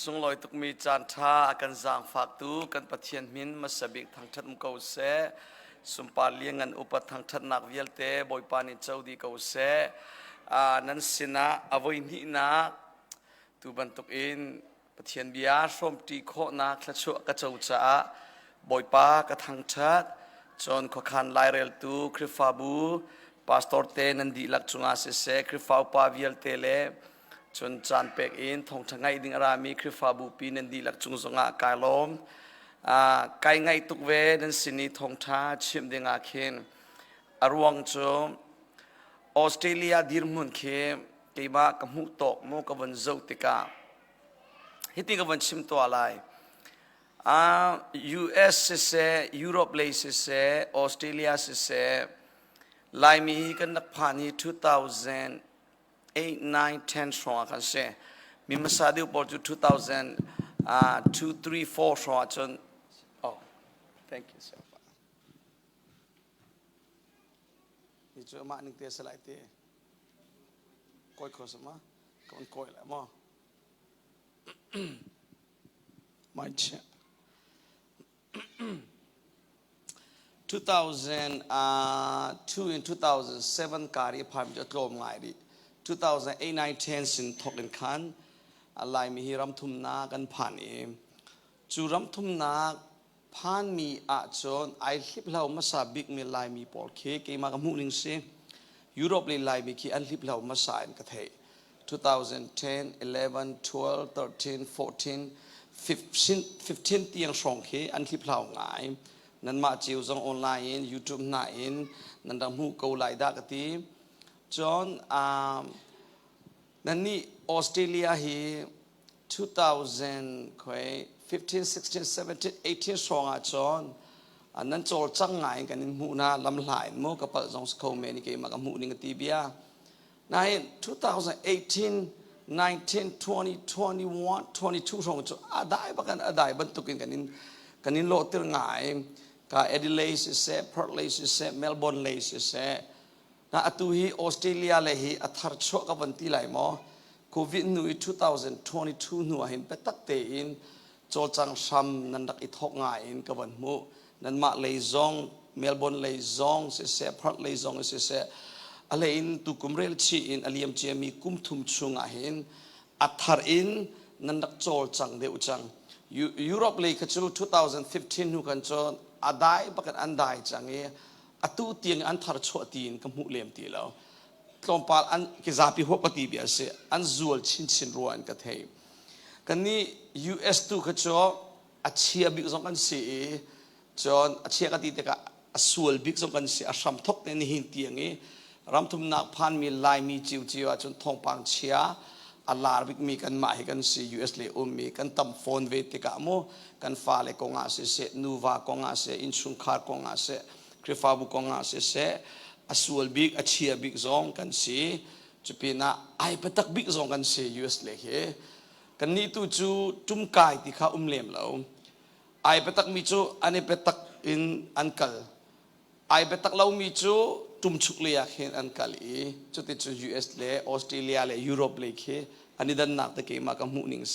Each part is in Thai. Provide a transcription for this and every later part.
สงลอยตุกมีจานท่ากันจางฝากตูกันปะเทียนมินมาสบิกทางทัดมุกเอาเสสุมปาเลียงเงินอุปทางทัดนักวิลเตบอยปานิเจ้าดีเกาเสนั้นสินะอวัยนี้นักตูบันตุกอินปะเทียนบิอาสมตีโคนักละชัวกระเจ้าจ้าบอยปากระทางทัดจนขคันไลเรลตูคริฟาบูพาสตอร์เตนันดีลักจุงอาเสคริฟาอุปาวิลเตเลจนจานเป็กอินทงทั้งไงดิ่งรามีคริฟาบูปีนันดีลักจุงสงะกายลมไกไงตุกเวนันสินีทงท้าชิมดิ่งอาเคนอรวงจมออสเตรเลียดิรมุนเคเกี่ยมกับมุกตกมุกกับวันเจ้าติกาฮิติกับวันชิมตัวอะไรUS เสยุโรปเลยเสออสเตรเลียเสลายมีกันนักผ่าน2008 9 10ช่วงกันเสมีมาสาดิวปอร์จู2002 3 4ช่วงจน oh thank you sir นี่จะมาหนึ่งเตะสไลด์เตะก้อยโคสมาก่อนก้อยแหละมั้งไม่ใช่ 2002 and 2007 การีพามจะกลมง่ายดิ2008 9 10สินทกกันขันอะไรมีฮิรัมทุมนากันผ่านเองจูรัมทุมนาผ่านมีอาจนไอลิบเรามาสาบิกมีลายมีปอลเคเกี่ยมากมุนิงเซยุโรปเลยลายมีคีอันลิบเรามาสายกันเท2010 11 12 13 14 15เตียงสองเคอันลิบเราง่ายนั่นมาจิวซองออนไลน์ยูทูบน่าอินนั่นดังหูเกาไลดากตีจนนั่นนี่ออสเตรเลียฮี2000ค่อย15 16 17 18สองอาจนอันนั้นโจลจังไงกันนิมูนาลำหลายโมกับปะจงสกอเมนี่เกี่ยมากับมูนิงตีเบียใน2018 19 20 21 22สองจนได้ปะกันได้บรรทุกินกันนิโลติรง่ายกับเอดิเลย์เซ่พอร์ตเลย์เซ่เมลเบิร์นเลย์เซ่น่าตุฮีออสเตรเลียเลยฮีอัฐารช็อกกับวันที่ไหลมอโควิด2022หนูเห็นเป็นตักเตอินโจจังซัมนันดักอิทอกง่ายอินกับวันมูนันมาเลยซองเมลเบิร์นเลยซองเซ่พอร์ตเลยซองเซ่อะไรอินตุกุมเรลชีอินอเลียมเจมีกุมทุมชุงอ่ะเห็นอัฐารอินนันดักโจจังเดือจังยุโรปเลยก็จู2015หนูกันจนอาได้ปกันอันได้จังเออตุเตียงอันทาร์ชอตีนกับมุเลมตีแล้วตอนปาลอันกิจาพิหัวปฏิบัติเสียอันจูลชินรัวอันกันเทกันนี้ US ตุก็จูอาเชียบิกสองกันเสียจนอาเชียกันตีเด็กอาสูลบิกสองกันเสียอาสัมทกในหินเตียงเอรำทุมนักพันมีลายมีจิวจนทองปังเชียอัลลาร์บิกมีกันมาให้กันสิ US เลยมีกันตั้มโฟนเวติกาโมกันฟ้าเลยกงอาเสนูวากงอาเสอินชุงคาร์กงอาเสคริฟาบุกงอาเสอาสูลบิกอาเชียบิกซองกันสิจุปีน่าไอปตักบิกซองกันสิ US เลยเฮกันนี้ตูจูจุ่มกายที่เขาเลมแล้วไอปตักมีจูอันนี้ปตักอินอันกัลไอปตักเรามีจูตุมชุกเลียเห็นอันกัลอีจุดที่จู US เลยออสเตรเลียเลยยุโรปเลยเฮอันนี้ดันนักตะเกียมากับมุนิงเส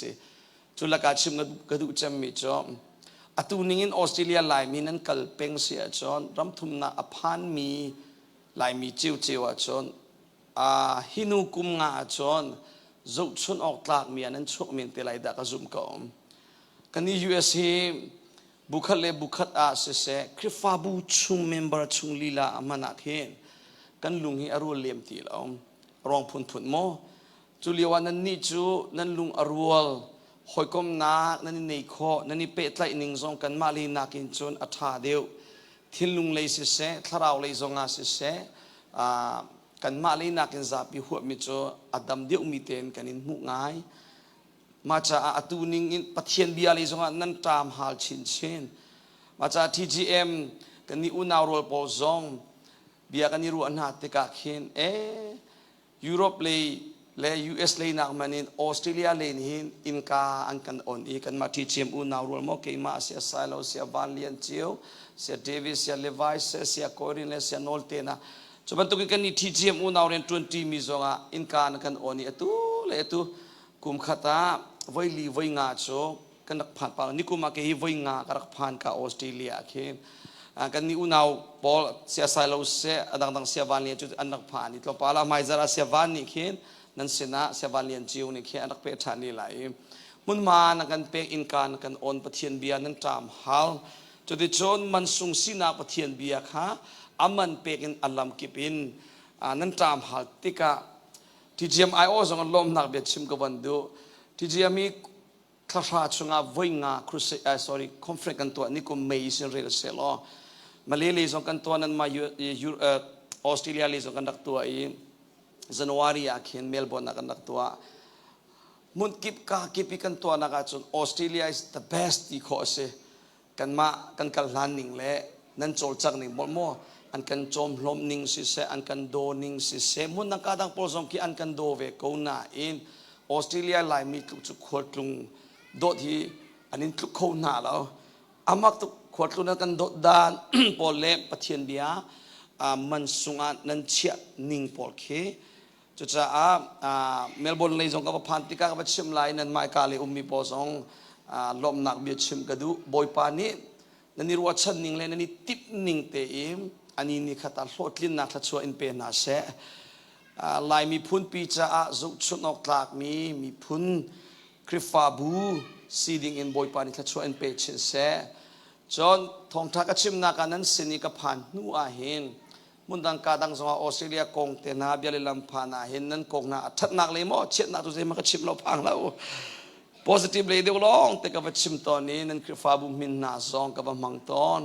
จุลกาชิมกระดูจำมีจอมอตุนิงออสเตรเลียลายมีนั้นกัลเปงเสียจอนรำทุมนาอภันมีลายมีจิวจอนฮินุกุมงาจอนจุดชนออกตากมีอันนั้นชกมีนเตลัยดักจุมกอมกันนี้ US บุคเลบุคอาเสคริฟาบูชุงเมมเบอร์ชุงลีลาอามานักเห็นกันลุงฮีอารุเลมตีแล้วรองพุนโมจุลีวันนั้นนี่จูนั้นลุงอรัวหอยกมนานั่นนี่ข้อนั่นนี่เป็ดไหลนิ่งซองกันมาลีนักินจนอัฐาเดียวทิ้งลุงเลยเสทาราวเลยซองอาเสกันมาลีนักินจับพิหัวมิโจอดัมเดียวมีเต็นกันอินมุง่ายมาจากอตุนิงอินปัทเทียนเบียเลยซองนั้นตามหาชินเชนมาจาก TGM กันนี่อุณาวโรลโปซองเบียกันนี่รู้อันหาติกาเคนยุโรปเลยและ US เลยนักมันอินออสเตรเลียเลยนี่อินกาอันกันอ่อนอีกันมาที่เชียมอุณาวรวมโอเคมาเสียไซโลเสียบาลียนเจียวเสียเดวิสเสียเลวิสเสียคอรินเสียโนลเตนะจนตุกันนี่ที่เชียมอุณาวเรน20มีซองอินกาอันกันอ่อนอีตุกุมขตา voi li voi nga cho kan rak phan pa ni kuma ke hi voi nga ka rak phan ka Australia khen kan ni unau pol sia silo se adang dang sia van lian chu an rak phan ni tlo pala mai zara sia van ni khen nan sena sia van lian chiu ni khen rak pe than ni lai mun ma na kan pe in kan on pathian bia nan tam hal chu ti chon man sung sina pathian bia kha aman pe in alam kipin nan tam hal tika TGMI ozong lom nak be chim ka bandu TGMI khasha chunga voinga crusade sorry conference kan to ni ko mei sin rel selo malele zong kan to nan ma Australia le zong kan dak to I January akhin Melbourne na kan dak to mun kip ka kipi kan to na ka chun Australia is the best because kan ma kan kal landing le nan chol chak ning bol mo an kan chom hlom ning si se an kan do ning si se mun na ka dang pol som ki an kan do ve ko na in Australia lai mi tu chu khot lung do thi anin tu ko na lo amak tu khot lu na kan do dan pol le pathian bia man sunga nan chia ning pol khe chu cha Melbourne le jong ka phan ti ka ba chim lai nan mai ka le ummi po song lom nak bi chim ka du boy pa ni nani ruwa chan ning le nani tip ning te im ani ni khata hlotlin na thla chua in pe na se lai mi phun pi cha a zu chunok tlak mi phun krifa bu seeding in boy pa ni thla chua in pe chin se chon thong tha ka chim na ka nan sini ka phan nu a hin mundang ka dang zonga Australia kong te na bia le lam phan a hin nan kong na that nak le mo chet na tu se ma ka chim lo phang lo positive le de long te ka ba chim ton ni nan krifa bu min na zong ka ba mang ton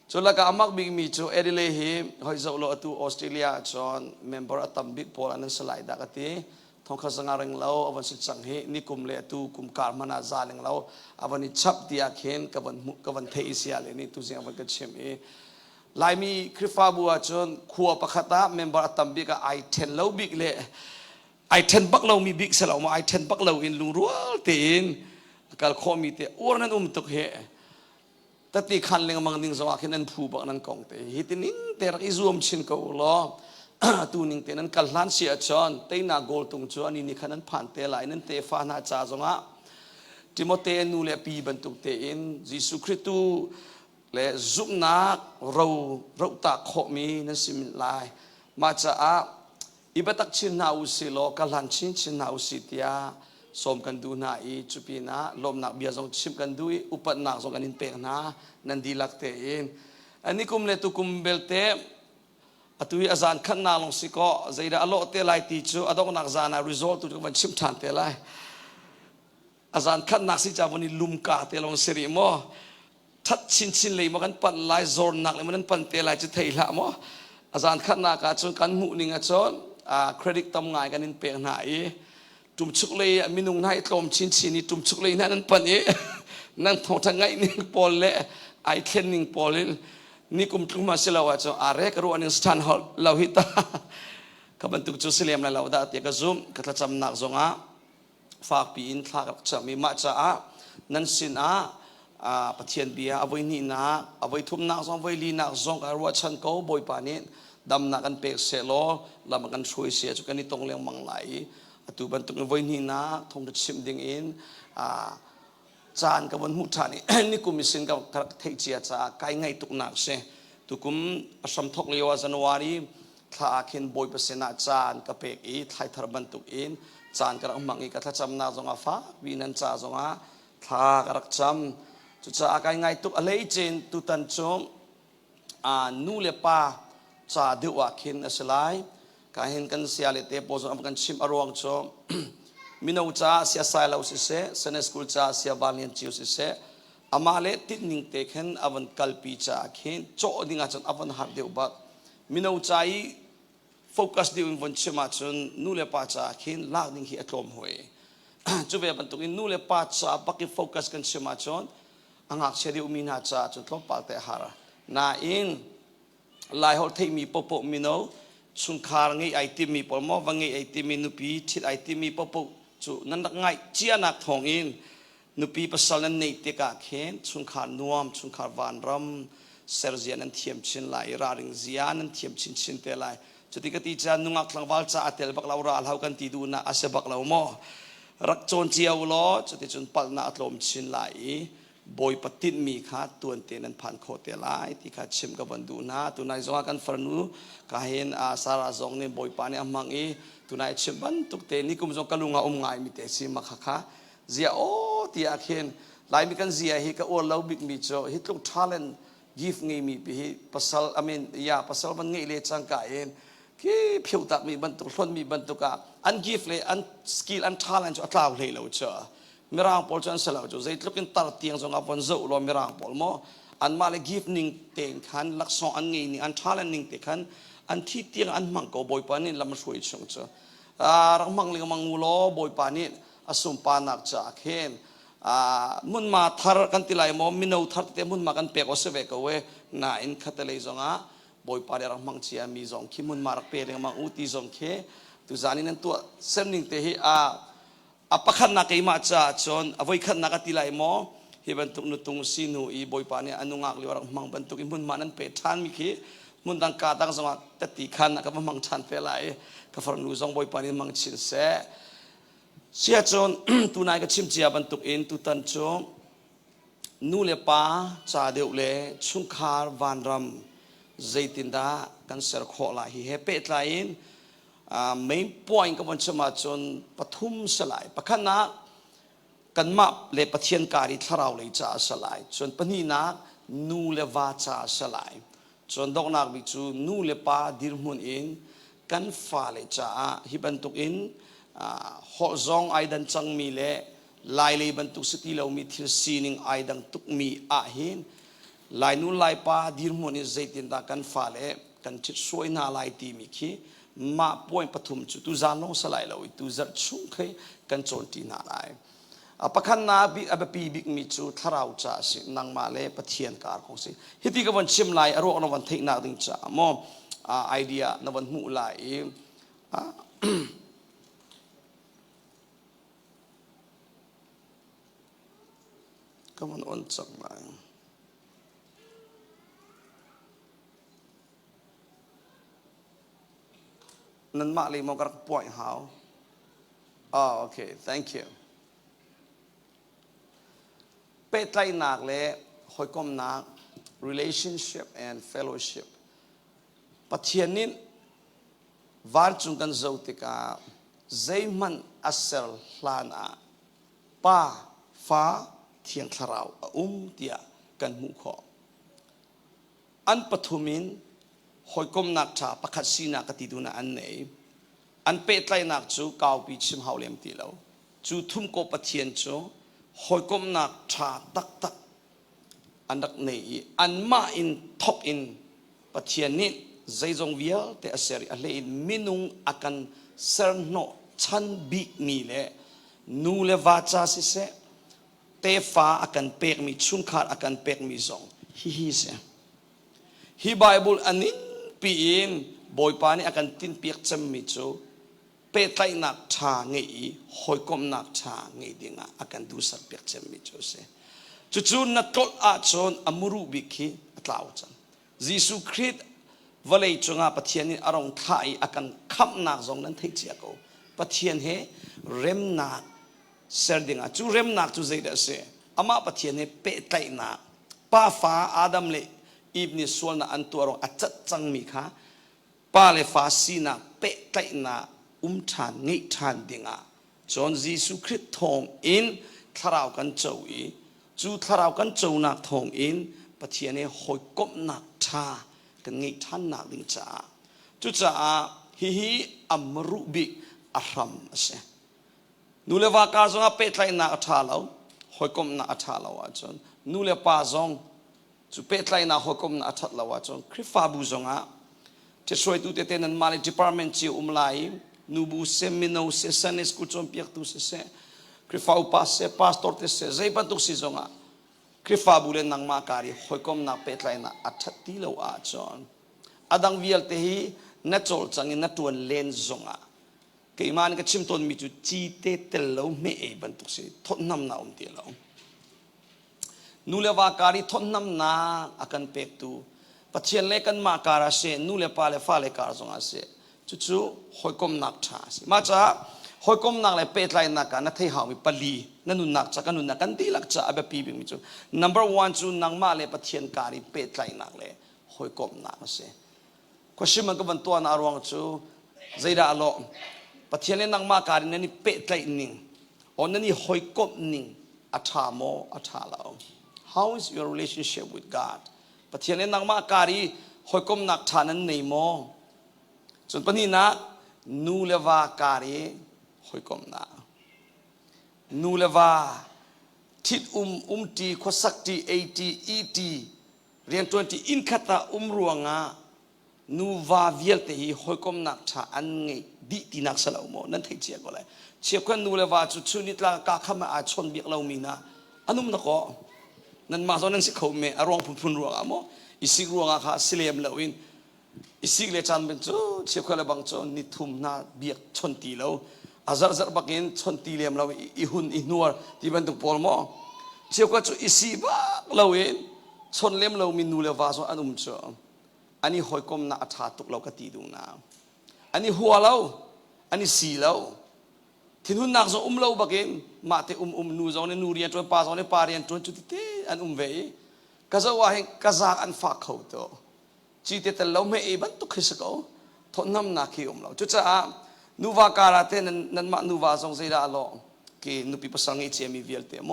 chola ka amak big mi chu edile hi hoi zo lo tu Australia chon member atam big pol an salai da ka ti thong kha sanga reng lo awan si chang hi ni kum le tu kum kar mana za leng lo awan ni chap dia khen ka ban thei sia le ni tu jing awan ka chem hi lai mi krifa bu a chon khuwa pakhata member atam big ka I 10 lo big le I 10 bak lo mi big selo mo I 10 bak lo in lung rual tin kal khomi te ornan tuk he tati khan leng mang ding zawa khin an phu bak nan kong te hitinin ter izum chin ko lo tu ning te nan kal hlan sia chon te na gol tung chu ani ni khanan phan te lai nan te fa na cha zonga Timothy nu le pi ban tuk te in Jesu Christu le zup na ro ta kho mi nan sim lai ma cha a ibatak chin na usi lo kalan chin na usi tia som kan du na I chupina lom nak bia jong chim kan du upat nak jong kanin pe na nan dilak te in ani kum le tu kum belte atui azan khan na long siko zaida alo te lai ti chu adok nak zana result tu ban chim than te lai azan khan nak si cha boni lum ka te long seri mo that chin le mo kan pan lai zor nak le man pan te lai chu thei la mo azan khan na ka chu kan mu ning a chon credit tam ngai kanin pe na I tum chuk le minung nai tlom chin ni tum chuk le nan pan e nan thong thang ngai ni pol le I training pol ni kum tluma selawa cho are ka ro aning stan hol lawita ka bantuk chu selem la lawda te ka zoom ka tla cham nak zonga fa pi in thla ka chami ma cha a nan sin a pathian bia avoi ni na avoi thum na zong voi li na zong ka ro chan ko boy pa ni dam na kan pek se lo lam kan shui se chu kan ni tong leng mang lai atu ban tuk voi ni na thong de chim ding in chan ka ban mu thani ni kumisin ka thei chia cha kai ngai tuk nak se tukum asam thok lewa January tha khin boy pasena chan ka pek I thai thar ban tuk in chan ka mangi ka tha cham na zonga fa winan cha zonga tha ka rak cham chu cha kai ngai tuk alei chen tu tan chom nu le pa cha de wa khin asalai ka hin kan sia le te po zo am kan chim arong chom mino cha sia sai lo si se sene school cha sia valian chiu si se amale tin ning te khen avan kalpi cha khen cho dinga chon avan har deu ba mino chai focus de in von chima chon nu le pa cha khen lak ding hi atlom hoi chu ve ban tuk in nu le pa cha baki focus kan chima chon angak se de umina cha chon tlom pal te har na in lai hol thei mi popo mino sun khar ngai ai ti mi por mo wangai ai ti mi nu pi thit ai ti mi popo chu nan dak ngai chia nak thong in nu pi pasal nan nei te ka khen sun khar nuam sun khar van ram serzian an thiam chin lai ra ring zian an thiam chin te lai chuti ka ti cha nungak tlang wal cha atel bak laura al hau kan ti du na ase bak lau mo รักโจนเจียวล้อจะติดจนปัลนาลมชินไหลบอยปฏินมีขาตัวเตนันผ่านโคเตลายที่ขาชิมกับบันดูนะตัวนายจงกันฟรนูกาเห็นสาระจงเนี่ยบอยปานี่มังอีตัวนายชิมบันตุกเตนี่กุมจงกลุงอาง่ายมิเตสิมาค่ะเจียโอที่อาเห็นลายมีกันเจียฮิกะโอลาวบิกมิโจฮิตลุกทัเลนยิฟงี้มีปีภาษาภาษามันงี้เลยจังกายเองที่ผิวตักมีบรรทุกล้นมีบรรทุกอันกิฟเลยอันสกิลอันทัเลนจะอัตราเลยเราเจอมีร่างพอลจันเสลาจูใจลุกขึ้นตัดเตียงจงอาวันเจ้าเรามีร่างพอลโมอันมาเลยกิฟนิ่งเตียงขันลักษณะอันงี้นี่อันทัเลนนิ่งเตียงขันอันที่เตียงอันมังก็บอยปานี่ลำช่วยชงเจอรักมังเลยมังงูล้อบอยปานี่อสุมปานักจากเห็นมุนมาทาร์กันติลายมอมินเอาทาร์เตมุนมากันเปกอเสเวกเวน่าอินขัดเลยจงอาบอยปาเดรักมังเชียมีจงขี้มุนมารักเปรียงมังอุติจงเคตุจานี่นั่นตัวเส้นนิ่งเตhi apa khan na kay macha chon avoy khan na katilay mo hibantuk nutung sinu I boy pa ni anungak liwarang mang bantuk imun manan pe than mikhi mundang katang zonga tati khan na kapamang than pelay kafarang luzong boy pa ni mang chin se siya chon tunay ka chimchia bantuk in tutan chong nule pa cha deu le chungkhar vanram zaitinda kanser khola hi hepe tlain main point ก็มันจะมาจนปฐุมสลายปะขันนักกันมาเลปเทียนการิทราวเลยจ่าสลายจนปนีนักนูเลวาจ่าสลายจนดอกนักบิจูนูเลปาดิรมุนอินกันฟ้าเลยจ่าฮิบันตุกอินหอซองไอดันจังมีเลลายเลยบันตุกสติเรามีทิลซีนิงไอดังตุกมีอาหินลายนูลายปาดิรมุนอินใจตินตากันฟ้าเลยกันชิดสวยน่าลายตีมิคีมาป่วยปฐุมจุตุจานน้องสลายเราตุจัดชุ่มเคยกันโจนตีนาลายปะขันนาบิอเบปีบิกมิจูทาราวจ่าสินางมาเลปะเทียนการของสิฮิติกับวันชิมลายอารมณ์นวันเทนาดิงจ่ามอไอเดียนวันมูลายก็มันอ่อนจังไหมนั่นมาเลยมองกระป่วยหาวโอเค thank you เป็ดไล่หนักเลยหอยกลมหนัก relationship and fellowship ปะเทียนนินวาร์จุงกันเจ้าติกาใจมันอัศเซลลานาป้าฟ้าเทียงคราวเตียกันมุขอันปฐุมินหอยกลมนักชาประคัดสีนักติดูนะอันไหนอันเป็ดไล่นักจูกาวปีชิมหาวเลียมตีเราจูทุ่มโกปะเทียนจูหอยกลมนักชาตักอันดักไหนอันมาอินท็อปอินปะเทียนนี้ใจจงเวียแต่เสรีอะไรมินุงอากันเซอร์โนชันบิกมีเลนูเลวาจาสิเซเตฟ้าอากันเปกมีชุนขาดอากันเปกมีจงฮิเซฮิไบเบิลอันนี้ปีนบอยปานี่อาการตินเปียกจำมิจูเปตไลนักชาเงียหอยกลมนักชาเงียดิ่งอาการดูสักเปียกจำมิจูเสจู่ๆนัดตอลอาชนอมรูบิคีอัตลาวจันยิสุคริสต์วลัยจงอาปะเทียนนี่อารมณ์ท่ายอาการขับนักจงนั้นเทจิอากูปะเทียนเฮเร็มนักเสร์ดิ่งจู่เร็มนักจู่ใจเดเสอามาปะเทียนเฮเปตไลนักป้าฟ้าอาดัมเลอีบนิสวลนะอันตัวเราอัจฉจังมีค่ะป้าเลฟาซีนะเปะไตนะทานงิทานดิงะจนยิสุคริสต์ทองอินทาราวกันเจ้าอีจูทาราวกันเจ้านักทองอินปะเทียนหอยกบนักชากันงิทานนักดิงจ้าจุจ้าฮิอัมรุบิอารัมเสนูเลวากาจงอาเปะไตนะอัฐาเราหอยกบนักอัฐาเราจนนูเลปาจงจูเป็ดไลน่าหกมน่าอัดละว่าจงคริฟาบูจงอ่ะจะช่วยตัวเต้นนั้นมาเลย department จีไลนูบูเซมิโนเซซันเอสกุจอมเปียกตุเซคริฟาอุปัสเซพาสตอร์เตเซใจปันตุสิจงอ่ะคริฟาบูเลนังมาการีหกมน่าเป็ดไลน่าอัดตีละว่าจงอดังวิลเตฮีนัดโจลจังอินนัดตัวเลนจงอ่ะเกี่ยมันก็ชิมต้นมีจุดจีเตเตลเราไม่เอบันตุสิทนนำนาเตียเรานูเลวาการิทนนำนาอากันเป็กตูปัจเจียนเล็กันมาการาเสนูเลปาเลฟ้าเลการจงอาเสจู่ๆหอยกลมนักชาสิมาจ้า หอยก้มนักเลยเป็ดไรนักกันนัทให้หามีปลีนั่นนุนักจากกันนุนักกันดีหลักจะแบบปีบิมิจู number one จูนังมาเลยปะเทียนการีเป็ดไรนักเลยหอยก้มนักเสียก็ชิมันก็บรรตัวนารงจูใจด่าโลปะเทียนเลยนังมาการีนั่นนี่เป็ดไรนิ่งอ๋อนั่นนี่หอยก้มนิ่งอัฐาโมอัฐาเรา how is your relationship with God ปะเทียนเลยนังมาการีหอยก้มนักฐานั้นในโมจนปนี้นะนูเลวาการีหอยก้มนักนูเลวาทิดตีขวัสักตี80 เรียน20อินขัตตารัวงานูวาเวียลเตหีหอยก้มนักชาอันไงดีตีนักสลาวโมนั่นเทเจียก็เลยเชียบกันนูเลวาจุดชุนิตลากาขมาอาชนเบียกเรามีนะอันนู้นนักก็นั่นมาตอนนั้นสิเขาเมอารมณ์พุ่นรัวงาโมอิสิกรัวงาค่ะสิเลมเลวินอิสิกเลจันเป็นจูเชียบกันเลยบางจูนิทุมนาเบียกชนตีเราอาจารย์บักเงินชนตีเลมเราอีหุ่นอีนัวที่เป็นตุกปอลโมเชียบกันจูอิสิบักเราเองชนเลมเรามีนูเลวาส่วนอันนู้นจูอันนี้หอยก้มนักชาตุกเราก็ตีดูนะอันนี้หัวเราอันนี้สีเราที่นู่นนักส่วนเราบักเองมาเตนูส่วนนี้นูเรียนจนป้าส่วนนี้ป้าเรียนจนจุดที่อันเวก็จะว่าเห็นก็จะอันฝากเขาตัวจีเตแต่เราไม่เอบันตุกขึ้นสักเอาทนน้ำหนักที่เราจุดจะนูวาการาเตนั้นมานูวาส่งเสียดาลองกี่นูปีภาษาอังกฤษมีเวลเตโม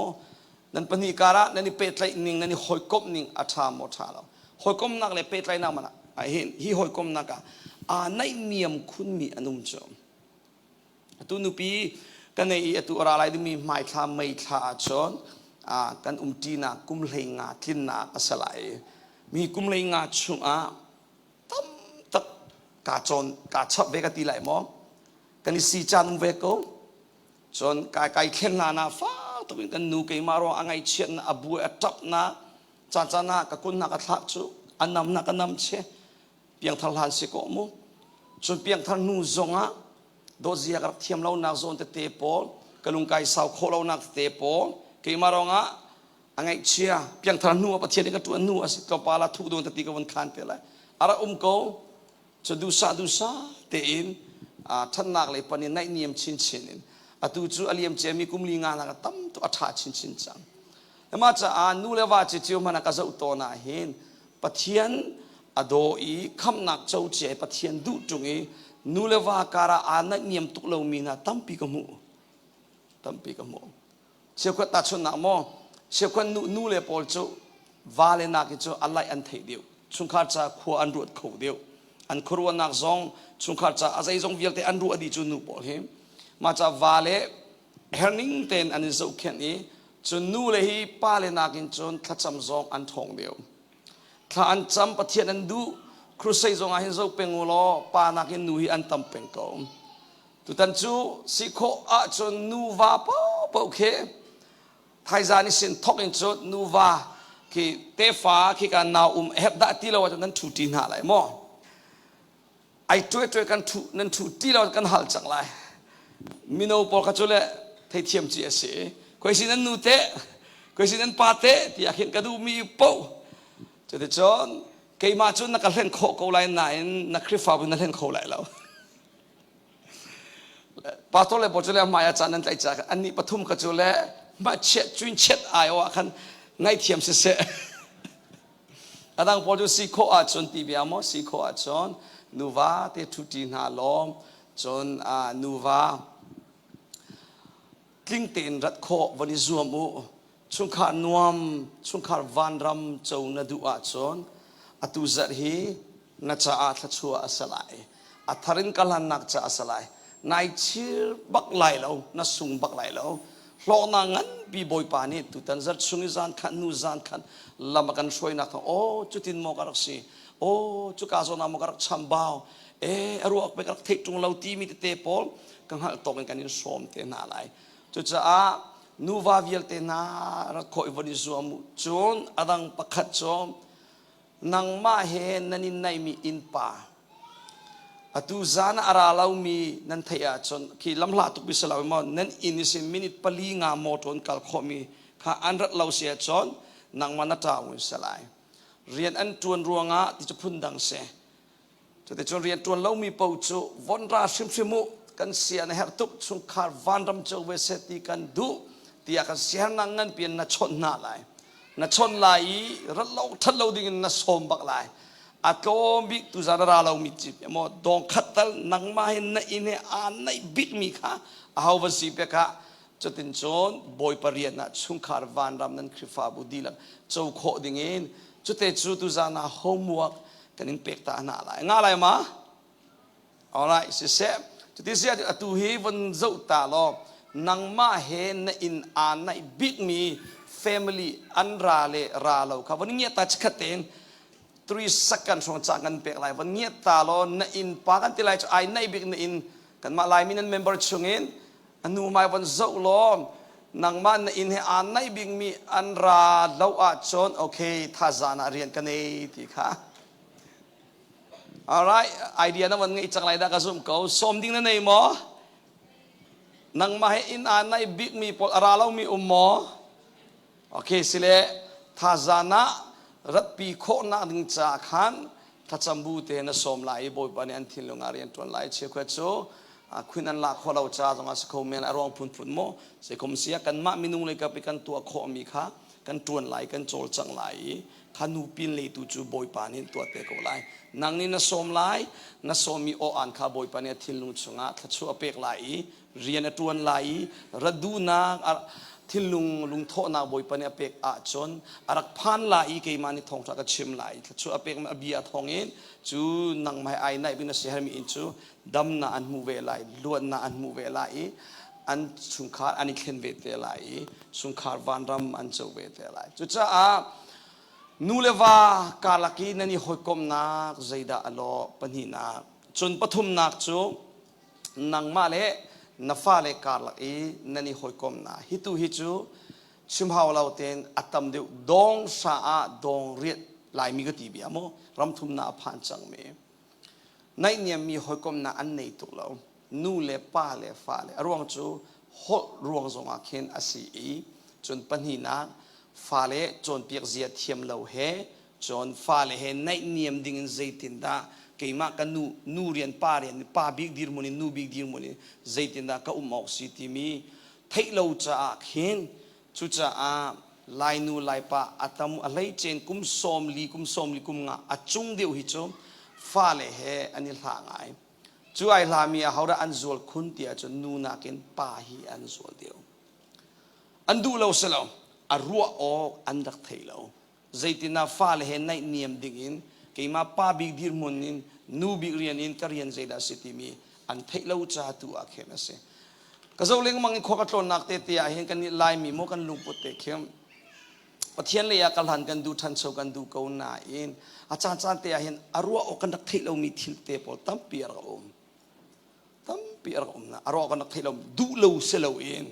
นั้นปนิการะนั้นนี่เป็ดไรนิ่งนั้นนี่หอยก้มนิ่งอัฐามโมชาเราหอยก้มนักเลยเป็ดไรน้ำมันอ่ะเห็นฮีหอยก้มนักอ่ะในเนียมคุณมีอนุมจอมตัวนูปีกันในตัวอะไรที่มีไม้ทาไม่ทาจอนกันตีนักกุมเลงาทินนักสลายมีกุมเลงาชุงตั้มตักกาจอนกาชับเวกตีไหลมอกันนี่สีจันเวกจนกายเข็นนาฟ้าตัวเป็นกันนูเกมารออังไงเชียนอบัวตับนาจานากกุนนักทักจูอันนำนักนำเชเพียงทางลานสิโกมุจนเพียงทางนูซงโดเซียกับเทียมเรานักโซนเตปอลกลุงไก่สาวโคเรานักเตปอลเกมารองอังไงเชียเพียงทางนูปะเทียนกับตัวนูสิตัวปลาทุกดวงตะตีกับวันคันเตลัยอะไรโกจะดูซาเตอินท่านนักเลยปนินในเนียมชินตูจูอเลียมเจมีกุมลีงานักตั้มตัวอัฐาชินจังแต่มาจะนูเลวาจิตวมันนักจะอุตนาเห็นปะเทียนอโดอีคำนักเจ้าเจปะเทียนดุจงอีนูเลวาการะนักเนียมตุกเลวมีนะตั้มปีกมูเชื่อว่าตัดชนนักโมเชื่อว่านูเลปอลจูวาเลนักจูอะไรอันเทเดียวชุนขาจะขัวอันรูดเขาเดียวอันครัวนักซองชุนขาจะอาศัยซองเวียลเตอันรูอดีจูนูปอลเห็นมาจากวาเลเฮร์นิงเตนอันนี้จะเขียนนี้จนนูเลยป้าเลนักินจนทัดจำซองอันทองเดียวถ้าอันจำปะเทียนอันดูครูใส่ซองอันเจ้าเป็นงูล้อป้านักินนูฮีอันตั้มเป็นเขาตุตันจูสิโคอาจนนูวาป้าโอเคไทยจานิสินทอกอินจนนูวาที่เตฟ้าที่การนาเห็บดัตีเราจนนั้นถูตีนหาไรมั่วไอตัวกันถูนั้นถูตีเรากันหัลจังไรมิโนปอลกัจจุเลไทยเทียมจีเอสคุยสินั้นนูเตคุยสินั้นปาเตที่อยากเห็นกระดูมีปูจะได้จนเกี่ยมาจนนักเล่นโคกเอาไรไหนนักคริฟฟ้าเป็นนักเล่นโคไรแล้วปาโตเลปอจุเลมาอาจารย์นั้นใจจักอันนี้ปฐุมกัจจุเลมาเช็ดจุนเช็ดอายว่าคันไงเทียมเสะอาดังปอจุสิโคอาจนตีเบียมสิโคอาจนนูวาเตทุตินาลอมจนนูวากิ้งเต็นรัดโควันนี้รวมชุนขานวมชุนขาวันรำเจ้านาดูอาจนอตุจัดฮีนัจอาทัชัวอัสลายอัทรินกัลหันนักจะอัสลายนายชื่อบักไหลเรานัสุงบักไหลเราหลอกนางนั้นบีบอยปานี่ตุตันจัดสุนิจานขันนูจานขันลำกันช่วยนักทั้งโอ้จุดทินโมกรักสีโอ้จุกาโซนามกรักชัมบาวอรัวไปกรักเทกจงเราตีมีเตปอลกังหัลตกกันนิสอมเตนาไลจุดจะนูวาวิลเตนารักคอยวันนี้ส่วนจนอดังปักขัดจอมนางมาเห็นนันในมีอินป่าอตุจานอาราลาวมีนันเทียจนที่ลำลาตุกบิสลาวมันนันอินิสิมินิตปลีงามอตนกัลขมีข้าอันรัตลาวเสียจนนางมานาตาวิสลายเรียนอันจวนรัวงะที่จะพุ่นดังเสจะแต่จนเรียนจวนลาวมีปูจูวันราชิมชิมุ kan sia na hertuk chung khar van ram chau ve se ti kan du tia kan sia na ngan pian na chon na lai na chon lai ra lo that lo ding na som bak lai atom bi tu za ra lo mi chi mo dong khatal nang ma hin na ine an nai big mi kha a haw va si pe kha chutin chon boy parian na chung khar van ram nan khrifa bu dilam chau kho ding in chute chu tu za na homework kanin pek ta na lai nga lai ma alright si se chuti sia tu hi van zau ta lo nang ma he na in an nai big mi family an ra le ra lo kha van nge ta chkhaten 3 seconds song cha kan pek lai van nge ta lo na in pa kan ti lai ai nai big na in kan ma lai min member chungin anu mai van zau lo nang man na in he an nai big mi an ra lo a chon okay tha zana rian kan ei ti kha alright idea na van ngai chak lai da ka zum ko som ding na nei mo nang ma he in an nai big mi pol ara lo mi mo okay sile tha zana rat pi kho na ding cha khan tha chambu te na som lai boy ban an thil lunga rian ton lai che khwa cho khwin an la kho lo cha jong a skho men arong phun phun mo se kom sia kan ma minung le ka pi kan tua kho mi kha kan tuan lai kan chol chang lai khanu pin le tu chu boy pan in tua te ko lai nang ni na som lai na som mi o an kha boy pan ya thil lung chunga tha chu apek lai rian a tuan lai radu na thil lung tho na boy pan ya pek a chon arak phan lai ke mani thong tha ka chim lai tha chu apek ma bia thong in chu nang mai ai nai bin se har mi in chu dam na an mu ve lai luan na an mu ve lai an sungkhar ani khen ve te lai sungkhar van ram an chau ve te lai chu cha a nulewa kalaki nani hoikom na zaida alo pani na chun pathum nak chu nang ma le na fa le kalaki nani hoikom na hitu hi chu chimhaw lau ten atam de dong sa a dong riat lai mi ga ti bia mo ram thum na phan chang me nai niam mi hoikom na an nei tu lo nu le pa le fa le arwang chu hol ruang zonga khen asi e chun pani na fa le chon piak zia thiam lo he chon fa le he nai niam ding zaitin da keima ka nu rian pa big dir moni nu big dir moni zaitin da ka umok si ti mi thai lo cha khen chu cha a lai nu lai pa atam alai chen kum som li kum nga achung deu hi chom fa le he anil ha ngai chu ai la mi a hauda an zol khun tia chu nu na ken pa hi an zol deu an du lo selo a ruwa o an dak thei lo zaitina fa le he nai niam ding in keima pa big dir monin nu big rian in karian zaida city mi an thei lo cha tu a khem ase ka zo leng mang kho ka tlon nak te tia hen kan ni lai mi mo kan lung put te khem pathian le ya kal han kan du than chau kan du ko na in a chan chan te hen arwa o kan dak thei lo mi thil te pol tam piar na arwa kan dak thei lo du lo se lo in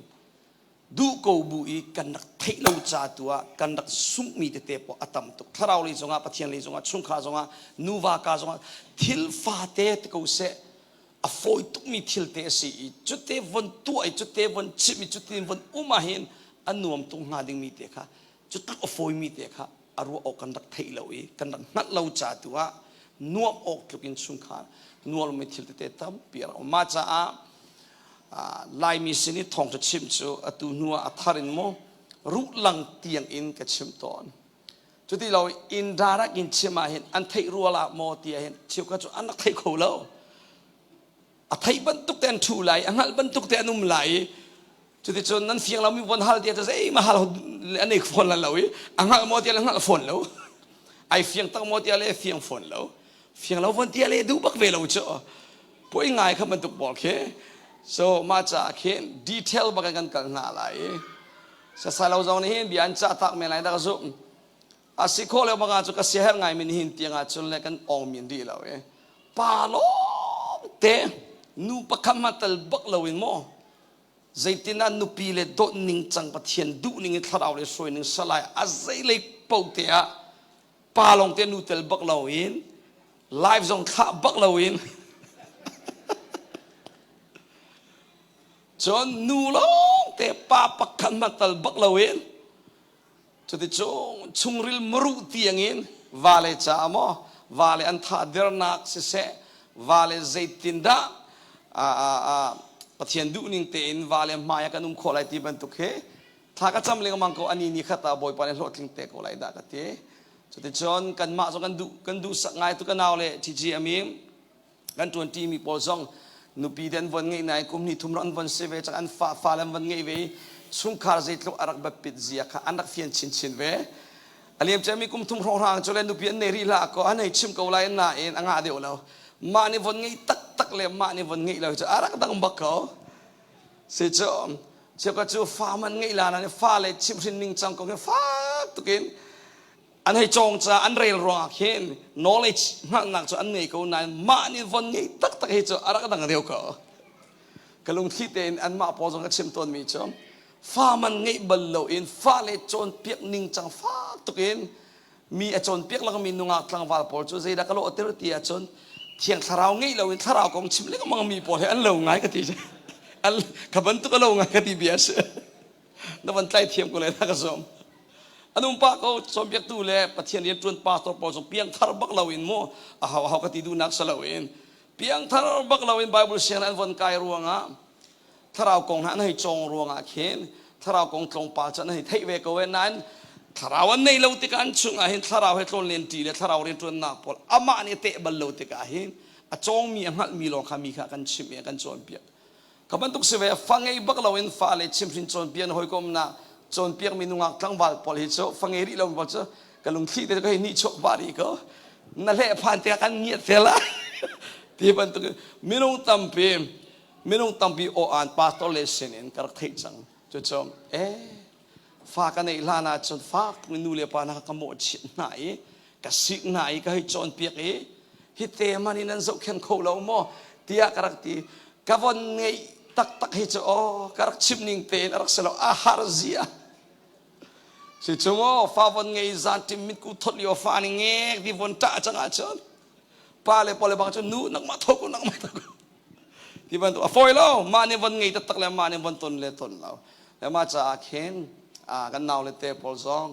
du ko bu i kan dak thei lo cha tua kan dak sum mi te po atam tuk tharau le zonga pathian le zonga chung kha zonga nuwa ka zonga thil fa te ko se a foi tuk mi thil te si chute von tu ai chute von chimi chute von uma hin anuam tung nga ding mi te kha chutak a foi mi te kha aru o kan dak thei lo i kan dak nat lo cha tua nuam ok tukin chung kha nual mi thil te tam piar ma cha a lai mi sini thong to chim chu atu nuwa atharin mo ru lang tiang in ka chim ton chuti lo in darak in chima hin an thei ruala mo tia hin chiu ka chu an thei kho lo a thei ban tuk ten thu lai angal ban tuk te anum lai chuti chon nan fiang lo mi bon hal tia ei ma hal anei phone la lo i angal mo tia angal phone lo ai fiang tak mo tia le fiang phone lo fiang lo von tia le du bak ve lo cho poi ngai kha ban tuk bol khe so ma cha khen detail bagan kan na lai sa salau zong ni hin bian cha tak me lai da zu asiko le baga chu ka seher ngai min hin tianga chul le kan ong min ri lo pa lo te nu pakamatal bak lo in mo zaitina nu pi le dot ning chang pathian du ning tharau le soi ning salai azai le pau te a pa long te nu tel bak lo in live zong kha bak lo in chon nu long te pa pakhan matal bak lawin chu ti chung ril mru tiang in vale cha mo vale an tha dernak se vale zaitinda ปะเทียนดูนิ่งเตนวาเลมายกันขอไลตีบันตุกเฮถ้าก็จำเลยมังก็อันนี้นี่ขัดตาบอยปานโลดลิงเตก็ไลได้กันเตสุดที่จนกันมาจนกันดูสักไงตุกันเอาเลยทีจีอามีกันจวนทีมีโพสองนุปีเดนวันไงนายกุมนี่ทุ่มรันวันเสวจากอันฟ้าเลมวันไงเวสุ่งคาร์เซตลูกอารักแบบปิดเสียค่ะอันนักเฟียนชินเวอันนี้จะมีกุมทุ่มรองรางจนเลยนุปีอันเนรีลาก็อันไหนชิมก็ไลน่าเอ็นอ่างอาเดียวแล้วมาในวันไงตักเลยมาในวันไงเราจะอารักดังบักเขาเสียจอมเชื่อก็จะฟ้ามันไงล่ะนะฟ้าเลยชิมชินนิ่งจังก็แค่ฟ้าตุกินอันให้จงจะอันเรียลรองเห็น knowledge หนักจะอันไหนก็นายมาในวันไงตักให้จะอารักดังเดียวก็กลุงที่เต็นอันมาพอจงก็ชิมต้นมีจอมฟ้ามันไงบลโลอินฟ้าเลยจนเปียกนิ่งจังฟ้าตุกินมีจนเปียกแล้วก็มีนุ่งอักลังวาลปอลจูเจดักโลเตอร์ตีจนเที่ยงทาราวไงเราอินทาราวกองชิมเล็กก็มังมีปอลให้อันโลไงก็ทีอันขับรถตุกโลไงก็ทีเบียสนั่นวันใจเทียมก็เลยนักสมอันนุ่มป้าเขาสมเปียกตู้เลยปะเทียนเรียนจวนป้าตัวปอลสมเปียงทารบักเราอินโมเขาก็ทีดูนักสลาวินเปียงทารบักเราอินไบเบิลเสียงอันวันกายรวงอ่ะถ้าเรากองนั้นให้จงรวงอ่ะเข็นถ้าเรากองตรงป่าจะให้เทเวกเวนั้นถ้าเราวันนี้เราติการชุงอาหินถ้าเราให้ตรงเรียนตีเลยถ้าเราเรียนจวนนักพอลอามาเนี่ยเตะบอลเราติกาหินจงมีอันมีหลอกมีข้ากันชิมกันจวนเปียกกับมันตุกเสวฟังไอ้บักเราเองฟ้าเลยชิมชินจวนเปียนหอยกมนะจวนเปียกมีนุ่งอักทั้งบาลพอลฮิโซฟังไอ้ที่เราบอกจะกันลงที่เด็กก็ให้นิชกบารีก็นั่นแหละผ่านเตะกันเงียบเสียละที่มันตุกมีนุ่งตั้มปีโออันพาสตอร์เลสเซนกระทิจังจุดจอมฟ้ากันในลานาจนฟ้ามีนูเลียปานักขโมยชิไหนกสิกไหนก็ให้จวนเปียกฮิตเตมันนี่นั่นสุขเข็นโคเราโมเตียกระตีกวันไงตักให้จะกระชิมนิ่งเตนรักษาอาหารเสียสิจงฟ้าวันไงจันทิมิตกูทดเลียวฟ้านี่เงี้ยที่วันตาจังอาจารย์ป้าเลยบางจนนู้นักมาทกุที่บันตัวฟอยแล้วมาในวันไงตักเลยมาในวันต้นเลยต้นแล้วแล้วมาจากเห็นกันนาวเลยเตะพอลซอง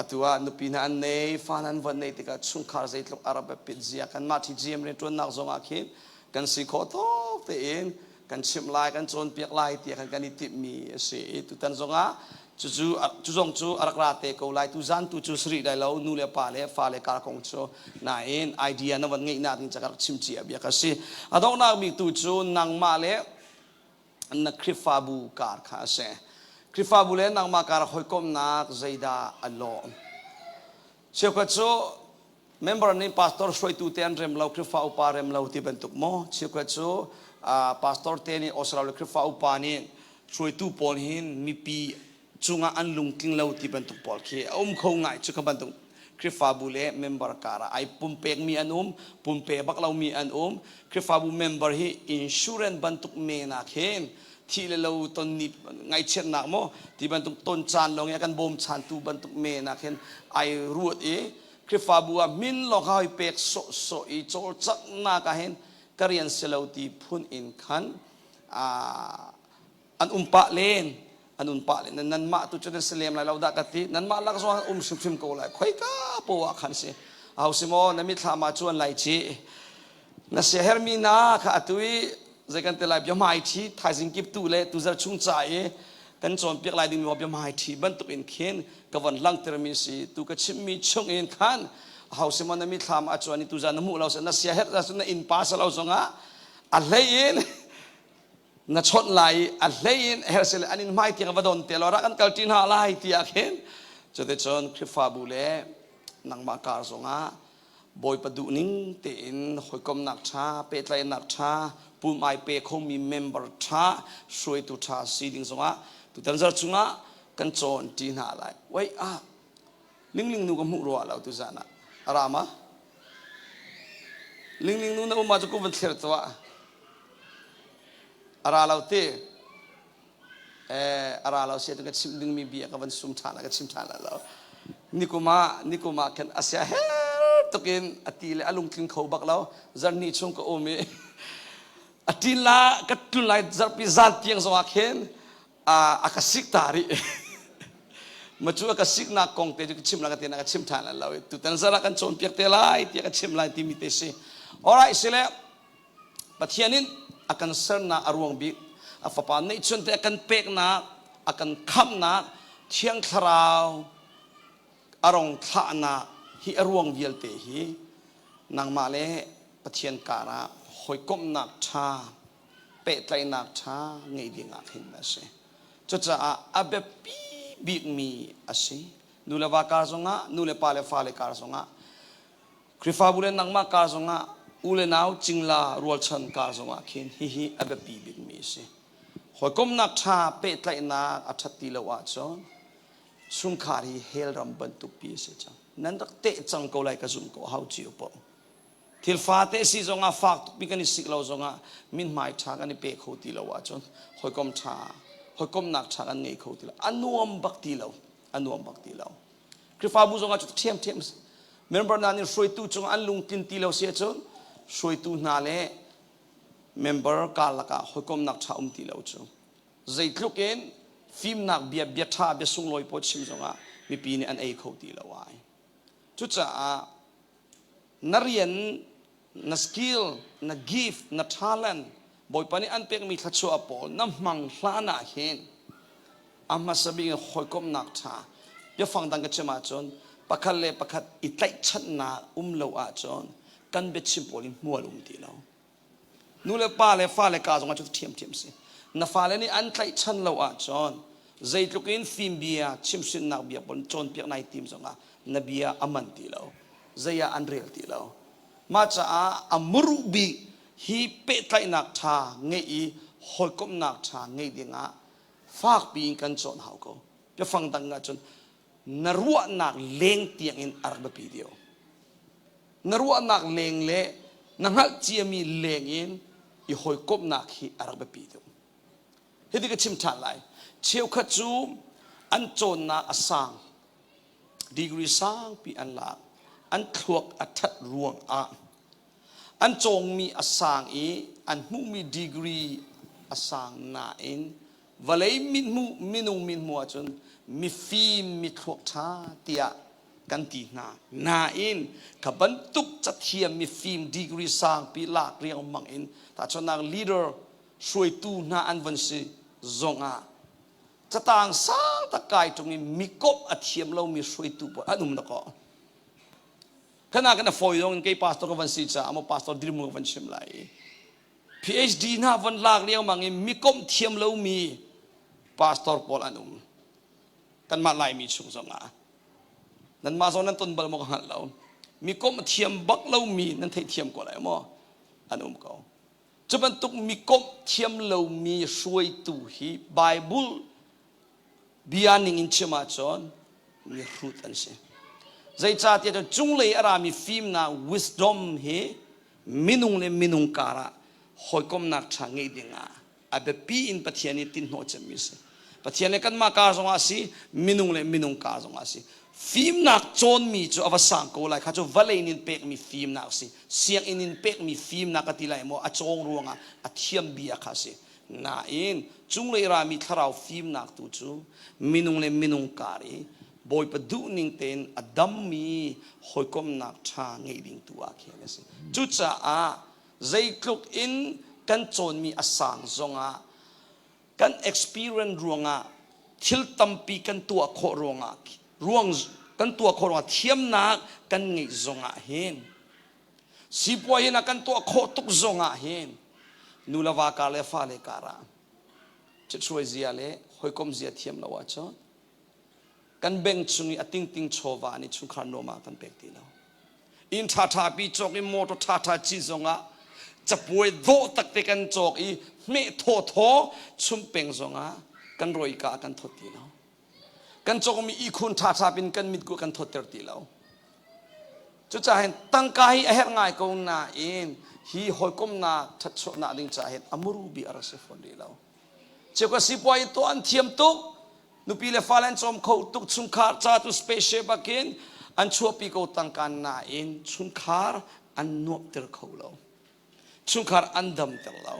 ตัวนุปีนันเนยฟ้านั้นวันนี้ที่ก็ชุ่มคาร์เซตลูกอาราบปิดเสียกันมาที่จีเอ็มเรียนตัวนักซองอาเข็นกันสิโคตกเตนกันชิมลายกันโจนเปียกลายเตียกันนิติมีสิตุตันซองจูจงจูอารักราเตก็ลายตุจันตุจูสรีได้แล้วนูเลปาเลฟ้าเลการคงโจน่าเอ็นไอเดียนั้นวันนี้น่าถึงจะการชิมเจียบยากันสิอาดองนักมีตุจูนังมาเลนักคริฟาบูการข้าเสคริฟาบูเลนังมาการหอยกมนักใจดาอัลโลเชื่อกันโจเมมเบอร์นี้พาสตอร์ช่วยตุเตียนเรมเราคริฟาอุปาเรมเราที่เป็นตุกโมเชื่อกันโจพาสตอร์เตนี่ออสเตรเลียคริฟาอุปานี่ช่วยตุปอลหินมีปีจุงอันลุงกิงเราที่เป็นตุกปอลเคเขาง่ายชุกบันตุคริฟาบูเลเมมเบอร์การไอปุ่มเปกมีอันปุ่มเปบักเรามีอันคริฟาบูเมมเบอร์ฮีอินชูเรนบันตุกเมนักเห็นที่เราต้นนี้ไงเช่นนักโมที่บันตุกต้นจานลงยังกันบ่มจานตูบันตุกเมนักเห็นไอรูดคริฟาบัวมินลองให้เป็กโซอีโจจักนักเห็นกเรียนเสลาตีพุนอินขันอันปะเลนนั่นมาตุจุดเสลียมเราดักตินั่นมาลักษณะชิมโกไลค่อยก้าปัวขันสิเอาสิโมนั่นมิทามาชวนไลชีนั่นเสียเฮร์มีนาข้าตุยจะกันเตลัยยามไอทีไทยสิงกิบตุเลตุจะชุ่งใจกันจนเปียกลายดึงมีว่ายามไอทีบันตุอินเคนกับวันลังเตอร์มิสีตุกชิมมีชงอินขันเอาสิโมนั่นมิทามาชวนนี่ตุจะน้ำมูเราเสนั่นเสียเฮร์นั่นอินพาสเราส่งอะไรอินนัชดไลอะไรอินเฮร์เซลอันนี้ไม่ที่กับดอนเตลอรักกันกัลตินฮาไลที่อาเคนจะได้จนคริฟาบูเลนังมาการส่งบอยประดุนิ่งเต็นหอยกลมหนักชาเปตไลหนักชาปุ่มไอเปคงมีเมมเบอร์ชาช่วยตุชาซีดิ้งส่งตุตันจะจุงกันจนจีน่าไลไว้ลิงนูกับมุรัวเราตุจานะอารามะลิงนูนะอุมาจุกุบันเทอร์ตัวอาราเราเตะอาราเราเสียตัวกับชิมดึงมีเบียกับวันซุ่มชานะกับชิมชานะเรานิโคมากันอาเซียเฮตกินอติเลอลุงกินเขาบักเราจารนี่ชงก็โอเมอติลากัดตุนไลจารพิจารที่ยังสวาเคนอากาศิกตารีมาจูอากาศิกนักกงเตจุกชิมลากันเตนักชิมชานะเราตุตันซาระกันชนเปียกเตลายที่กันชิมลายที่มีเตสิ alright เสร็จแล้วปัจจัยนี้ akan ser na arwang bi afapa nei chun te akan pek na akan kham na thiang tharau arong tha na hi arwang vial te hi nang male pathian kara hoi kom nak tha pe tlai nak tha ngei dinga khin na se cha abe pi big mi ase nula wa kar zonga nule pale fale kar zonga krifa bulen nang ma kar zonga ule naw chingla rual chan kar zonga khin hi abe pi big mi se hoi kom nak tha pe tlai na athati lawa chon sung khari hel ram ban tu pi se cha nan dak te chang ko lai ka zum ko hau chi po thil fa te si zonga fak tu pi kan sik lo zonga min mai tha kan pe kho ti lawa chon hoi kom tha hoi kom nak tha kan ngei kho ti la anuam bak ti lo krifa bu zonga chu thiam member na ni soi tu chung an lung tin ti lo se chon soi tu na le member ka la ka hoi kom nak tha ti lo chu zai tluken phim nak bia tha be sung loi po chim zonga mi pi ni an ei kho ti lo wai chu cha na rian na skill na gift na talent boy pani an pek mi thachu apol na mang hlana hen amma sabi hoi kom nak tha be phang dang ka chema chon pakhat le pakhat itlai chat na lo a chon kan be chim polin mual ti lo nu le pa le fa le ka zonga chu thiam si na fa le ni an tlai chan lo a chon zai tlukin phim bia chim sin nak bia pon chon pek nai tim zonga na bia aman ti lo zaya an real ti lo ma cha amuru bi hi pe tlai nak tha ngei hoi kom nak tha ngei dinga fak pi kan chon hau ko pe phang dang nga chon narua nak leng tiang in arba video narua nak leng le nangal chiami leng in I hoi kom nak hi arba video hedi ka chim tha lai cheu kha chu an chon na asang degree sang pi an la an thuak athat ruang a an chong mi asang I an mu mi degree asang na in valei min mu minung min mu chun mi fim mi thuak tha tia kan ti na in ka ban tuk cha thiam mi fim degree sang pi lak riang mang in ta chonang leader soi tu na an van si zonga chatang sang ta kai tung mi kop athiam lo mi soi tu po anum na ko kana kana foi dong ke pastor ko van si cha amo pastor dirmu van sim lai PhD na van lak riang mang in mi kom thiam lo mi pastor Paul anum kan ma lai mi chung zonga nan ma zo nan ton bal mo kan lo mi kom thiam bak lo mi nan thei thiam ko lai mo anum ko chuban tuk mi kom thiam lo mi soi tu hi Bible bianing in chima chon mi rut an se zai cha ti to chung le ara mi phim na wisdom he minung kara hoi kom nak tha ngei dinga abe pi in pathiani tin no chami se pathiani kan ma ka zonga si minung ka zonga si phim nak chon mi chu avasang ko lai kha chu valein in pek mi phim nak si siang in pek mi phim nak atilai mo achong ruanga athiam bia kha si na in chung le ra mi tharau phim nak tu chu minung kari boy pa du ning ten adam mi hoi kom nak tha ngei ding tu a khe si chu cha zai kluk in kan chon mi asang zonga kan experience ruanga thil tampi kan tua kho ruanga ruang kan tua kho ruanga thiam nak kan ngei zonga hen sipwa hin kan tua kho tuk zonga hen nulawa ka le fa le kara chhuai zia le hoi kom zia thiam lawa cho kan beng chungi ating chowa ni chung khan no ma kan pek ti lo in tha pi chok I mo to tha chi zonga chapoi do tak te kan chok I me tho chum peng zonga kan roi ka kan thot ti lo kan chok mi I khun tha pin kan mit ku kan thot ter ti lo chu cha hen tang ka hi a her ngai ko na in hi hoi kom na that cho na ding cha hen amuru bi ara se fon di lo che ko sipoi to an thiam tu nupi le falan chom kho tuk chung khar cha tu spaceship again an chua pi ko tang kan na in chung khar an nuap ter kho lo chung khar an dam ter lo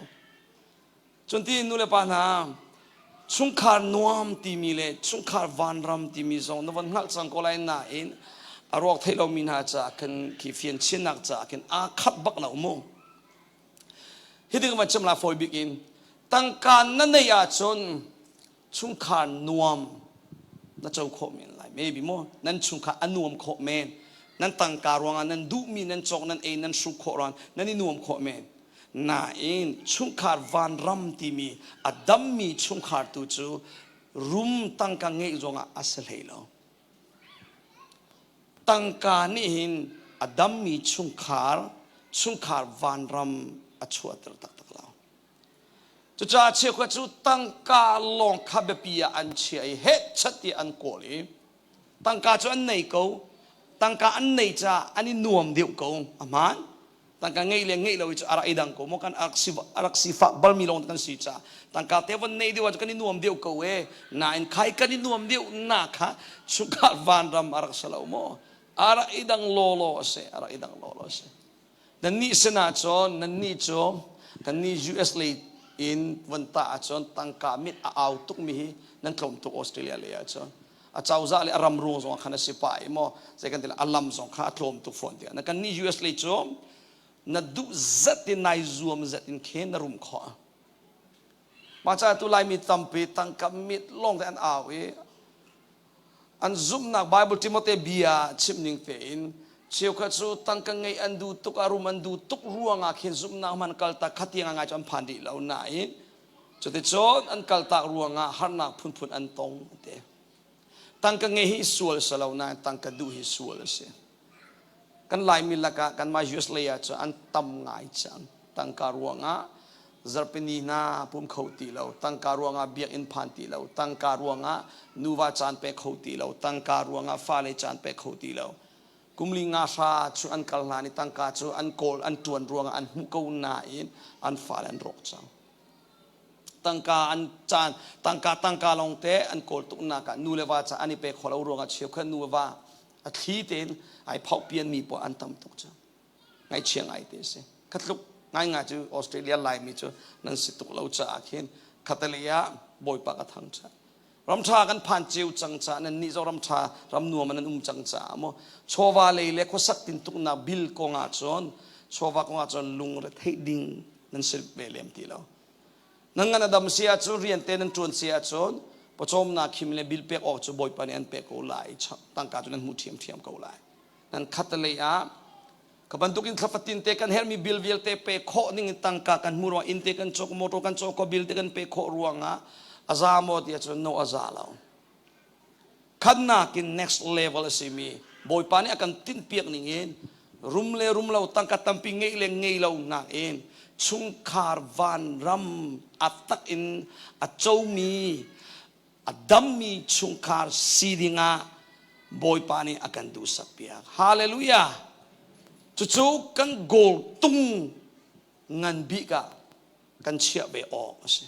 chun ti nu le pa na chung khar nuam ti mi le chung khar van ram ti mi zong no van ngal chang ko lai na in arok thailo min ha cha kan ki fian chin nak cha kan a khat bak na mo ฮิดึงมันจำลาฟอยบิกินตั้งการนั่นในอาชนชุงขานนวมนั่นเจ้าโคเมนไรไม่บิโมนั่นชุงขานนวมโคเมนนั่นตั้งการวางนั่นดูมีนั่นจอกนั่นเองนั่นสุขโครานนั่นนี่นวมโคเมนน่าเองชุงขาวันรำที่มีอดัมมีชุงขาตุจูรุมตั้งการเงยจงอาศัยแล้วตั้งการนี่เห็นอดัมมีชุงขาวันรำอชัวตรตักเราจะจ่าเชื่อว่าจูตั้งการลองขับเปียอันเชียเฮชัดที่อันโกลีตั้งการจูอันไหนกูตั้งการอันไหนจ้าอันนี้นวมเดียวกูอามันตั้งการเงยเราจะอะไรดังกูมกันอารักษีฝักบอลมีลงตั้งสีจ้าตั้งการเทวันนี้ดีว่าจะกันนี่นวมเดียวกูน่าอินใครกันนี่นวมเดียวน่าค่ะชุกาวันรำอารักษาเราโมอารักดังโลโลเสอารักดังโลโลเสนั่นนี่สนาจอนนั่นนี่จอกันนี่ US เลยอินวันตาจอนตั้งการมิดเอาตุกมีนั่นกลมตุกออสเตรเลียเลยจอนอาจารย์จะเลยอารมณ์รู้สองขันสิบไปมั่วใช่กันที่ละอารมณ์สองข้ากลมตุกฝนเดียนั่นกันนี่ US เลยจอนั่นดูจัดในซูมจัดในเคนรุมข้อมาจากตุลายมีตั้มปีตั้งการมิดลงแต่อันเอาอันซุ่มนักไบเบิลทิโมเธเบียชิมนิ่งเตนเชี่ยวข้าจูตั้งกันไงอันดูตุกอารมณ์อันดูตุกรัวงาเขียนซุ่มนักมันกัลตาขัดยังไงจนผ่านดีแล้วนายจุดที่จนอันกัลตารัวงาหันนักพุ่นอันตรงเตตั้งกันไงฮิสวลสลาวนายตั้งกันดูฮิสวลเสียกันลายมิลละกันมายุสเลียจอันตั้มง่ายจังตั้งการรัวงาจะเป็นนีนาพุ่มเขาตีเราตั้งการรัวงาเบียอินพันตีเราตั้งการรัวงานูวาจานเปเขาตีเราตั้งการรัวงาฟาเลจานเปเขาตีเรากุมลิงาชาจูอันกัลลานิตั้งการจูอันโกลอันตวนรัวงาอันมุกอุนาอินอันฟาเลนรกจังตั้งการอันจานตั้งการลงเตะอันโกลตุกนากันนูเลวาจาอันนี้เปขอเรารัวงาเชียวขันนูวาอัดขีเตนไอเผาเปลี่ยนมีปออันตั้มตุกจังไงเชียงไอเตสขัดลุกง่ายจูออสเตรเลียไลมีจูนั่นสิตุกเราจะอาเข็นขัดเลียบอยปากทั้งจ้ารำชากันผ่านจิวจังจ้านั่นนี่จะรำชารำนัวมันนั่นจังจ้าโมโชวาเลยเล็กสักตินตุกนาบิลกงอาจอนโชวากงอาจอนลุงเรทเฮดิงนั่นสิเบลเลมตีเรานั่งกันดำเสียจูเรียนเต้นจวนเสียจนพอชมนาคิมเลบิลเปกออกจูบอยปานีอันเปกโอไลตั้งการจูนั้นมุเทียมก็ไลนั่นขัดเลียขบันทุกินขับตินเตกันเฮลมีบิลวิลเตเปโคนิ่งตั้งการมูรวอินเตกันโจกโมโตกันโจกบิลเตกันเปโครัวงาอาซาโมดีจนโนอาซาเราขันนักิน next level สิมีบอยปานีอากันตินเปียกนิ่งเองรุมเราตั้งการตั้มปิงเงยเราหนักเองชุงคาร์วันรำอัตตักอินอัจโจมีอัดดัมมีชุงคาร์ซีดิงาบอยปานีอากันดูสักเปียกฮาเลลูยาจู่ๆกันโกลตุงเงินบิกะกันเชื่อไปออกสิ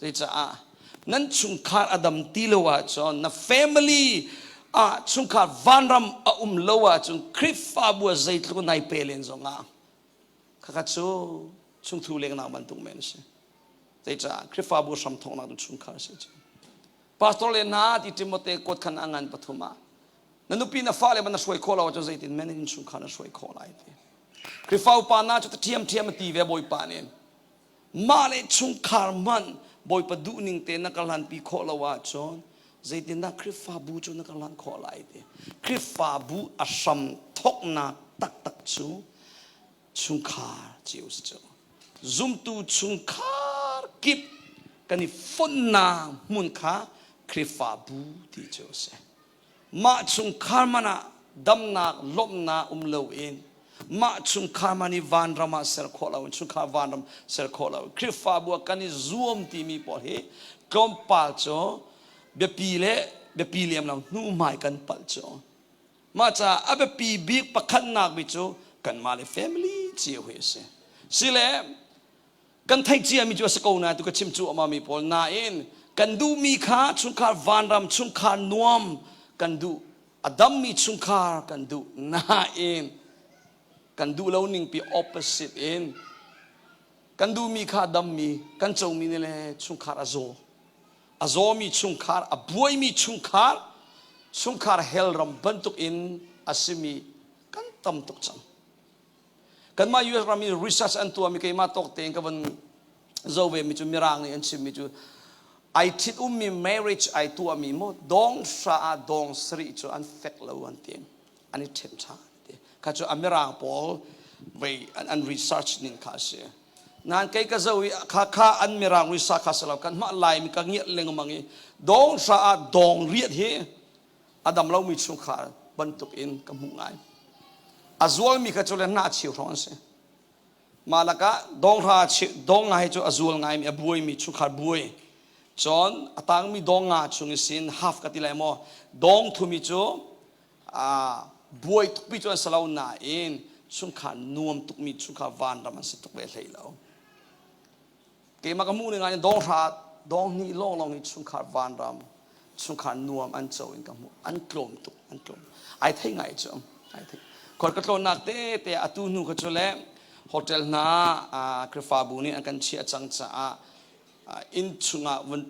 ที่จะนั่นชุงคาร์อดัมตีโลวะจอนนะ family ชุงคาร์วันรำโลวะจนคริฟฟาบัวใจตุกนายเปลี่ยนจงข้าก็ชุงทูเลี้ยงนักบันทุกเมนสิที่จะคริฟฟาบัวสัมทองนักชุงคาร์สิพาสตอร์เลน่าที่ทิโมเตกดขันอ่างานปฐมนั่นนุปีน่าฟ้าเลยมันน่าช่วยขอเราจะใจตินแม่นี่ชุงคาร์น่าช่วยขอเราทีคริฟฟาอุปานาจุดเทียมตีเวบอยปานีมาเลยชุงคาร์มันบอยประดูนิ่งเตนักลันปีขอเราว่าจอนใจตินนักคริฟฟาบูจนนักลันขอเราทีคริฟฟาบูอาสัมทกนักตักจูชุงคาร์จิวส์จูซุมตูชุงคาร์กิบกันนี่ฟุนนามุนคาคริฟฟาบูที่จูเสมาชุงคาร์มานะดำนักลบนาเลวเองมาชุงคาร์มานี่วันรามาเซอร์โคลาชุงคาร์วันรามเซอร์โคลาคริฟฟาบัวกันนี่ซูมที่มีพอเหกลมปัลโจเบปีเลียมเราหนูไม่กันปัลโจมาจากเบปีบิ๊กปักขันนักบิโจกันมาเลย family เจียวเฮเซสิเลกันไทยเจียมีจัวสกุลนะตุกชิมจูออกมามีพอนาเองกันดูมีขาชุงคาร์วันรามชุงคาร์นวมกันดูอดัมมีชุงคาร์กันดูนาเองกันดูแล้วนิ่งปี opposite เองกันดูมีขาดัมมีกันเจ้ามีนี่แหละชุงคาร์อาโซมีชุงคาร์อบวยมีชุงคาร์เฮลรัมบันตุกอินอาซิมีกันตั้มตุกจัง กันมา US รามี research อันตัวมีใครมาตกเตงกับวันโจเวมีจุมีรางนี่อันชิมมีจุไอทิดมี marriage ไอตัวมีโมดองสาดองสรีจุอันเฟกเลวันเตียงอันนี้เทมชาข้าจุอเมริกาพอลไปอัน research นินข้าเสียนั่นใครก็จะวิข้าอันเมริกา research ข้าเสลากันมาไล่มีกังเงียเลงมังงี้ดองสาดองเรียดเฮอดัมเรามีชุนขาบรรทุกอินกับมุงไงอาจวลมีข้าจุเลน่าชิวร้อนเสียมาละก็ดองราชิดองไงจุอาจวลไงมีบุยมีชุนขาบุยจอนต่างมีดองงาชุนสิน half กันที่ไรมั้งดองทุมีจูบวยทุกปีจนสลาวน่าอินชุนขานวมทุกมีชุนขาวันรามันสิทุกเวลาแล้วเกี่ยมากมูนี่ไงดองราดองนี่ลองนี่ชุนขาวันรามชุนขานวมอันโจอินกับมูอันกลมตุกอันกลมไอ้ที่ไงจ้ะไอ้ที่คนก็โดนนักเตะอตุนูก็จะเล่โฮเทลน่าคริฟาบูนี่อันกันเชียจังจ้าอินชุงวัน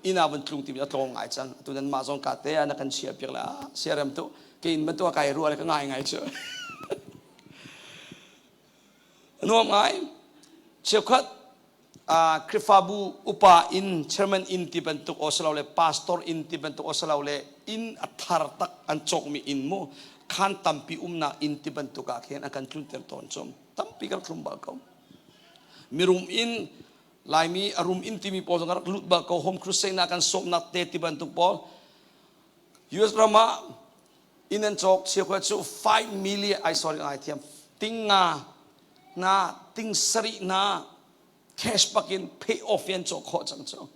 อินาวันตรุงที่มีตรงไงจังตัวนั้นมาส่งกัดเตะอันกันเชียเพียงละเชียเริ่มตุกินมันตัวไก่รัวอะไรก็ง่ายไงเจ้านัวไงเชื่อคัดคริฟาบูอุปาอินเชอร์แมนอินที่เป็นตุกอสลาวเลพาสตอร์อินที่เป็นตุกอสลาวเลอินอัฐารตักอันจกมีอินโมขันตัมปีนักอินที่เป็นตุกอาเขียนอาการจุนเตอร์ตอนจอมตัมปีกับคลุมบาเขามีรุมอินลายมีอารมณ์อินที่มีพอสงฆ์ลุดบาเขาโฮมครูเซนอาการสมนักเตะที่เป็นตุกพอลยูเอสรามาอินนันจกเชื่อว่าจู5 million sorry ไอเทียมติงนาติงสรีนาcash pakin pay off yan cho kho chang cho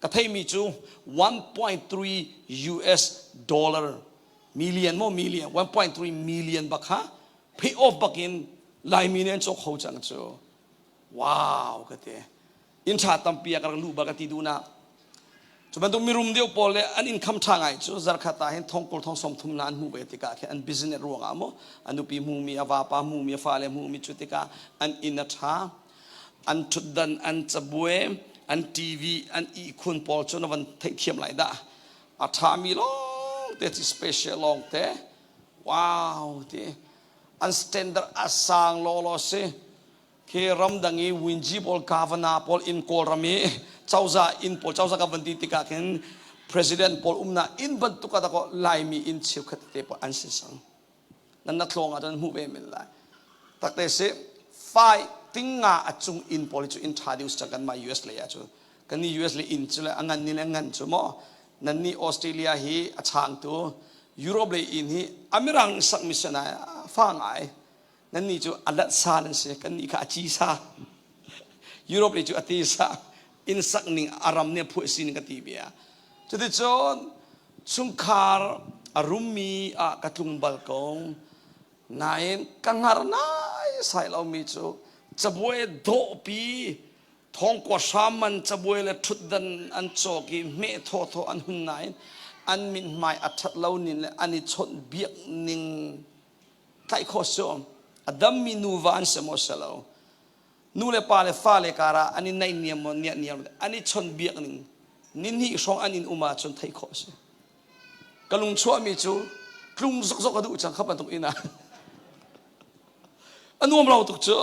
kathai mi chu 1.3 US dollar million 1.3 million bakha pay off bakin lai mi nen cho kho chang cho wow kate in cha tampia kar lu ba kati duna chu ban tu mi rum deu pol le an income thangai chu zar khata hen thong kol thong som thum nan mu be ti ka khe an business ro nga mo anu pi mu mi awa pa mu mi fa le mu mi chu ti ka an in a thaอันชุดดันอันจะบวยอันทีวีอันอีคุณพอลจนวันเทียมไหลด่าอาทามีลองเตจิสเปเชียลลองเตว้าวเตอันสแตนดาร์ดอาสังโลโลเซเครำดังอีวินจีพอลกาฟนาพอลอินโคลรามีเจ้าจ่าอินพอลเจ้าจ่ากับวันที่ติกาเห็นประธานพอลนาอินบรรทุกตะก็ไล่มีอินเชียวขัดเตปอันเสสังนั่นนักลงอาจารย์หูเบมิลไลตักเตเซไฟติงงาจุงอินพอลิจูอินทาดิวส์จากกันมา US เลยจูกันนี่ US เลยอินจูเลยอันนั้นนี่เลยงั้นจูมั้งนั่นนี่ออสเตรเลียฮีอาช่างตัวยุโรปเลยอินฮีอเมริกันสักมิชนาฟังไงนั่นนี่จูอัลลัดซาลันเสกันนี่ข้าจีซายุโรปเลยจูอติซาอินสักนิ่งอารามเนี่ยพูดสิ่งกันทีเบียจุดที่จนชุงคาร์อารุมีกระทุงบัลกงนายกังหารนายใส่เรามีจูจะบวยโดปีทองกว่าสามันจะบวยเลยทุดดันอันโจกีเมทโทอันหุ่นไหนอันมินไม่อัฐเหล่านี้เลยอันนี้ชนเบียกนิ่งไทยโคชอมอดัมมีนูวานเสมอเสลานูเลปาเลฟ้าเลการะอันนี้ในเนียมเนี่ยอันนี้ชนเบียกนิ่งนินนี่สองอันนี้อุมาชนไทยโคชกลุงชัวมีจูกลุงซกกระดูจังขับมันตรงอินะอันนู้นเราตุกเจอ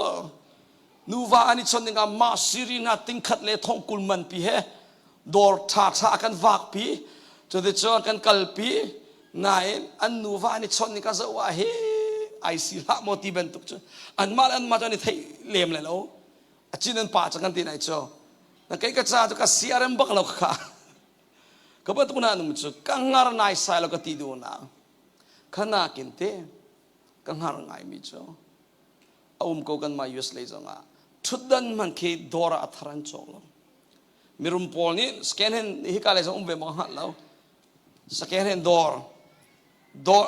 นูว่าอันนี้ชนยังมาซีรีนาติงขัดเลทองกุลมันปีเหดอร์ท่ากันวากปีจะได้เจอกันกัลปีนายอันนูว่าอันนี้ชนยังก็จะว่าเฮไอซีละโมทีเป็นตุกเจออันมาจนนี่ไทยเลี้ยมเลยแล้วอาจินันป่าจังกันที่ไหนเจอนั่นใครก็จะก็เสียเรื่องบักเราค่ะก็เป็นตุกนั้นมุ่งกังหารนายสายเราก็ตีดูนะขณะกินเตกังหารนายมิเจอเอามโกกันมาUSเลยจังอ่ะชุดดันมันเคดอระอัฐรันโจลมีรุมพอลนี่สแกนเห็นฮิกาเลยจังเวมังหัดแล้วสแกนเห็นดอร์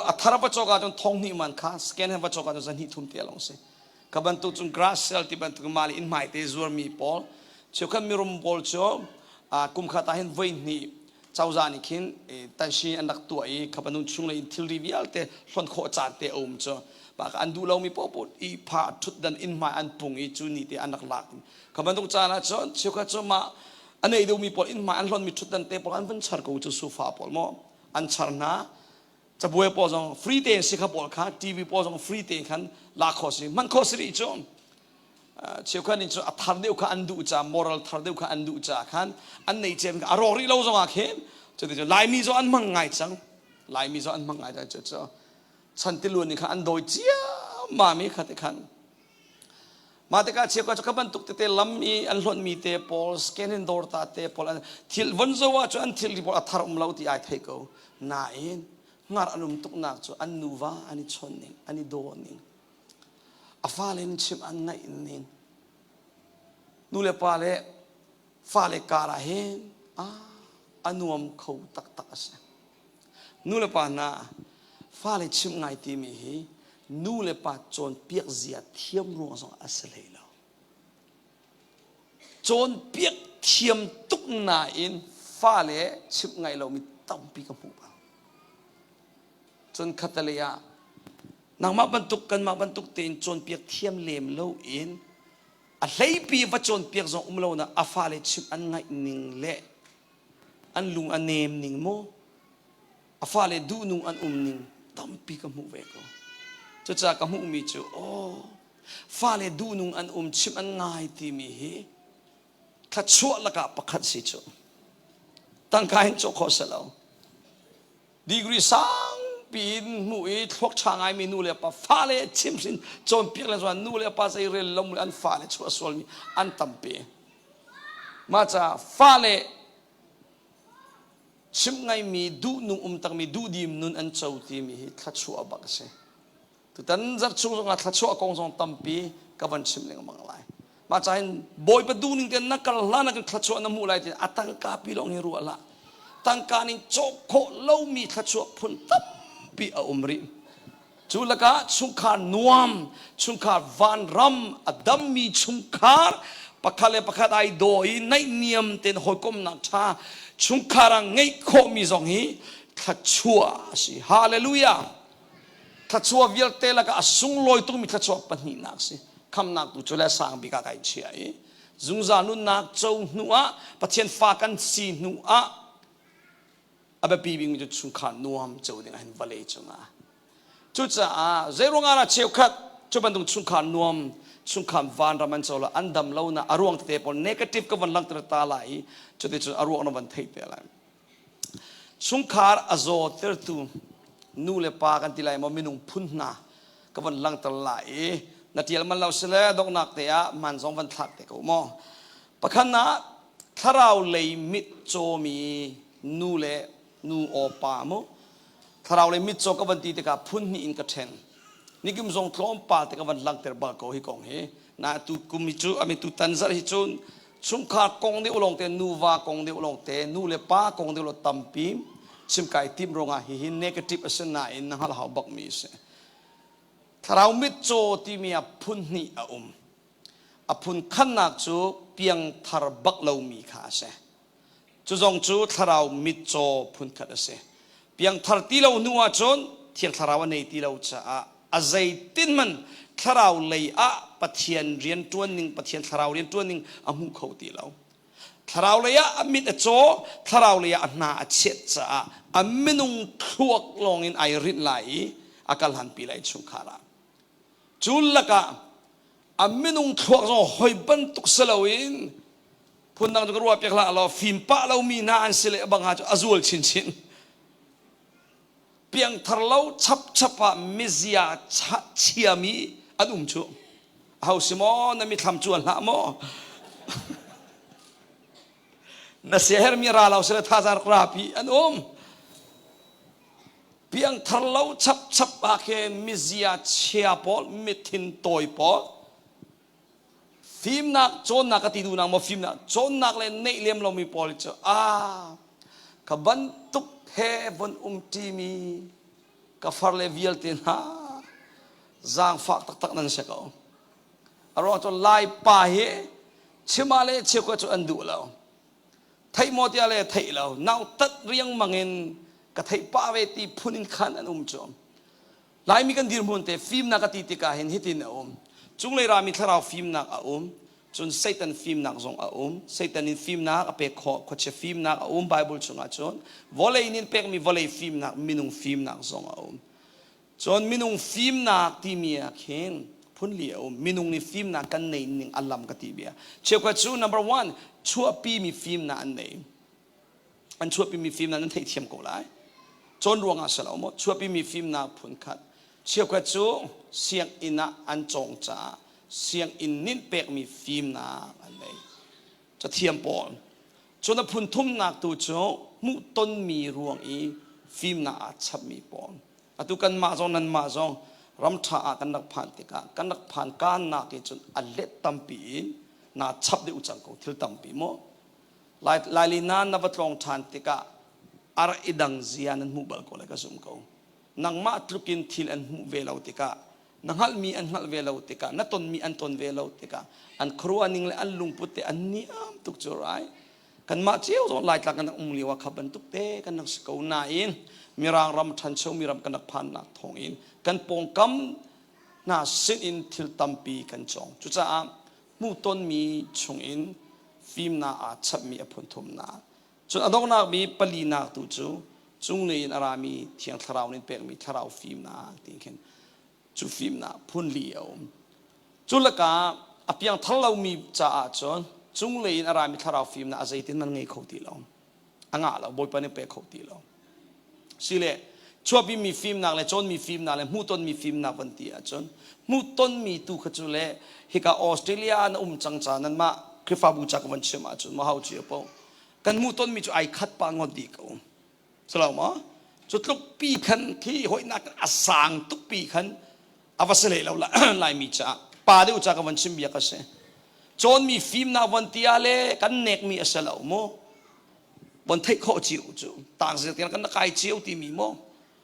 อัฐรันปัจจุบันจนทองนี่มันค่ะสแกนเห็นปัจจุบันจนสันหิทุ่มเตียลงสิกับบันทุกจนกราสเซลที่บันทุกมาลีอินไมเตซัวมีพอลเชื่อกันมีรุมพอลเชื่อกุมขัดเห็นเวนี่เจ้าจานิคินแต่ชีอันดักตัวกับบันทุกช่วงเลยทิลรีวิอัลเตส่วนโคจารเตอมเชื่อปากอันดูเรามีพอพูดอีพาทุดดันอินมาอันปุ่งอีจูนี่ที่อันนักลักคำนั้นต้องจานะจอนเชื่อกันจนมาอันนี้ดูมีพออินมาอันร้อนมีทุดดันเตปอันเป็นชาร์กูจะสูฟ้าพอลโมอันชาร์นา จะบวยปอจงฟรีเตนสิครับบอลค่ะทีวีปอจงฟรีเตนขันลาคอสิมันคอสิริจงเชื่อขันนี่จงอัธารเดียวขันอันดูจ่ามอรัลธารเดียวขันอันดูจ่าขันอันไหนเจ็บอารมณ์ริเราจงอาเข้มจะได้จงลายมีจงอันมังไงจังลายมีจงอันมังไงได้จะฉันติลุนี่ขันอันโดยเจียมามีขัดขันมาแต่ก็เชื่อว่าจะขับรถตุกเตะลำมีอันหล่นมีเตะพอลสแกนดอร์ตาเตะพอลทิลวันโจว่าจนทิลที่พออัธารเราที่ไอเทกูน่าเองงานอันตุกนักจอันนูวาอันนี้ชนนิงอันนี้โดนิงอาฟ้าเลนชิมอันไหนนิงนูเลปาเลฟ้าเลการาเฮนอันนูมเขาตักตักเสนูเลปานาฟ้าเลชิมไงที่มีฮีนูเลปาจนเปียกเสียเทียมรวงสองอัศเลยแล้วจนเปียกเทียมตุกนาอินฟ้าเลชิมไงเรามีตั้มปีกมูบจนคัตเลียนางมาบรรทุกกันมาบรรทุกเต็นจนเปียกเทียมเลมเล่าอินอะไรปีว่าจนเปียกจงเล่านะอาฟ้าเลชิมอันไงนิ่งเละอันลุงอันเนมนิ่งโมอาฟ้าเลดูนุงอันนิ่งตั้มปีกมูเวกจะจากกมูมีจูโอ้ฟ้าเลดูนุงอันชิมอันไงที่มีฮีขัดชัวละกับประคัดสิจูตั้งกายจงขอเสลาดีกรีสังปีนมุ้ยทวกช่างไอมีนูเลปะฟ้าเลชิมสินจนเปียกเลยส่วนนูเลปะใส่เรือลมอันฟ้าเลชัวสวลมีอันตั้มเปมาจากฟ้าเลชิมไงมีดูนุงตั้งมีดูดีมนุนอันเจ้าที่มีทัดชัวบักเสตุตันจัดชูงทัดชัวกองทรงตั้มปีกับวันชิมเลงมังไลมาจากบอยประดูนึงเต็นนักกลานักทัดชัวน้ำมูไลเต็นอัตังกาปีลงฮิรัวละตั้งการนิโจโคเล่ามีทัดชัวพุ่นตั้มปีอุมริจุลกะชุงคารนวมชุงคารวันรัมอดัมมีชุงคารปักขะเลปักขะไอโดยในเนียมเต็นหอยกมนักชาชุงคารังไงโคมีสองฮีทัดชัวสิฮาเลลูยาทัดชัววิลเตลกะสุงลอยตุ้งมีทัดชัวปนินักสิคำนักตุจุเลสังบิกาไกเชียจุงจานุนักเจ้าหนัวปะเทียนฟ้ากันสีหนัวอาเบปีบิงจุดชุงขานนัวมเจ้าดิ่งเห็นวเลจงาจุดจ้าเจรุงานาเชียวขัดจุบันตุงชุงขานนัวมชุงขานวานรามันเจ้าละอันดำเล่านะอารวงเตปอนเนกาทีฟกับวันลังตระตาไหลจุดที่จุดอารวงนวันเทเตลัยชุงขารอโซเตอร์ตูนูเลปากันทีไรมันมีนุ่งพุ่นนากับวันลังตระไหลนาทีละมันเราเสลดอกนักเตะมันสองวันทักเตะกูมอปะขันนะถ้าเราเลยมิดโจมีนูเลนูโอปาโมถ้าเราเลยมิดโจกับวันตีเตะกับพุ่นนี่อินกระเทนนี่กิมทรงทลอมปาเตะกับวันลังเตะบาโกฮิกองเฮนะตุกุมิจูอามิตุตันซาฮิจูนชุมขากองเดียวลงเตนูวากองเดียวลงเตนูเลปากองเดียวลงตัมปีชิมไก่ทิมรงาฮิฮินเนกาทีฟเสนาอินนะฮะเราบักมีเสถ้าเรามิดโจที่มีอพุนนี่อพุนขันนักจูเพียงทารบักเรามีข้าเสจูจงจูถ้าเรามิดโจพุนขัดเสเพียงทารตีเราหนัวจนเที่ยงทารวันในตีเราจะอาใจตินมันถ้าเราเลยปะเทียนเรียนตัวหนึ่งปะเทียนถ้าเราเรียนตัวหนึ่งมุขเขาตีเราถ้าเราเลยมิดโจถ้าเราเลยนาเช็ดจะมินุงทวกลงอินไอรินไหลอากาศหันปีไหลชุงขาราจุลละกะมินุงทวกจงหอยบันตุกเสลวินพูนดังจุกรัวเปียกละเราฟิมปะเรามีนาอันเสลบังหาจุอาซูลชินชินเพียงทารเราชับปะมิเซียเชียมีอันจูเอาสิโมนั่นมีทำจวนละโมนั่นเสียเหรมีราเราเสลท่าจารกราปีอันเพียงทารเราชับปะเคมิเซียเชียปอลมิทินโตยปอลฟิล์มนักโจนนักติดูนักมาฟิล์มนักโจนนักเลยเนเลียมเรามีปอลเจขบันตุกเฮบันทีมีกับฟาร์เลวิลตินฮะจางฝากตักนั่นเสกเอาอารมณ์จนไล่ป่าเฮชิมาเลเชี่ยวก็จะอันดูเราไทยมอติอะไรไทยเราน่าตัดเรียงมังเงินกับไทยป่าเวทีพูนินขันอันจอมไล่มีกันดีมุนเตฟิล์มนักติติกาเห็นฮิตินจุงเลยรามีทาราวฟิล์มนัก จนเซตันฟิล์มนักทรงเซตันินฟิล์มนักอเปกขดเชฟิล์มนักไบเบิลชงจนวอลเลนินเป็กมีวอลเลฟิล์มนักมินุงฟิล์มนักทรงจนมินุงฟิล์มนักที่มีเข่งพุ่นเหลียวมินุงนี่ฟิล์มนักกันในหนึ่งอัลลัมกติเบียเชื่อว่าจู number one ชั่วปีมีฟิล์มนักอันไหนอันชั่วปีมีฟิล์มนักนั้นเทียมกูไลจนรวงอาศัยเราหมดชั่วปีมีฟิล์มนักพุ่นขัดเชื่อว่าจูเสียงอินะอันจงจ้าเสียงอินนินเป็กมีฟิล์มนักอันไหนจะเทียมปอนจนพุ่นทุ่มนักตัวโจมุต้นมีรวงอีฟิล์มนักชับมีปอนอตุกันมาจงนั้นมาจงรำท่ากันนักผ่านติกากันนักผ่านการนักจนอัลเลตตัมปีน่าชับได้อุจังกูทิลตัมปีโมลายลีนานนับตรองทานติกาอาร์อิดังเซียนันมุบัลกูเลยก็สมกูนังมาตรุกินทิลอันมุเวลาติกานังฮัลมีอันฮัลเวลาติกานัตนมีอันตนเวลาติกาอันครัวนิงเลอันลุงพุตเตอันนิยมตุกจุไรกันมาเจียวจงลายตากันนักลีว่าขับบันตุกเตกันนักสกูนาอินมีรางรำทันเชวมีรำกันนักพันนักทองอินกันปงกำน่าสินอินทิลตัมปีกันจงจุดจ้ามู่ต้นมีชงอินฟิล์มน่าอาชับมีอภุนทุมนาจนอดอกนักมีปลีนักตุจูจุงเลยอารามีเทียงทราวนินเป็กมีทราวฟิล์มนาติงเข็นจูฟิล์มนาพุ่นเลี้ยวจุลกาอภิยังทลาวมีจ้าจนจุงเลยอารามีทราวฟิล์มนาอาศัยตินมันไงเขาตีเราอ่างเราบอยปนเป็กเขาตีเราสิเลชั่วปีมีฟิล์มนักเลยจนมีฟิล์มนักเลยมู่ต้นมีฟิล์มนักวันที่จนมู่ต้นมีตู้ขจุเลฮิกาออสเตรเลียนจังจานั้นมาคริฟาบูจักวันเชื่อมาจนมาหาเจียปงกันมู่ต้นมีจุไอคัดปางอดีเขาสลาวมาจุดลุกปีขันที่หอยนักอาสางตุกปีขันอวสเลเราละลายมีจ้าป่าเดียวจักวันชิมเบียกันเสจนมีฟิล์มนักวันที่อะไรกันเนกมีอาศัยเราโมบนเทคโคจิวจูต่างสิ่งกันนักไอจิวที่มีโม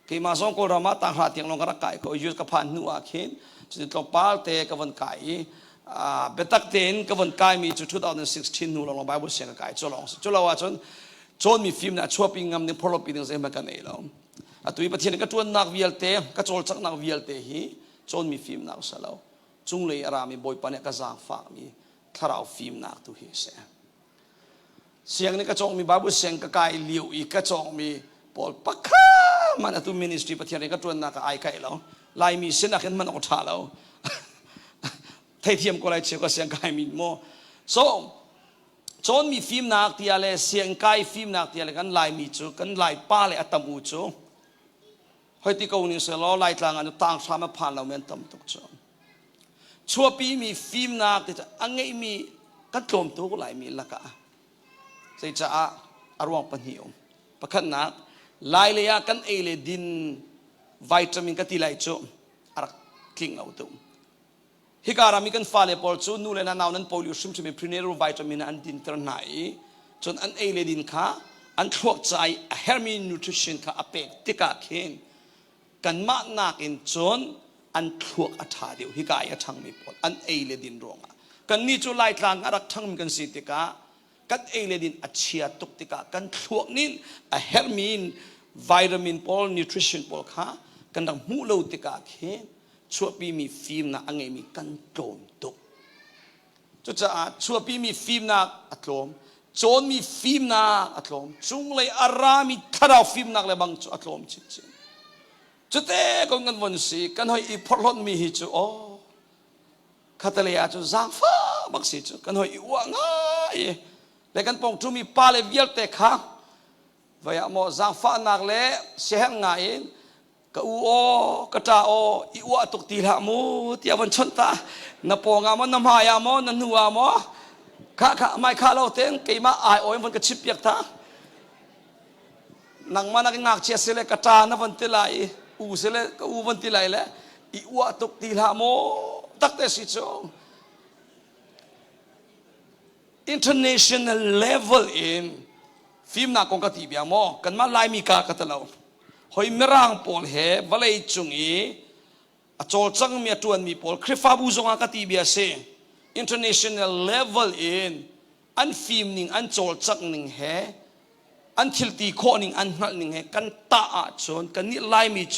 ที่มาส่งโครามาต่างหาที่ลงกันนักไก่เขาอยู่กับพันนัวเข็นจุดตรงปาลเตกับวันไก่เบตักเตนกับวันไก่มีจุด2016นู่นลงไบเบิลเสียงไก่จุลองจุลว่าจนมีฟิล์มน่ะชั่วปีงามเนี่ยพอเราปีนึงเสียมากันเองแล้วตัวอีประเทศนี้ก็ตัวนักวิลเตก็โจลจักนักวิลเตฮีจนมีฟิล์มนักเสลาวจุงเลยอารามีบอยปานเนี่ยก็จางฝากมีทาราวฟิล์มนักตัวเฮเเสียงนี้ก็จงมีบาบุเสียงก็ไกลเลี้ยวอีกก็จงมีปอลปักข้ามันตัวมินิสทรีประเทศนี้ก็ตัวนักไอไก่แล้วลายมีเส้นนักเห็นมันออกท่าแล้วไทยเทียมก็เลยเชื่อก็เสียงไก่มีโม่จนมีฟิล์มนักที่อะไรเสียงไก่ฟิล์มนักที่อะไรกันลายมีจูกันลายป้าเลยอัตมูจูเฮ้ยที่เขาเนี่ยเสร็จแล้วลายต่างกันต่างสามารถผ่านเราเหมือนตั้มตุกจูชั่วปีมีฟิล์มนักที่จะอันไงมีกันโจมตัวก็ลายมีละกะใส่จ้าอารมณ์ปัญหิวประคันนักลายเลยกันเอเลดินวิตามินกันที่ลายจูอารักคิงเอาตัวฮิการามีกันฟ้าเลยพอจูนูเลน่านานั้นโพลิวชิมจะมีพรีเนอร์วิตามินอันดินตระหนัยจนอันเอเลดินค่ะอันทั่วใจเฮอร์มีนูทริชั่นค่ะอเปกติกาเคนกันมาหนักอินจนอันทั่วอัฐาเดียวฮิกายทั้งมีพออันเอเลดินรองกันนี่จูไล่ทางอารักทั้งมีกันสิติกากันเอเลดินอัจฉริยะตุกติกากันทั่วนินเฮอร์มีนวิตามินพอลนิวทริชั่นพอลค่ะกันดังมูโลติกาเคนชั่วปีมีฟิล์มนะอันไงมีกันโจมตุกจุดจะชั่วปีมีฟิล์มนะอัตโลมโจนมีฟิล์มนะอัตโลมจุงเลยอารามีทาราวฟิล์มนะเลยบางจุอัตโลมจิตจิจุดเตะก็เงินวันสิกันหอยอีพอลอนมีหิจูโอขัดเลยอาจูจางฟ้าบักสิจูกันหอยอีวังไงแต่กันปงจูมีปาเลวิลเตะค่ะวายามอจางฟ้านักเล่เสียงไงกอูโอกระจาโออีวัวตุกตีละมูที่วันชนตานปองามอนน้ำหายามอนันหัวมอข้าไม่ข้าเราเต็งกี่มาไอโอ้ยมันก็ชิบยักตานังมานักงักเชียเสเลกระจานวันติไลอูเสเลกอูวันติไลเลยอีวัวตุกตีละมูตักเตสิจง international level in ฟิล์มนักกงกติบยามอกันมาไลมีกากตะเราหอยไม่ร่างปอลเฮวะเลยจุงอีโจลจังมีตัวมีปอลคริฟาบูจงอากาติบียเซ international level in อันฟิล์มนิ่งอันโจลจังนิ่งเฮอันทิลตีโคนิ่งอันนัลนิ่งเฮกันตาอาจนกันนี่ไลมีโจ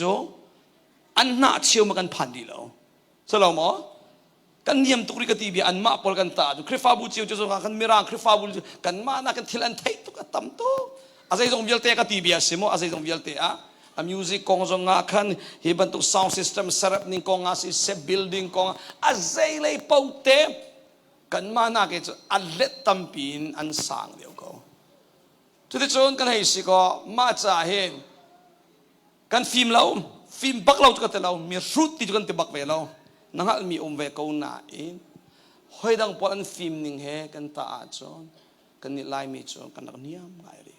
อันน่าเชี่ยวมากันพันดีแล้วสลามอ kan niam tukri ka tibi an ma pol kan ta khri fa bu chiu chu kan mirang khri fa bu kan ma na kan thilan thai tu ka tam tu azai jong vialte ka tibi asimo azai jong vialte a music kong jong nga khan hi ban tu sound system sarap ning kong nga si se building kong azai lei paute kan ma na ke chu alet tampin an sang leo ko chu ti chon kan hei si ko ma cha hen kan film bak lau chu ka te lau mi root ti chu kan te bak ve lau nangal mi ve ko na in hoi dang pol an film ning he kan ta a chon kan ni lai mi chon kan nak niam ngai ri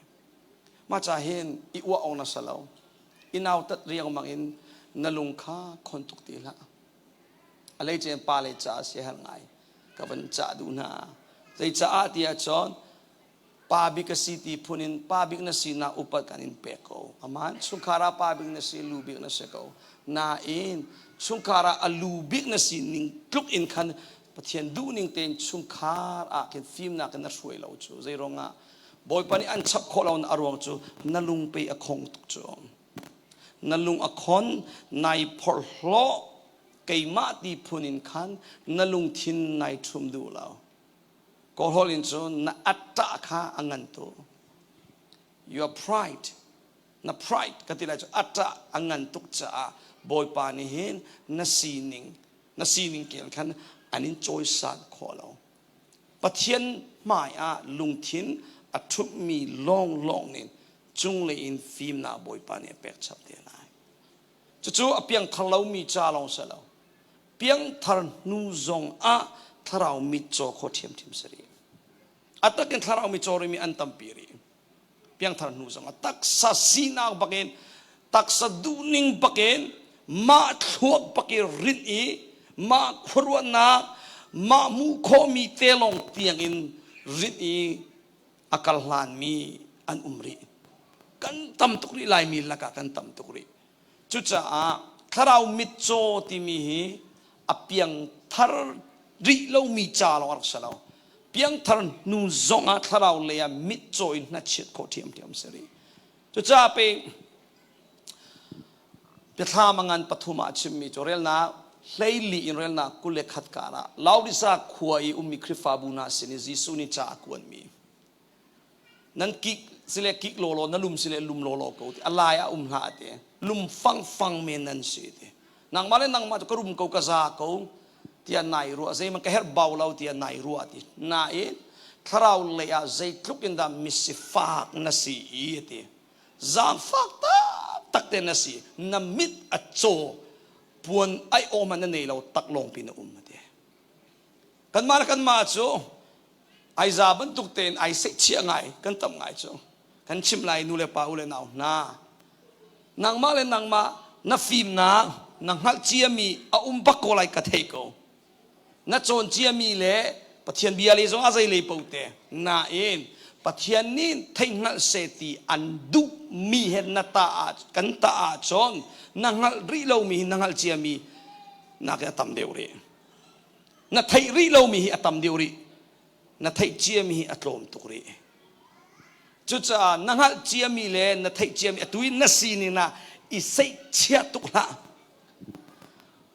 ma cha hen I wa ong na salau inaw tat riang mangin nalung kha khon tuk ti la alai chen pa le cha se hal ngai ka ban cha du na zai cha a ti a chon pa bi ka si ti phunin pa bi na si na upat kanin pe ko aman sungkhara pa bi na si lu bi na se ko na in sungkhara alu bi na si ning tluk in khan pathian du ning ten sungkhar a ken film na kan na ruai lo chu zai ronga boy pani an chap kholawn arwang chu nalung pe a khong tuk chu nalung akhon nai phorhlo keima ti phunin khan nalung thin nai thum du lao ko holin chu na atta kha angan tu your pride na pride katila chu atta angan tuk cha boy pa ni hin na sining kel khan anin choice san kholo pathian mai a lung thin athum mi long nin chung le in film na boy pa ni pek chap te lai chu apiang thalau mi cha long sa lo piang thar nu zong a tharau mi cho kho thiam sari atakin tharau mi cho ri mi an tam piri piang thar nu zong a tak sa sina bakin tak sa duning bakin ma thuak bakin rin I ma khurwa na ma mu kho mi telong tiang in rin I akal hlan mi an umri kan tam tukri lai mi laka kan tam tukri chu cha a tharau mit cho ti mi hi apiang thar ri lo mi cha lo ar sa lo piang thar nu zonga tharau le ya mit cho in na chet ko thiam sari chu cha pe tha mangan pathuma chimmi chorel na hleili in rel na kule khat kara laudisa khuai ummi khrifa buna sini jisu ni cha kwan mi nan kik sile kik lolo na lum sile lum lolo ko ti alaya ha te lum fang men nan si te nang male nang ma ko rum ko ka za ko tia nai ru azai man ka her baw law tia nai ru ati na e tharau le ya zai tluk in da misifak na si I te zam fak ta tak te na si na mit a cho puan ai o man na nei law tak long pin te kan ma cho ai za ban tuk ten ai se chia ngai kan tam ngai cho kan chim lai nu le pa u le naw na nang ma na film na nang hal chia mi a bak ko lai ka thei ko na chon chia mi le pathian bia le zong azai le pote na in pathian nin thei ngal se ti an du mi hen na ta a kan ta a chon nang hal ri lo mi nang hal chia mi na ka tam deu re na thei ri lo mi atam deu ri na thei chia mi atlom tukri chu cha nang hal chia mi le na thei chia mi atui na si ni na I sei chia tukla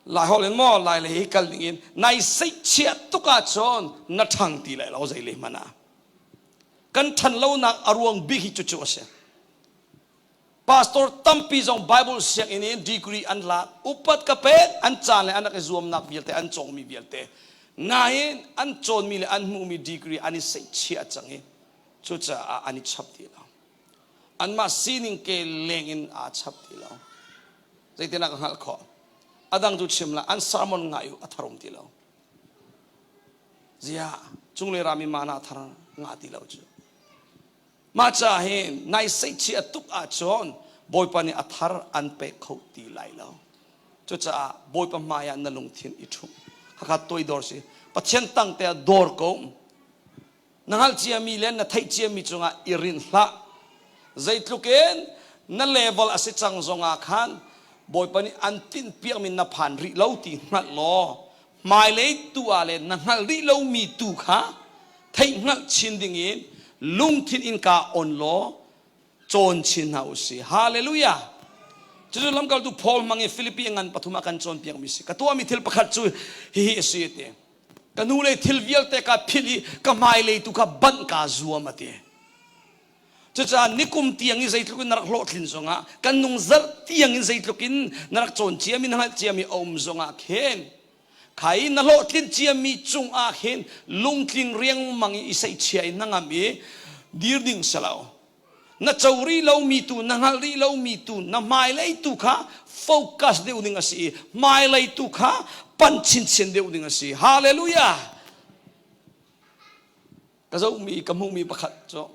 lai holen mo lai le kal dingin nai sei chia tuka chon na thang ti lai lo zai le mana kan than lo na arwang bi hi chu chu ase pastor tampi jong bible siak in degree an la upat ka pe an chan le an ka zuam nak bialte an chong mi bialte nain an chon mi le an mu mi degree ani sei chia changi chu cha ani chap ti la an ma sining ke leng in a chap ti la zai te na ka hal kho adang tu chimla an sermon ngayu atharom ti lo zia chungle rami mana thar nga ti lo chu ma cha hen nai sei chi atuk a chon boy pani athar an pe khau ti lai lo chu cha boy pa maya na lung thin I thu kha toi dor si pathian tang te dor ko nangal chia mi len na thai chia mi chunga irin hla zaitluken na level ase chang zonga khan boy pani antin piang min na phan ri lo ti ngal lo mai le tu ale na ngal ri lo mi tu kha thai ngal chin ding in lung thin in ka on lo chon chin hau si hallelujah chu lam kal tu Paul mangi Philippi ngan pathuma kan chon piang mi si katua mi thil pakhat chu hi si te กันนูเลยทิลวิลเตกับพิลีกับไม่เลยตุกับบันกาซัวมาเตจะนิคุมเตียงอินใจทุกินนักโลทินสงะกันนุ่งซัดเตียงอินใจทุกินนักโจนเจียมินหัดเจียมีอมสงะเข็นใครนักโลทินเจียมีจงอาเข็นลุงทินเรียงมังอิใจเชียนังอามีดีร์ดิ้งสลาวนักเจ้ารีเรามีตูนักฮัลรีเรามีตูนักไม่เลยตุค่ะโฟกัสเดียวดิ้งสิไม่เลยตุค่ะปันชินเชนเดียวดิ้งสิฮาเลลูยาก็จะมีกำมุมีประคัตจ้ะ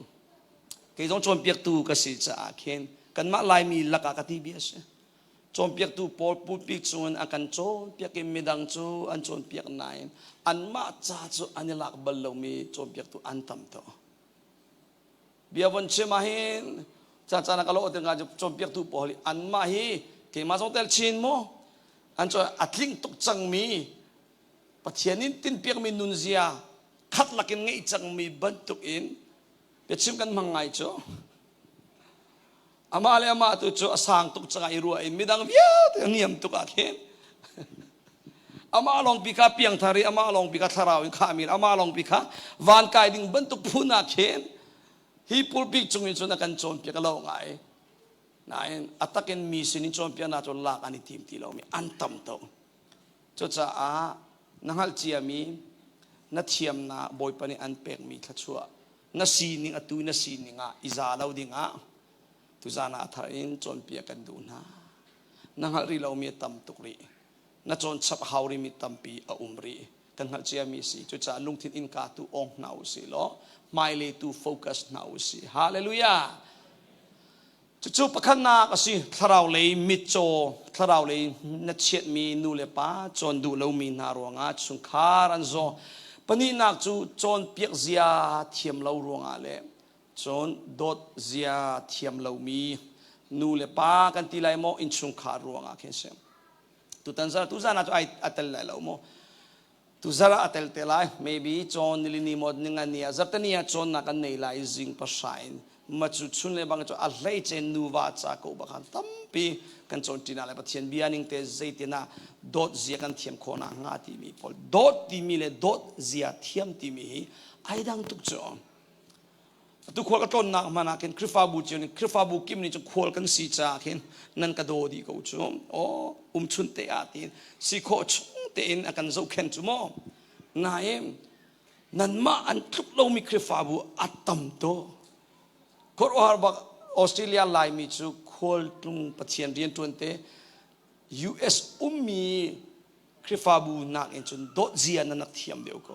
que jong chom piak tu ka si cha khen kan ma lai mi laka ka ti bias chom piak tu por pu pik chun akan chom piak ke midang chu an chom piak nai an ma cha chu anilak bal lo mi chom piak tu an tam to bia von che ma hin cha cha na ka lo te nga chom piak tu poli an ma hi ke ma jong tel chin mo an cho atling tuk chang mi pathianin tin piak mi nun zia khat lakin ngai chang mi ban tuk in Pechim kan mangai cho, amale ama tu cho asang tuk cakap irua in midang biat yang niam tuk akhir. Ama long pika piang thari, ama long pika tharau in kamir, ama long pika van kai ding bentuk pun akhir. Hipul pik cungin cuna kan compi kalau ngai, nain atakin misi ni compi na to lak ani tim tilau mi antam to. Coca a nanghal ciami, na tiam na boy pani anpek mi kacua. Na sining atu na sininga izalau dinga tu zana atharin chon pia kan du na nangal ri lau mi tam tukri na chon chap hauri mi tampi a umri kan hal chia mi si chu cha lungthin in ka tu ong nau si lo mai le tu focus nau si hallelujah chu chu pakhan na ka si tharau le mi cho tharau le na chet mi nu le pa chon du lo mi na ro nga chung khar an zo pani nak chu chon piak zia thiam lo ruanga le chon dot zia thiam lo mi nu le pa kan ti lai mo in chung kha ruanga khen sem tu tan za tu za na chu ai atel lai lo mo tu zara atel te lai maybe chon nilini mod ninga nia zatania chon na kan nei lai jing pa sain ma chu chun le bang chu a hlei chen nu wa cha ko ba khan tampi kan chon tina le pathian bianing te zeitina dot zia kan thiam khona nga ti mi pol dot ti mi le dot zia thiam ti mi ai dang tuk cho tu khol ka ton na mana ken krifa bu chen krifa bu kim ni chu khol kan si cha ken nan ka do di ko chu o chun te a ti si kho chung te in akan zo khen chu mo na em nan ma an tuk lo mi krifa bu atam to kor har ba Australia lai mi chu khol tung pathian rian tun te US ummi krifabu nak en chun dot zia na nak thiam deu ko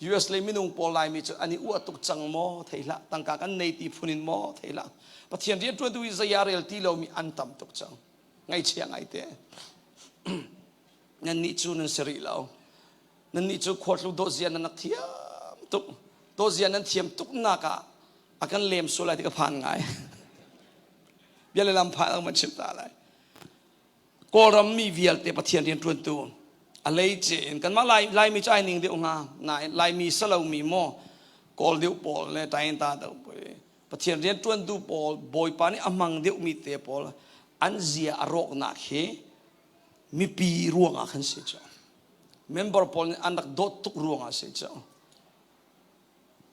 US le minung pol lai mi chu ani u atuk chang mo theila tangka kan nei ti phunin mo theila pathian rian tun tu is ya rel ti lo mi antam tuk chang ngai chiang ai te nan ni chu nan seri lao nan ni chu khol lu dot zia na nak thiam tuk dot zia nan thiam tuk na ka akan lem sulai ti ka phan ngai bia le lam pha ang man chim ta lai koram mi vial te pathian rian tun tu a lei chen kan ma lai mi chai ning de nga na lai mi salo mi mo kol deu pol le tain ta da pathian rian tun tu pol boy pa ni amang deu mi te pol an zia arok na he mi pi ruanga khan se cha member pol anak dot tuk ruanga se cha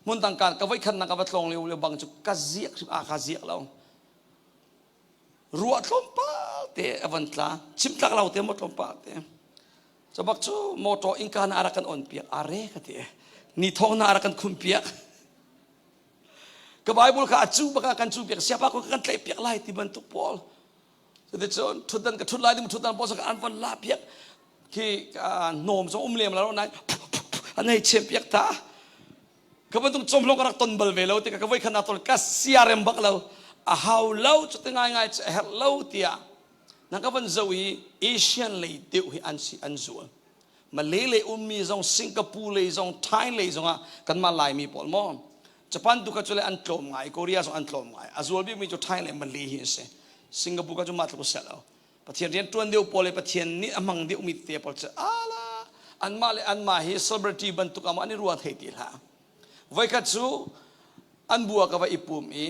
mun tang kan ka vai khan na ka batlong le bang chu ka ziak a ka ziak lo ruat lompa te avantla chimtak lau te mot lompa te sabak chu moto ingkan arakan on piak are ka te ni thong na arakan khum piak ka bible ka achu baka kan chu piak siapa ko kan tlai piak lai ti bantuk pol so de chon thudan ka thulai dim thudan pol sa an van la piak ki nom so umlem la nai anai chem piak ta ka bantuk chom lo ka ton bal velo te ka vai khana tol ka siarem bak lau a how low chu te ngai ngai hello tia na ka van zoe Asian le deu hi an si an zo malele ummi zong Singapore le zong Thai le zong kan ma lai mi pol mo Japan tu ka chule an tlom ngai Korea so an tlom ngai azol bi mi chu Thai le mali hi se Singapore ka chu mat ko selo pathian rian tuan deu pole pathian ni amang deu mi te pol cha ala an ma le an ma hi celebrity ban tu ka ma ni ruat he ti la vai ka chu an bua ka va ipum i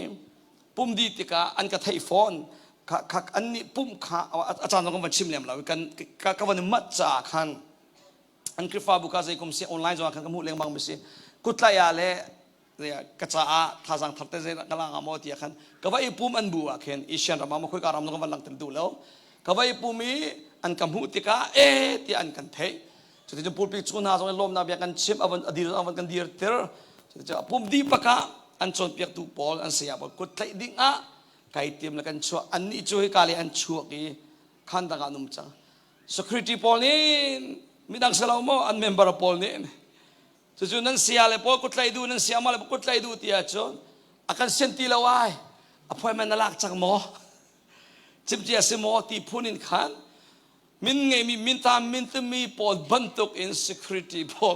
pum di tika an ka thai phone ka an ni pum kha acha no kan chim lem la kan ka van mat cha khan อันคริฟ้าบุคคาใจกุมเสียออนไลน์จงกันกมุเลงบางมิสิกุตลายาเลเนี่ยกระจาท่าสังทัดเตเจกำลังอามอที่ขันก็ว่าอีปุ่มอันบัวเข็นอิเชียนเรามาคุยกับเราต้องกันลังเต็มดูแล้วก็ว่าอีปุ่มอันกำหูติกาที่อันกันเทจะจะพูดปีชุนหาสมัยลมนาเบียกันชิมอวันอดีตอวันกันดีเตอร์จะปุ่มดีปะกะอันชนเปียกตูปอลอันเสียบกุตไลดิ้งไก่เตรียมแล้วกันชัวอันนี้ช่วยกาลีอันชัวกีขันต่างกันนุ่มจัง security ปอลนี่มีดังสลาวโมอันเมมเบอร์ปอลนี่จุดนั้นเสียเลยพอกุตไลดูนั้นเสียมาเลยกุตไลดูที่อาจารย์อาการเซนติลาวายอภัยมันนักจังหมอจิมเจียสมอที่พูนินขันมินไงมีมินตามมินตมีปอดบันทุก insecurity ปอ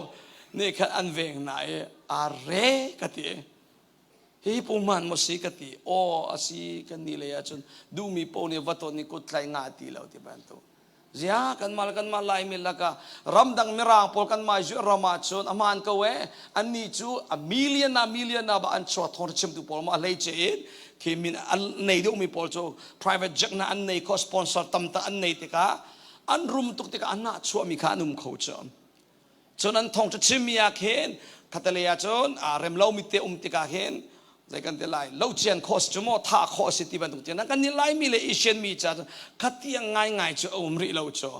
นี่ขันอันเวงไหนอะไรกันที่ฮีปุ่มมันมสิกันที่โอ้อาศัยกันนี่เลยอาจารย์ดูมีปอนี่วัตถุนี่กุตไลงาตีแล้วที่บันทุกZia kan mal lai milaka ramdang mirang pol kan mai ju ramachon aman kawe anni chu a million na ba an chwa thon chim tu pol ma lei che in ki min an nei do mi pol cho private jet na an nei ko sponsor tam ta an nei tika an room tuk tika an na chwa mi kha num kho chon chon an thong chim mi ya khen khataleya chon a rem lo mi te tika khenใจกันเดลัยเราเชียนคอสจุโมท่าคอสิติบันตุกเจนักกันนี่ไล่มีเลยอิเชียนมีจ้าขัดเตียงง่ายๆจะอุ้มริเราจ้า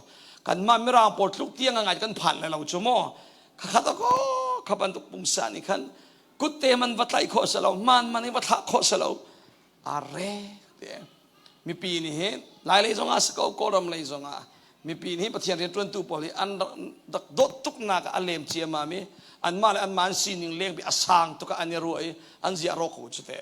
กันมาไม่รางปวดลุกเตียงง่ายกันผ่านเลยเราจุโมขัดตะก็ขับันตุกปุ่มสานี่ขันกุเตมันวัดไล่คอสเรามันนี่วัดท่าคอสเราอะไรเดี๋ยมีปีนี้เห็นหลายเลยจงอาสกเอาโกรมเลยจงอามีปีนี้ประเทศเรียนตุนตุปอลีอันดักดดตุกนักอันเลมเชียมามีอันมาเลยอันมันสินิงเลี้ยงไปอาสังตุกอันนี้รวยอันเสียรกหูจุดเตะ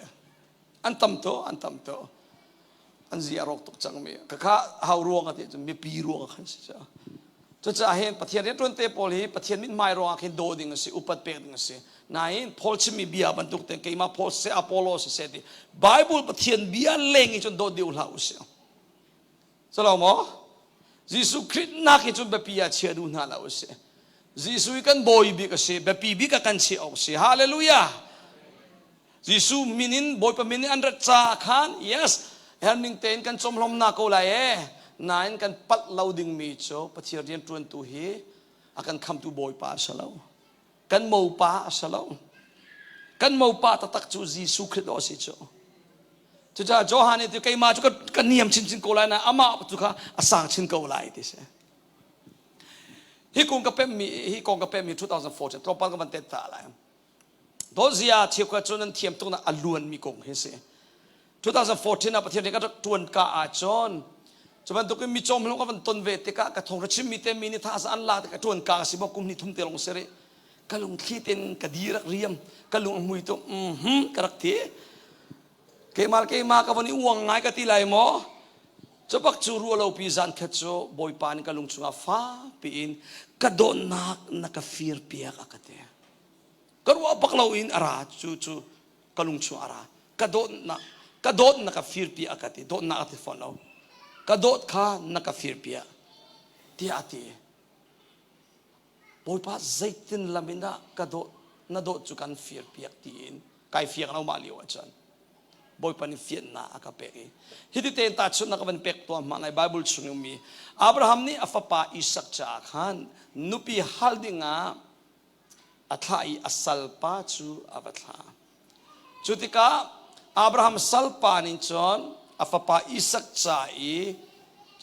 อันตั้มโตอันเสียรกตุกจังมีก็ข้าหาวรวงกันที่จะมีปีรวงกันสิจ้าจะเห็นประเทศเรียนตุนเตปอลีประเทศมิตรไม่รวงกันโดดิ่งสิอุปเปกดิ่งสินายพอลชิมีเบียบรรทุกเต็งกี่มาพอลเซอพอลโลสิเสดีไบเบิลประเทศเบียเล่งจนโดดิวลาวเสียสลามอ๋อยิสุคริสต์นักจนแบบปีอาเชียดูน่าลาวเสียยิสุกันบอยบิกเสียแบบปีบิกกันเสียเอาเสียฮาเลลูยายิสุมินินบอยปมินินอันรัชชาขัน yes เฮนนิงเตนกันชมลมนักเอาไล่นายกันปัดลาวดิ่งมีโจประเทศเรียนตุนตุฮีอากันคำตุบอยป้าสลาวกันมูป้าสลาวกันมูป้าตักจูยิสุคริสต์เอาสิโจจะโจฮันนี่ที่ใครมาจุกันเนียมชินโกไลนะอามาจุกะอาสังชินโกไลที่เสฮิกงกับเป็นมี2014ตรอปันกับมันเตตาอะไรโดนเสียเทียบกับจนนั้นเทียมตรงนั้นอลวนมีกงเฮเส2014นะประเทศนี้ก็ทวนกาอาจอนจะมันตุกมีจอมลงกับมันต้นเวทีกะกระทงรัชมีเตมีนิทาสันลาตกระทวนกาสิบกุมนิทุ่มเตลงเสรีกะลุงขี้เต็นกะดีรักเรียมกะลุงมุยตุกระรักเทเคมากับวันนี้วงไงกับที่ไรหมอจะปักจูรัวเราพิจารณาแค่โจบอยปานกับลุงชุงอาฟ้าปีนกระโดดนักฟีร์เปียกกันเถอะก็ว่าปักเราอินอาราจูกับลุงชุงอาระกระโดดนักฟีร์เปียกันเถอะโดดนักที่ฟันเรากระโดดข้านักฟีร์เปียที่อาทิบอยปานใจตินลามินะกระโดดนัดโดดจูกันฟีร์เปียกที่อินไก่ฟีร์เรามาเลี้ยวอาจารย์บอยปนิฟิยนนะอาคาเปกฮิติเตนตัดชุดนักบันเป็กตัวมันในไบเบิลชุนมีอับราฮัมนี่อัฟปาอิสักจากฮันนุปีฮัลดิงาอัฐายอัสลปาจูอับทาจุดที่ก้าอับราฮัมสัลปานิจอนอัฟปาอิสักจาย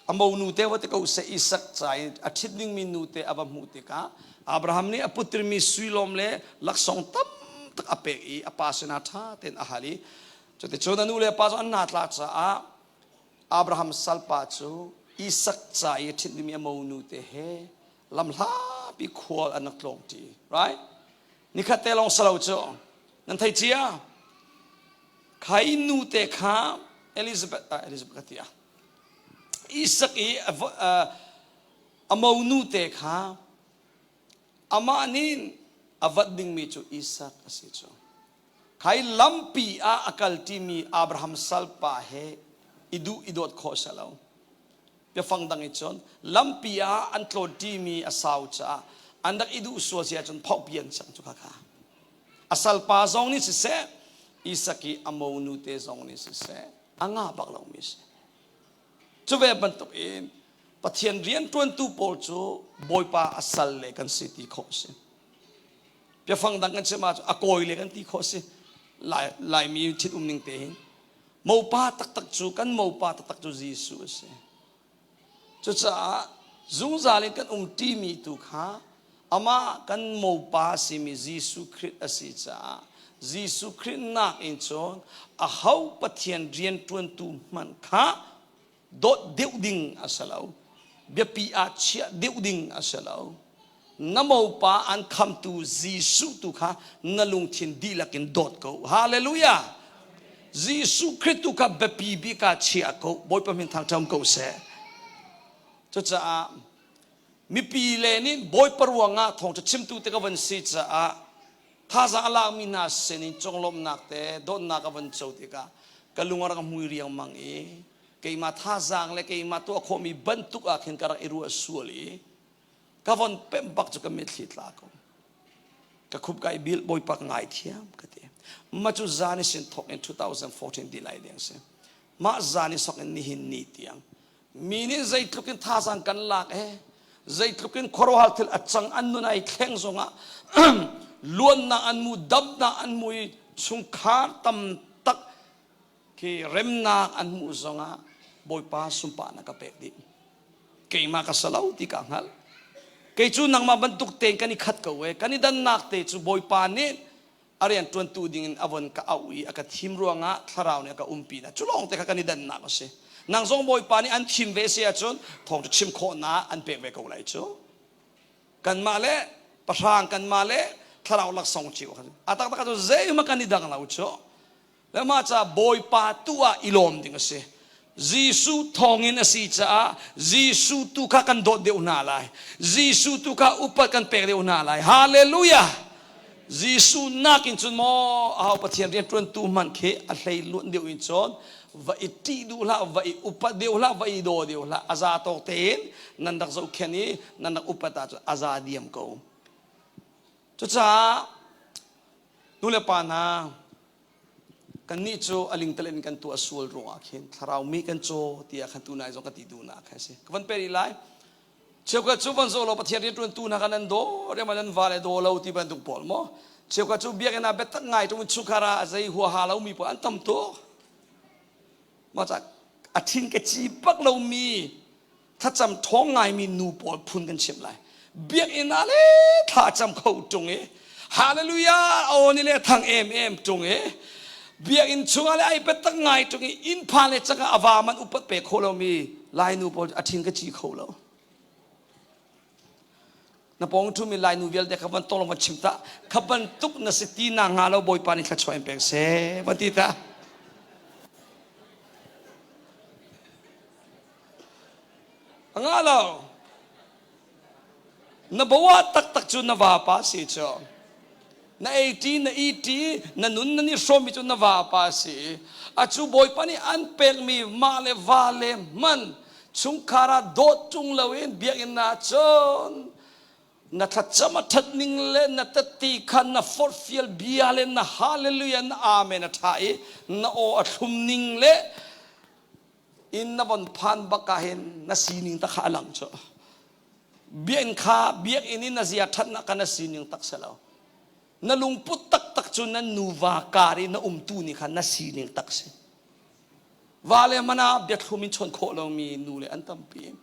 อโมนูเตวัติกาอุเซอิสักจายอาทิตย์นึงมีนูเตอับมูติกาอับราฮัมนี่อปุตรมีสุยลมเลลักษณ์ตับตักอเปกอปาสนาธาเตนอาฮาลีจุดที่ชนนู้นเลยป้าจะอันนัดลักษณะอับราฮัมสัลปาจูอิสักใจที่มีอโมนูเตเฮลำลาบิขวลอันนักลงที right นี่ขัดเตลองสลาวจูนั่นไทยเจียใครนูเตข้าเอลิซาเบธเตียอิสักอโมนูเตข้าอามานินอวัดดิ่งมีจูอิสักอสิจูใครลัมปีอาคัลที่มีอับราฮัมสัลปาเฮอิดูดโคสลาวเดี๋ยวฟังดังอีกจนลัมปีอาอันโตที่มีอาสาวจ้าอันดักอิดูสวเสียจนพอกเบียนสังจุกค่ะอาสัลปาซองนี่สิเสอิสักีอโมนูเตซองนี่สิเสอ่างาบักเรามิสจุเวบันตุอินป ปะเทียนเรียนตวนตูโปจูบอยปาอัสเลกันสิตีโคสิเปียฟังดังกันเสมาอากอยเลกันตีโคสิลายมีชิดนิงเตหิมอปาตักจูกันมอปาตักจูจีสุสิจุดจ้าจุงซาลิกันตีมีตุขาอามากันมอปาสิมีจีสุคริสอสิจ้าจีสุคริสนักอินชอนอาเขาปะเทียนเรียนตวนตูมันขาโดดเดียวดิ่งอาสลาวเบียปีอาเชียเดียวดิ่งอาสลาวน้ำมอปาอันคำตูจีสุตุขานลุงเทียนดีลักินโดดเขาฮาเลลูยาจีสุคริสตุขเบียปีบิกาเชียเขาบอยประมินทางจำเขาเสจะจ้ามีปีเลนินบอยปรวงงาทองจะชิมตูเตกวันสิจ้าถ้าจะอาลามีนาเซนิจงลมนักเตโดนนักวันโจติกากลุงอรังมุยเรียงมังเอเกี่ยมาท่าจางและเกี่ยมาตัวเขามีบรรทุกอาเข็นกระอิรัวส่วนลีกวันเป็นบักจุกมิดลิดลากก็คุบไก่บิลบอยปักง่ายเทียมก็เดียมาจุจานิสินทอกใน2014ดีไลเดียงเสมาจานิสอกในนิหินนิเตียงมีนี่ใจทุกินท่าจางกันลากใจทุกินครวัลทิลอัดจังอันนุนัยแข็งซงะล้วนนาอันมูดับนาอันมูชุงขาตำตักที่เร็มนาอันมูซงะบอยป้าสุมปานักเป็ดดิเกี่ยมากระสลาวที่กังหัลเกี่ยจูนังมาบรรทุกเต็งกันนี่ขัดกับเวกันนี่ดันนักเตจูบอยป้านี่อะไรอันตวนตูดิ่งอวันกับเอาอีอากาศทิมรัวงะทาราวเนี่ยกับปีนะจุลองเตะกันนี่ดันนักก็เสียนางทรงบอยป้านี่อันทิมเวเสียจนทองจะชิมโคนาอันเป็ดเวกับไรจูกันมาเล่ประทางกันมาเล่ทาราวลักษณ์จิ๋วกันอาตักตักตัวเจ้ามากันนี่ดังเราจูแล้วมาจากบอยป้าตัวอิลอมดิ่งก็เสียจีสุทองอินอสิจ้าจีสุตุกะกันโดดเดียวนาลายจีสุตุกะอุปกันเปรเดียวนาลายฮาเลลูยาจีสุนักอินจุนโมเอาปะเทียนเรียนตวนตูมันเคอะไรล้วนเดียวอินจอนว่าอิตีดูละว่าอุปเดียวละว่าอิโดเดียวละอาซาโตเตนนันดักโซเคนนีนันดักอุปตาจุอาซาเดียมเขาจุจ้าดูเลปานากันนี่โจอลิงเตลนกันตัวสวลรงอาเข็นถ้าเรามีกันโจที่อาคันตูนายจงกันติดูนักแค่สิกันเป็นอีไลเชื่อกันจูบันโซโลปะเทียนเรียนตัวตูนักกันโดเรียกมันวาเลโดเราที่เป็นตุกปอลมั้งเชื่อกันจูเบียกันนะเบ็ดตั้งไงตรงชุการะใจหัวหาเรามีปอันตั้มโตมาจากอาทิตย์กจีปักเรามีถ้าจำท้องไงมีนูปอลพุนกันเชื่อมไรเบียกันอะไรถ้าจำเขาจงฮาเลลูยาเอานี่เลยทางจงเบียอินช่วงอะไรไอ้เป็นตั้งไงตรงนี้อินพาเลจังอาวามันอุปเปกโคเรามีลายนูปออาทิตย์ก็จีโคเรานับองทุมีลายนูเวลเด็กขับมันโตลงมาชิมตาขับมันตุกนัสตีนางาเราบอยปานิขัดช่วยเปกเสบันติตาangáเรานับว่าตักจุนนับว่าป้าสิเจ้าna 80 na 80 na nun na ni shomi to na vapasi achu boy pani an pek mi male vale man chung khara dot chung lawin biakin na chon na thachama thatning le na tati khan na fourth field biale na hallelujah na amen na thai na o athumning le in na bon phan bakahin na sining ta khalang cho bian kha biak inin na zia that na kana sining tak salaw na lungput tak chun na nuva kari na tu ni khan na sining taksi vale mana biak khumin chon kho lo mi nu le an tampi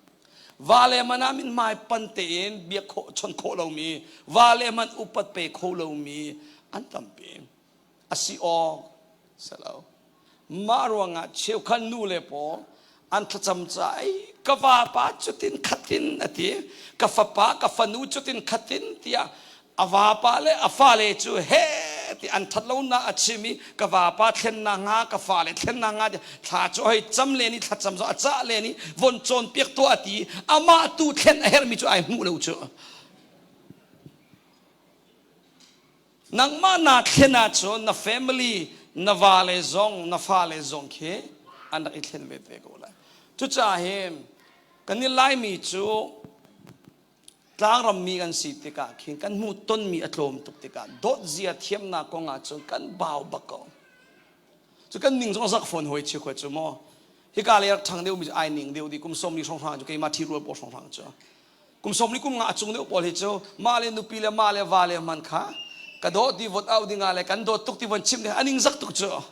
vale mana min mai pantein biak kho chon kho lo mi vale man upat pe kho lo mi an tampi asi o salo marwanga cheu khan nu le po an thacham chai ka va pa chutin khatin ati ka fa pa ka fanu chutin khatin tia avapa le afale chu he ti an thatlo na achimi ka va pa thlen na nga ka fa le thlen na nga tha cho hoi cham le ni tha cham zo acha le ni von chon piek to ati ama tu thlen a her mi chu ai mu lo chu nang ma na thena chu na family na vale zong na fale zong ke an i thlen ve ve ko la chu cha hem kan ni lai mi chuตางรำมีกันสิติกาเขียนกันมูต้นมีอารมณ์ตุกติกาดดเสียเทียมนากงอาจนกันบ่าวบักก็จนกันนิ่งจงสักฝนหอยชิวขวดจมอ ฮิกาเลียทางเดียวมีไอหนิงเดียวดีกุมสมนี่ช่องทางจะเกี่ยมาที่รัวปอช่องทางจ้ะกุมสมนี่กุมงาจุงเดียวปอเลยจ้ะมาเลนุปีเลมาเลวาเลมันค่ะกระโดดดีวดเอาดีงาเลยกันโดดตุกที่วันชิมเนี่ยอันนี้สักตุกจ้ะ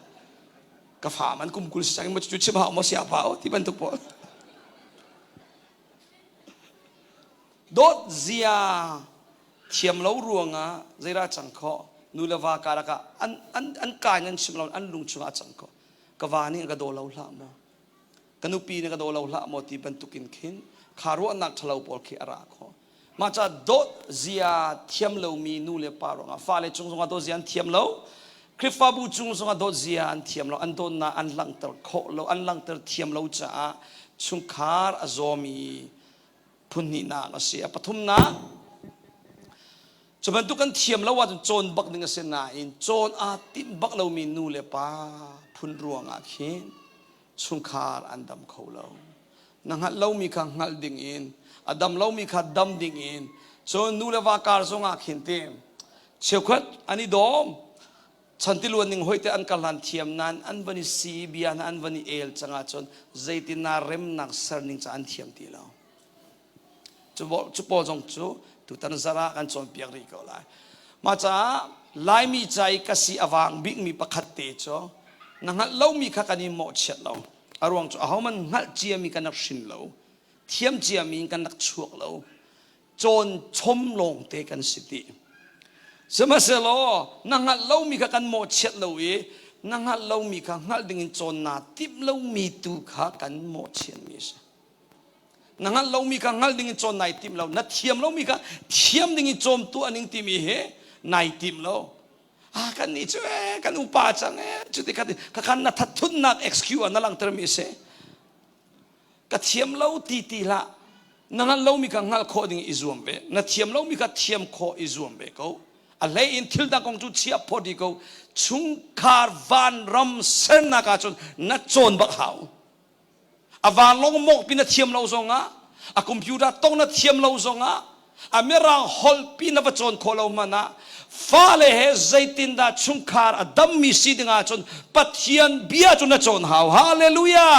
กระฝามันกุมกุลสังมันจุดชิบหามาเสียเผาที่มันตุกปอโดดเสียเทียมเล่ารวงอ่ะใจราจังขอนูเลวาการะกะอันกายนั้นชิมเราอันลุงชุงอาจังขอกวานี่กระโดดเล่าละโมกันนุปีนี่กระโดดเล่าละโมที่บรรทุกินขินคารุอันนักทะเลาปอลขี้อาราขอมาจากโดดเสียเทียมเล่ามีนูเลปารองอ่ะฟ้าเลยจุงสงอาโดดเสียเทียมเล่าคริฟาบูจุงสงอาโดดเสียเทียมเล่าอันโดนน่ะอันลังเตอร์ขอเล่าอันลังเตอร์เทียมเล่าจ้าชุงคาร์อโซมีพุนนินาก็เสียปฐุมนาจะบรรทุกันเทียมแล้วว่าโจรบักหนึ่งเสนาอินโจรอาติบักเรามีนูเลปาพุนรวงอาขินชุงคาร์อันดำเขาเรานังหัดเรามีขังหัดดิ่งอินอดัมเรามีขัดดำดิ่งอินโจรนูเลวาการสงอาขินเต็มเชี่ยวขัดอันนี้ดอมฉันที่ล้วนหนึ่งหอยแต่อันกัลันเทียมนั้นอันวันนี้ซีเบียนอันวันนี้เอลจังอาจนใจตินาเร็มนักสรนิงจะอันเทียมตีเราจุปอจงจูตุตันซาระกันจนเปียกรีก็ไลมาจากลายมีใจกษีอวังบิ๊กมีประคัตเตจอนังหัดเล่ามีขักันนี้หมดเช็ดเราอารวงจูเขามันหัดเจียมีกันนักชินเราเทียมเจียมีกันนักชั่วเราจนชมลงเตกันสิติสมัยเสลอนังหัดเล่ามีกันหมดเช็ดเรานังหัดเล่ามีกันหัดดึงจนนาทิบเล่ามีตุขากันหมดเช็ดมีเสนังเรามีการงัลดิ่งจนนายทีมเรานัดเทียมเรามีการเทียมดิ่งจมตัวนิ่งทีมีเหนายทีมเรากันนี่ช่วยกันอุปาจังจุดที่กันนัดทัดทุนนัก excuse นั่นหลังเติมมีเสกันเทียมเราตีละนังเรามีการงัลโคดิ่งอิจวมเบนัดเทียมเรามีการเทียมโคอิจวมเบเขาอะไรอินทิลดากงจุดเชียพอดีเขาชุงคาร์วันรัมเซนนักจนนัดโจนบักเขาอาวานลงมกปีนัดเทียมเราซงอ่ะอะคอมพิวเตอร์ต้องนัดเทียมเราซงอ่ะอเมรังฮอลปีนับจนโคเรามานะฟ้าเลยเหใจตินดาชุงคาร์อดัมมีสิดงาจนปัทยันเบียจนนัดจนหาวฮาเลลูยา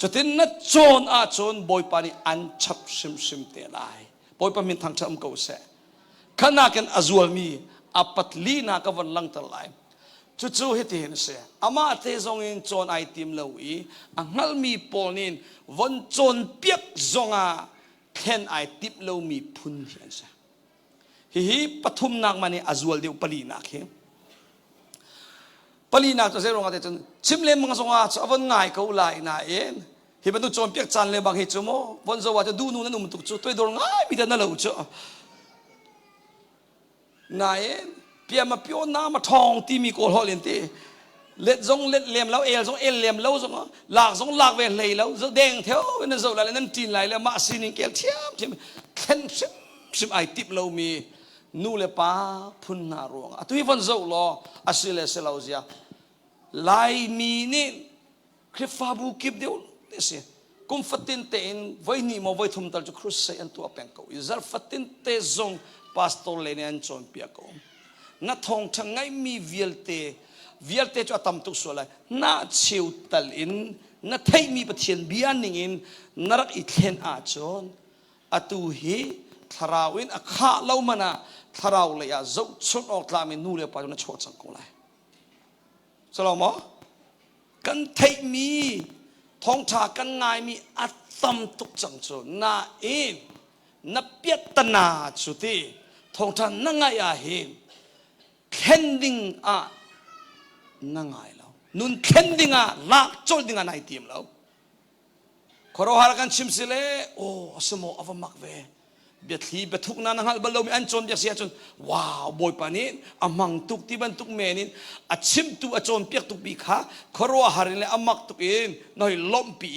จนนัดจนอาจนบอยปานีอันชับชิมเตลัยบอยปามินทางชัมกูเสขณะกันอจวลมีอปัตลีนักวันลังตะไลจู่ๆเหตุเห็นเสียอามาเทซงอินโจนไอติมเลวีอังฮัลมีปอนินวันโจนเปียกซงอาเข็นไอติมเลวมีพุนเห็นเสียฮิปฐุมนักมันนี่อาจวลเดียวปลีนักเหรอปลีนักจะเสียรงอาเตจนชิมเลมังซงอาจะวันง่ายเขาไล่น่าเองฮิบันตุโจนเปียกจันเลยบางเหตุชั่วโมงวันจะว่าจะดูนู่นนั่นมันตุกจู่ตัวโดนง่ายมีแต่นั่นเลวจ้ะน่าเองเพียมาเปียวน้ำมาทองที่มีโกลฮอลเลนตีเล็ดซงเล็ดเลียมแล้วเอลซงเอลเลียมแล้วซงหลากซงหลากเวรเลยแล้วจะแดงเท่านั่นจะอะไรนั่นจีนไหลแล้วมาซีนิงเกลเทียมเทียมเข็นชิมไอติบเรามีนูเลป้าพุ่นนารวงตุยฟันจะล้ออาศิเลเซลาวเซียไลมีนี่คริฟาบูกิบเดียวเนี่ยสิกุมฟัตินเตนไว้นี่มาไว้ทุ่มตลจุครุสเซอันตัวเป็นเขาอิซาร์ฟัตินเตซงพาสตอร์เลนันจอนเปียเขานัทองทั้งไงมีเวลเตจะทำตุกส่วนอะไรนัดเชียวตัลอินนัดให้มีปฏิเสธเบียนนิงินนักอิทธินอาจอนอตุฮีทาราวินอข้าเล่ามานะทาราวเลยอะจุดชุดออกลามินูเลยไปจนชดสังกุลเลยสลามะกันให้มีท้องชากันไงมีอัตตมตุกจังจนนาเองนับเปียตนาสุดท้องชานั่งไงอะเห็นเข็นดิ้งอ่ะนั่งไงแล้วนุนเข็นดิ้งอ่ะลักโจลดิ้งอ่ะนายทีมแล้วขอเราหากันชิมสิเลโอ้สมองอวมักเวเบียดทีเบียดทุกนั้นฮัลบัลเรามีอันจนจะเสียจนว้าวบอยปานินอามังตุกที่บันตุกเมนินอาชิมตุอาจนเปียกตุกปีขาขอเราหาเรื่องเลยอามักตุกเองน้อยล้มปี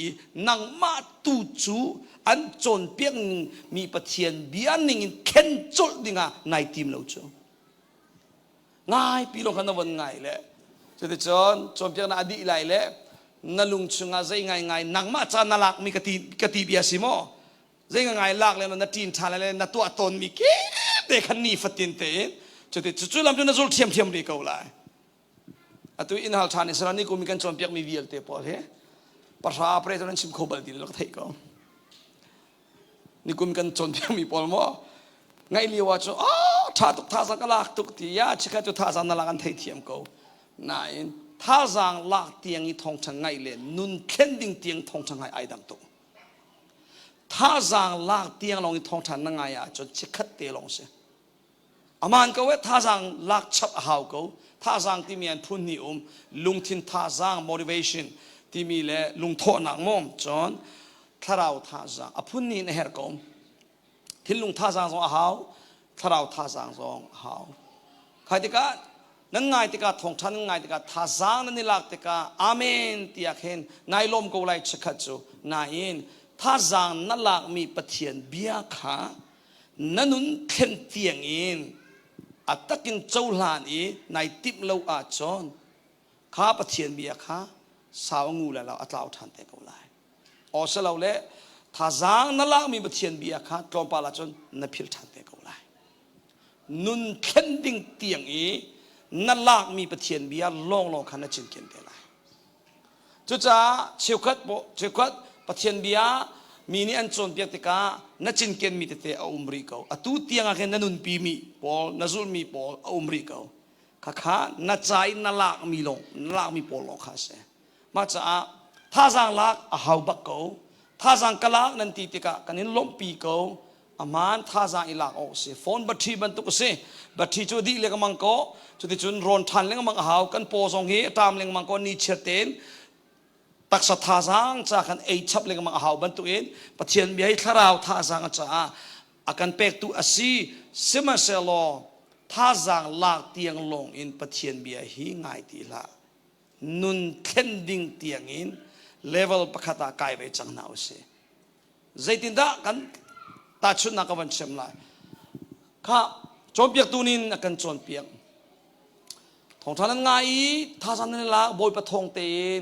นังมาตุจูอันจนเปียกมีปะเทียนเบียนนิ่งเข็นโจลดิ้งอ่ะนายทีมเราจ้ง่ายปีลงกันวันง่ายเลยจะได้จนเพียงนาดีไหลเลยนั่นลุงชงอาใจง่ายนังมาจานาลักมีกติเบียสิโมใจง่ายลักเลยนัดจีนทานเลยนัดตัวตนมีเก๋เด็กขันนี่ฟัดตินเตนจะได้จุดลำจนนั่นจุดเทียมรีเขาเลยตัวอินฮัลทานอิสรานี่กูมีกันจนเพียงมีวิลเตปอลเฮ ภาษาประเทศนั้นชิมโคบลดีแล้วก็ไทยก็นี่กุมกันจนเพียงมีปอลมั้งไงเลียวว่าจะท่าตุกท่าสังกัลตุกที่ยาชิคจุท่าสังนั่นละกันไทยเทียมก็นายท่าสังลักเตียงอีทองชังไงเลยนุนเข็นดิ่งเตียงทองชังไงไอ้ดำตุท่าสังลักเตียงลงอีทองชังนั่งไงจนชิคเตลงเสียอามันก็เวท่าสังลักชับหาวก็ท่าสังที่มีอันพุ่นนิยมลุงทินท่าสัง motivation ที่มีเลยลุงโทนักมุมจนท่าเราท่าสังอพุ่นนินเฮร์กมที่ลุงท่าสังสองหาวท่าเราท่าสังสองหาวใครที่กันนั่งไงที่กันทงชันนั่งไงที่กันท่าสังนั่นนี่ลักที่กันอาเมนที่อยากเห็นนายลมกูไล่เช็คจูนายอินท่าสังนั่นลักมีปะเทียนเบียขานั่นนุนเข็นเตียงอินอัตตะกินเจ้าหลานอีนายติบเราอาจอนข้าปะเทียนเบียขาสาวงูแล้วเราอัตราทันแต่กูไล่อ๋อเสเราเล่ท่าสังนั่นลักมีปะเทียนเบียขาตรงปาลาจนนับพิลทันแต่กูไล่นุนเข็นดิ่งเตียงอีนั่นลากมีปะเทียนเบียลองขันนัดจินเกียนเดลัยจุดจ้าเชี่ยวคัดปะเทียนเบียมีนี่อันจนเปียกติกานัดจินเกียนมีแต่เอาอุมริเกาตูเตียงอะไรนั่นนุนปีมีปอลนัจุลมีปอลเอาอุมริเกาข้านัดใจนั่นลากมีลงนั่นลากมีปอลลงข้าเสมาจ้าท่าสังลากหาวบักเกาท่าสังกลากนั่นตีติกากันนี้ล้มปีเกาอามันท่าสังอิลักออกเสียฟอนบัตรีบรรทุกเสียบัตรีจุดีเลี้ยงมังโกจุดที่จุนรอนทันเลี้ยงมังหาวกันโพสองเฮตามเลี้ยงมังโกนี่เชิดเต็นตักสัทท่าสังจากกันเอชับเลี้ยงมังหาวบรรทุกเองปะเทียนเบียให้ท่าเราท่าสังจ้าอากันเป็กตัวอสีเสมาเซลอท่าสังลากเตียงลงอินปะเทียนเบียหิง่ายทีละนุนเข็นดิ่งเตียงอินเลเวลปะขตากายไปจังหนาวเสียใจตินดากันตาชุดนักวันเชมลายข้าจอมเปียกตูนินกันจอมเปียกทองท่านนั้นไงท่าสันนั่นละบอยปะทองเตน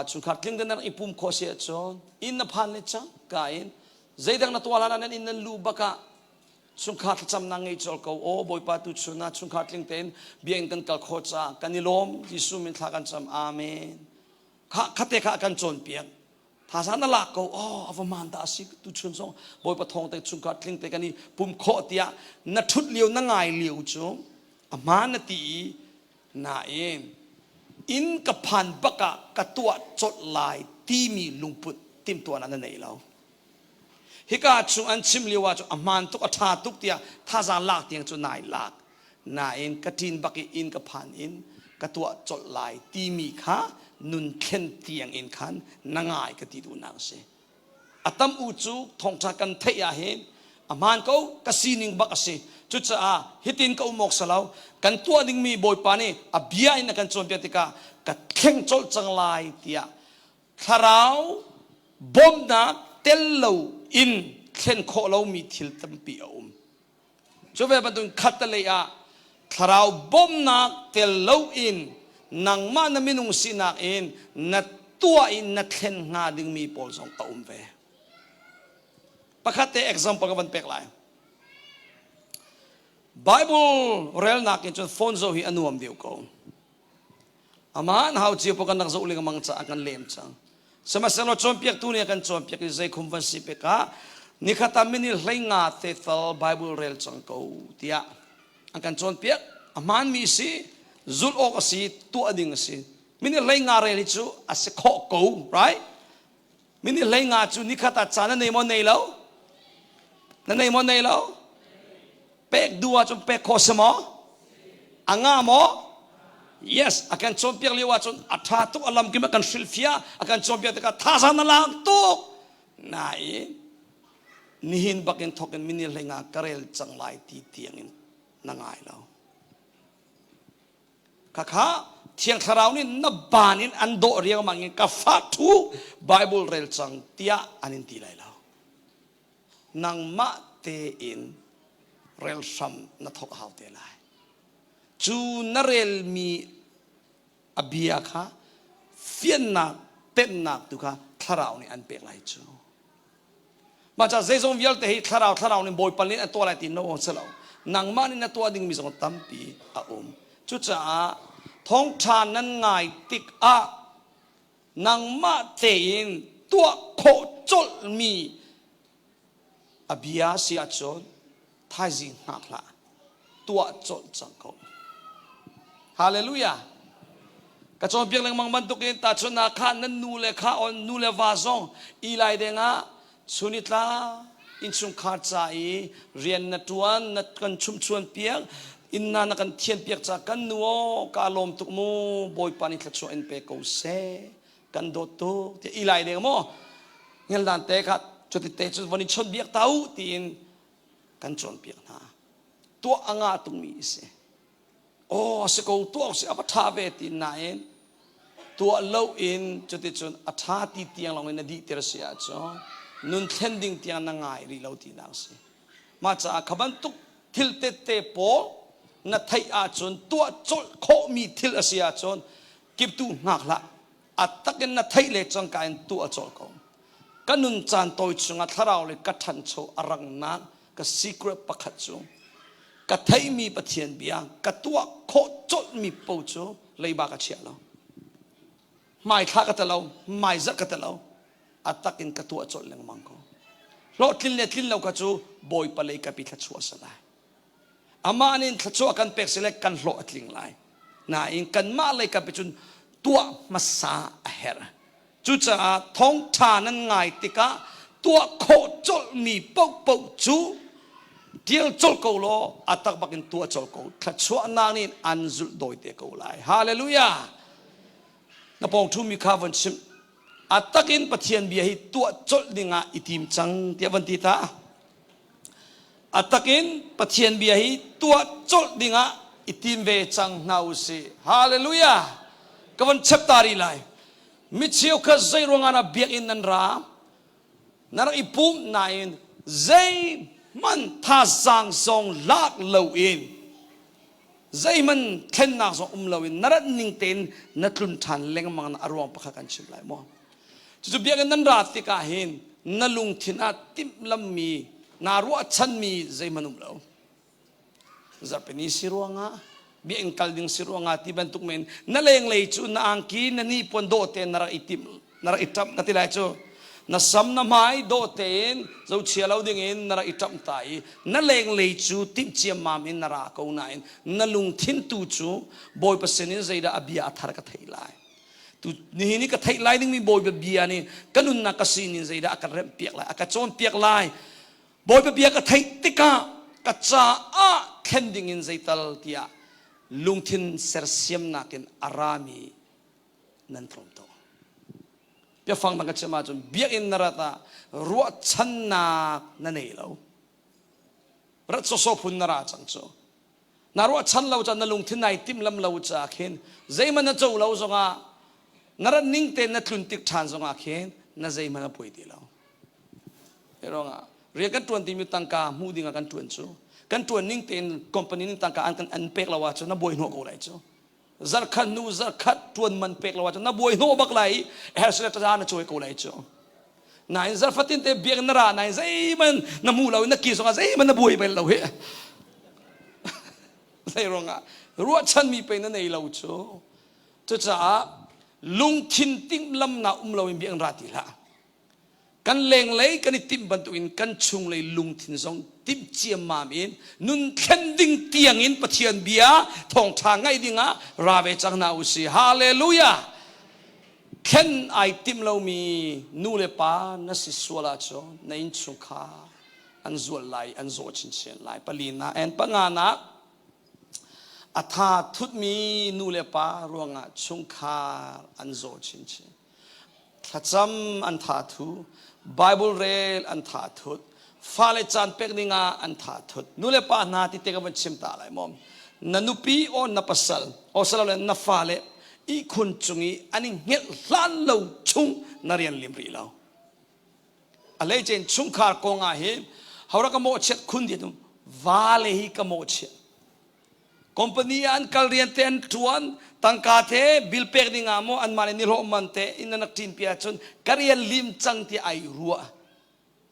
ชุนขัดคลิ้งกันนั้นอิปุ่มโคเสียจอนอินนพันเลยจังกายนใจดังนัตัวละนั้นอินนั้นลูบกะชุนขัดจำนางไอจอลเขาโอ้บอยปะตุชุนนะชุนขัดคลิ้งเตนเบียงกันกัลโคจ้ากันนิลมยิสุมินทากันจำอาเมนข้าเตะข้ากันจอมเปียกท่าสันนั่นละก็อวมันตาสิตุชุนสองบอยปะทองแต่ชุนขัดคลิ้งเตกันนี่ปุ่มโคเตียนัดชุดเลี้ยวนั่งไงเลี้ยวจุอามันนตีน่าเองอินกับพันบักะกระตัวจดลายที่มีลุงพุดติมตัวนั้นในเราฮิกาจุอันชิมเลียวจุอามันตุกอัฐาตุกเตียท่าสันลากเตียงจุนายลากน่าเองกระทินบักอินกับพันอินกระตัวจดลายที่มีข้านุนเข็นเตียงอินขันนางายกติดูนางเสอัตมอุจุทองจากกันเทียเห็นอามันเขากสินิงบักเสจุดจ้าฮิตินเขาหมกสลาวกันตัวนิ่งมีบอยปานี่อภิยาอินกันจนเปียติกากันเข่งจดจังไลเตียคาราวบอมนักเตลลูอินเข่งโคลามีทิลตัมปีอุมจบไปบรรทุนขัดเลยคาราวบอมนักเตลลูอินนางมานามินุงสินักอินนัดตัวอินนัดเข่งงาดึงมีปอลสองอุมเวประคัตเต example กันเป็กไลBible rel nak in chon fonzo hi anuam diu ko aman how chi po kan nak zo uling mang cha akan lem chang sama selo chom piak tu ni akan chom piak zai khum van si pe ka ni khata mini hlenga te thal Bible rel chang ko tia akan chom piak aman mi si zul ok si tu ading si mini hlenga rel chu as kho ko right mini hlenga chu ni khata chana nei mo nei lo na nei mo nei lo pek dua chon pek kosmo anga mo yes akan chompiak liwa chon atha tu alam ki makan silfia akan chompiak ka thasa na lang tu nai nihin bakin thoken minil lenga karel changlai ti tiangin nangai lo kakha thiang tharau ni na banin ando riang mangin ka fatu bible rel chang tia anin ti lai lo nang ma te in rel sam na thok hau te lai chu na rel mi abia kha fian na pen na tu kha tharau ni an pek lai chu ma cha zezong vial te hi tharau ni boy palin an to lai ti no selo nang ma ni na to ding mi zong tampi a chu cha thong than nan ngai tik a นางมาเตียนตัวโคจลมีอภิยาเสียจนท้ายจิงหักละตัวจลจังเขาฮาเลลูยากระจงเพียงแรงมังมันตุกินตาชนาคานั้นนูเลขาออนนูเลวาซองอีไลเดงะสุนิตลาอินชุมขาดใจเรียนนัดวันนัดกันชุมชวนเปียกอินนานักันเทียนเปียกจากกันนัวกาลมตุกมูบอยปานิทัชวนเปโกเซกันโดโตที่อีไลเดงะโมเงินล้านเตะขัดจุดที่เตะจุดวันนี้ชนเบียกเต้าตีนกันชนเปียกนะตัวอ่างตุงมีเสโอ้สกุลตัวสิอัปทาเวตินายตัวเล่าอินจุดที่ชนอัฐาตีเตียงเราเงินดีเตอร์เสียจอนนุนเทนดิ้งเตียงนางไงรีเล่าตีนังสิมาจากขบันตุกทิลเตเตโปนัทไทยอาจนตัวจดโคมีทิลเสียจนกิบตูนักละอัตตะกันนัทไทยเล็กจังการตัวจดเขากันนุนจานตัวจงอัทราวเลยกัทันโชอรังนักกับซีเครตประคัตจงกัไทยมีปะเทียนเบียงกัตัวโคจดมีปูจูเลยบากเชียเราไม่ทักกันเราไม่จักกันเราอัตตะกินกัตัวจดเรื่องมังก็รถทิ้งเล็ดทิ้งเราก็จูบอยไปเลยกับพิทัชวสลายอามานินทัชวกันเป็กสิเล็กกันโลดทิ้งไลน่าอินกันมาเลยกับไปจนตัวมาสาเฮร์จูจะท้องทานั้นไงติกะตัวโคจดมีปุ๊บปุ๊บจูเดียวจดกูโลอัตตะบักินตัวจดกูทัชวนานินอันจุดโดยเตกูไลฮาเลลูยานับองทุ่มมีข้าวันชิมอัตตะกินปะเทียนเบียให้ตัวจดดิ่งอ่ะอิติมจังเทียวันติตาอัตตะกินปะเทียนเบียให้ตัวจดดิ่งอ่ะอิติมเวจังนาอุสิฮาเลลูยากวันเชปตารีไลมิเชียวก็ใจรวงานาเบียอินนันรามนารอิปุ่มนายนใจมันท่าสังทรงลักเลวอินใจมันเข็นนักทรงเลวอินนารนิ่งเต็นนัดลุนทันเล็งมังนาอารมณ์ประคันชิมไลมอจุดเบียกันนั้นราติกาเห็นนั่ลุงทินาติมลำมีนารัวชันมีใจมันเลวจะเป็นนิสิรัวงาเบียงกัลดิงสิรัวงาที่บรรทุกเมนนั่นเลงเลยจูนอังกีนันนี่ปนโดเตนนาราอิติมนาราอิตัมกันที่ไรจูนั่นซ้ำน้ำไม้โดเตนเราเชียร์เราดึงเงินนาราอิตัมตายนั่นเลงเลยจูติมเชียมามินนาราเกาหนานั่นลุงทินตูจูบอยเปอร์เซ็นต์ใจได้อภิยาธารกไทยไลtu ni ka thai lai ding mi boy be bia ni kanun na ka sin ni zaida ka rem piak lai ka chon piak lai boy be bia ka thai tika ka cha a khending in zaital tia lungthin sersiam na ken arami nan from to pia phang na ka chama chon bia in narata ruwa chan na na nei lo rat so so phun nara chang cho na ruwa chan lo cha na lungthin nai tim lam lo cha khen zai man na chau lo zongaนาร์นิ่งเต้นนัดลุนติกทานสงอาเคนน่าใจมันป่วยดีแล้วเห็นหรอเรียกกันตวนที่มีตังกามูดิ้งกันตวนจูกันตวนนิ่งเต้นคอมพานีนิ่งตังกาอันกันอันเป็กละว่าจูน่าบ่อยโนกูไลจูจักขันนูจักขัดตวนมันเป็กละว่าจูน่าบ่อยโนบักไลเฮร์สเลตจานช่วยกูไลจูนายจักฟัดตินเตเบียกนารานายใจมันน้ำมูเรานักกีสงอาใจมันน่าบ่อยไปแล้วเฮ้ใช่หรอรัวฉันมีเป็นนั่นเองเราจูจะลุงทินติมลำนาเราอินเบียงราติละกันเลงเลยกันติมบรรทุอินกันชุงเลยลุงทินทรงติมเจียมมามินนุนเข็นดิ้งเตียงอินปะเทียนเบียทองทางไงดิ้งะราเวจังนาอุสิฮาเลลูยาเข็นไอติมเรามีนูเลปานัสิสวลาโจในอินชุงคาอันจวลไลอันโจชินเชนไลปลีนาแอนปังานะอัฐาทุดมีนูเลปารวงะชุงคาอันโจชินเชทัจำอันทาทุไบเบิลเรลอันทาทุดฟาเลจันเป็กดิงาอันทาทุดนูเลปานาติเตกันชิมตาไลมอมนันุปีโอนับสัลโอสลาเลนับฟาเลอีคุณจุงีอันนี้เงล้านเลวชุงนาเรียนลิมรีเลวอะไรเจนชุงคาร์กงอาเฮเขารักโมเชตคุณเดียดวาเลฮิกโมเชตคอมพานีอันคัลเรียนเตนทวนตั้งคาเทบิลเปกดิงามอันมาเลนิโรมันเตอินนักทีมพิอาชนการเรียนลิมจังที่ไอรัว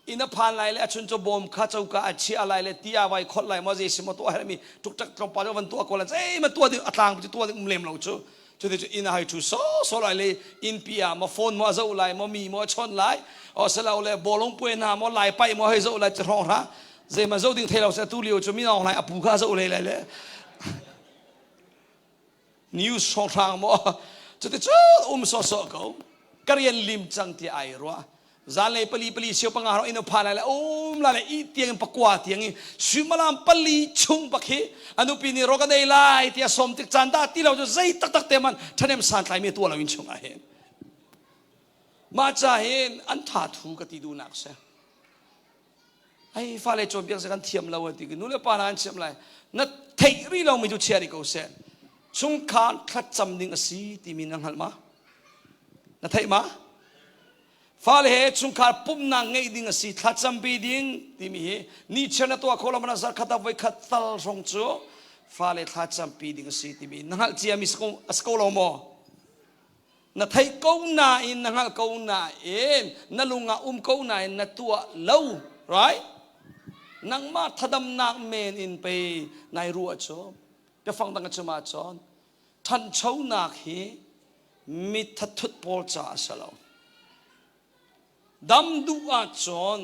อินพันไลเลชนจะบอมข้าเจ้าก้าอาชีอะไรเลตีอาไว้คนไลมาเจสิมาตัวอะไรมีทุกจักรปาวันตัวคนละเอ้ยมันตัวดึงอัตลังตัวดึงมุเลมเราจู จุดที่อินหายทุโซลายเลยอินพิอามาโฟนมาเจ้าลายมามีมาชนลายอ๋อเสลาเลยบอลงป่วยนามาลายไปมาให้เจ้าลายจะร้องฮะเจมาเจ้าดิ้งเทเราเสตุเลียวจะมีน้องลายอภูข้าเจ้าเลยนิวส์ช่องทางมาจุดที่จุดโซเขากระเรียนลิมจังที่ไอรัวจานเลยปลีเชียวปังหาอินพานาเลยลาเลยอีเตียงปักวาเตียงชิมาลามปลีชุงปักเหอนุปีนี่รกันได้ไล่ที่สมติจันดาที่เราจะใจตักเตมันท่านเอ็มสันไลมีตัวเราอินชงอาเห็นมาจ่าเห็นอันท้าทูกติดูนักเสียไอ้ฟ้าเลยจมเพียงสักการเทียมเราติกินนู่นเลยปานานเทียมไรนัดเทรีเราไม่ดูเชียร์อีกเอาเสียชุงคานขัดจำดิ่งสีที่มีนังหันมานัดเทมาฟ้าเลยชุงคานปุ่มนางไงดิ่งสีขัดจำปีดิ่งที่มีนี่เชื่อในตัวคนเรามันจะขัดไว้ขัดตัลทรงจูฟ้าเลยขัดจำปีดิ่งสีที่มีนังหันเจียมีสกุลเราโมนัดไทยกูน่าอินนังหันกูน่าอินนัลุงอากูน่าอินนัดตัวเล่าright นังมาทัดำนักเมนอินไปในรัวจอจะฟังตั้งแต่มาจอนท่านเช้านักฮีมิทัดทุดโพลจ่าสลาวดำดูอาจอน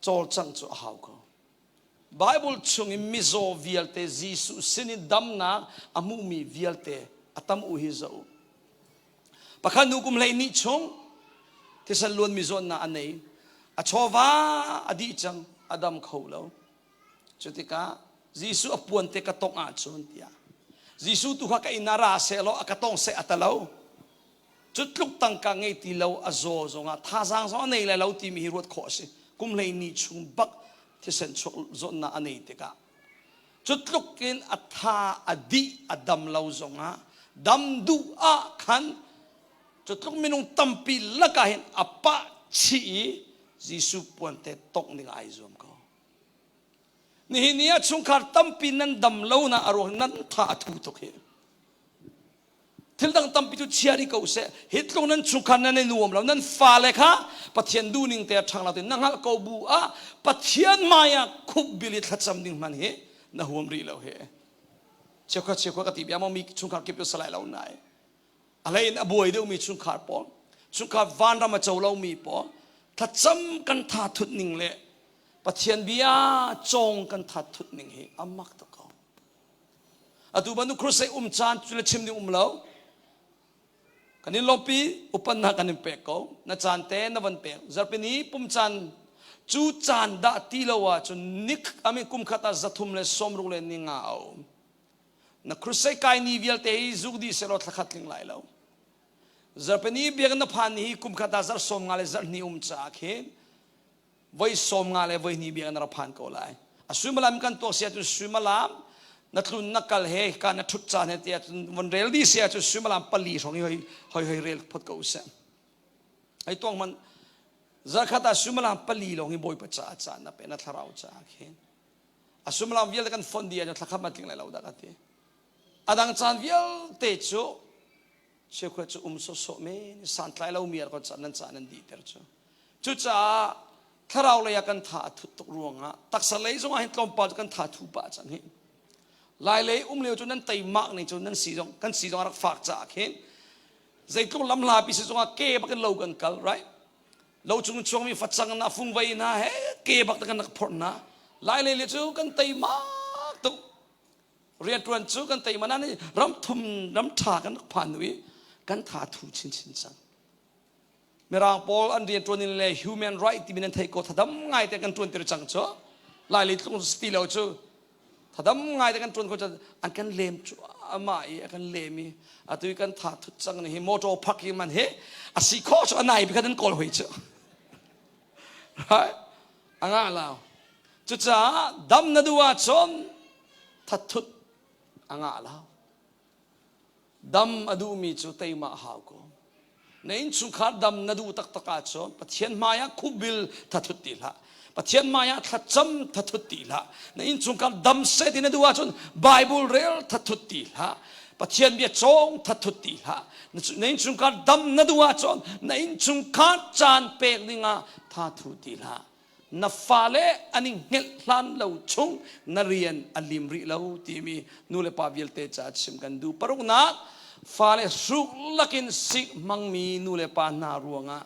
จอลจังจ่อหาวก็ไบเบิลชงอิมิโซวิลเตจิสุสินิดำนักอามุมีวิลเตอัตมอุฮิโซปะคันนุกุมเลยนิชงที่สันล้วนมิซอนนาอันนี้อชวาอดีจังอดัมเขาแล้วจุดที่กายิสุอปวนเตกตงอาจนเตียยิสุตุขะอินาราเซโลอกตงเซอัตเลาจุดลุกตังกังไอตีเลาอโซซงะท่าสังสอนในเลาตีมีฮิรวดโคสิกุมเลยนิชุงบักที่สันชกซอนนาอันนี้เตกาจุดลุกกินอัฐาอดีอดัมเลาซงะดัมดูอาขันจุดลุกมินุงตัมปีละกาเห็นอปะชียิสุปวนเตตกนิงไอซอมก็นี่เนี่ยชุงขาดตัมปีนั้นดัมเลานะอารมณ์นั้นท่าทุตกเหทิลดังตัมปีตุเชียริเขาเสฮิตลงนั้นชุงขาดนั้นในนวมเรานั้นฟ้าเลยค่ะปัทยันดูนิ่งแต่ทางเราตินังฮัลเขาบูอาปัทยันมายาคุบบิลิทัดจำดิ่งมันเหนะหัวมรีเราเหเชื่อข้ากติบยามันมีชุงขาดเก็บอยู่สลายเราไหนอะไรนะบวยเดียวมีชุนขาดปอนชุนขาดวานรามาเจ้าเรามีปอนถ้าจำกันท่าทุดนิ่งเลยปัจเจียนเบียจงกันท่าทุดนิ่งเฮอามักตะกาวอะดูบันุครุเซจานจุลชิมดิเรากันนี้ลบปีอุปนักกันเป็กเขาณจานเตนวันเป็กจะเป็นนี้ปุ่มจานจูจานดาตีละว่าจนนิกอามิกุมขัดจัตุมเลสมรุเลนิงเอานักครุเซกายนีวิลเตยจุกดีเสลอทขัดลิงไลแล้วจะเป็นนี้เบียกันนับพันนี้กุมขัดจัดสมงาเลจัดนิอุมจากเห็นไว้สมงาเลไว้นี้เบียกันนับพันก็ไลสุมาลามกันตัวเสียจุสุมาลามนักลุนนักกัลเฮกันนักทุจจานเตียวันเรลดีเสียจุสุมาลามปลีของเฮยเรลพดก็อุเซมไอ้ตัวมันจะขัดสุมาลามปลีลงให้บอยประจาจานนับเป็นนักทาราวจากเห็นสุมาลามวิลกันฟอนเดียจะทำมาถึงไรเราดักตีอดังจานวิลเตจูเชื่อว่าจะโซเมนสันทลายเรามีอะไรก็จานนั้นดีเตอร์จูจ้าถ้าเราเลยกันท่าทุกรวงอ่ะตักสลายจงให้ตรงปอดกันท่าทุบจันเห็นลายเลยเลี้ยวจนนั้นไตมักในจนนั้นสีจงกันสีจงรักฝากจากเห็นใจตุ้งลำลาพิเศษจงเก็บกันเรากันกัลไรเราจงช่วงมีฟัดสังนะฟุ้งไว้นะเฮ้เก็บกันนักพรนะลายเลยเลี้ยวกันไตมักตุเรียนตรวนจูกันไตมันนั่นนี่รำทุ่มรำท่ากันผ่านวิกันท่าทุชินจังเมื่อเราพออันเรียนตรวนนี่เลย human right ที่มีนั่นไทยก็ถ้าดำง่ายแต่กันตรวนเตอร์จังจ้ะลายเลยต้องสติเราจูถ้าดำง่ายแต่กันตรวนก็จะอันกันเลมจูอามาอีอันกันเลมีอัตุยกันท่าทุจังนี่มอเตอร์พักยังมันเฮอาศิโคชอันไหนพี่กันนั้นกอลหอยจ้ะไรอันนั้นแล้วจุดจ้าดำนัดว่าจนทัดทุอังอาลาวดำอดูมีจุดเตยมาหาวก็ในอินสุขาดำนัดูตักตะกาจนปัจเจียนมายาคุบิลทัดทุติละปัจเจียนมายาทัดจำทัดทุติละในอินสุขาดำเสดินัดูว่าจนไบเบิลเรลทัดทุติละปัจเจียนเบียจงทัดทุติละในอินสุขาดำนัดูว่าจนในอินสุขาจานเปกนิงาทัดทุติละ na fale aning ngel hlan lo chung na rian alim ri lo ti mi nu le pa vial te cha sim kan du paruk na fale suk lakin sik mang mi nu le pa na ruanga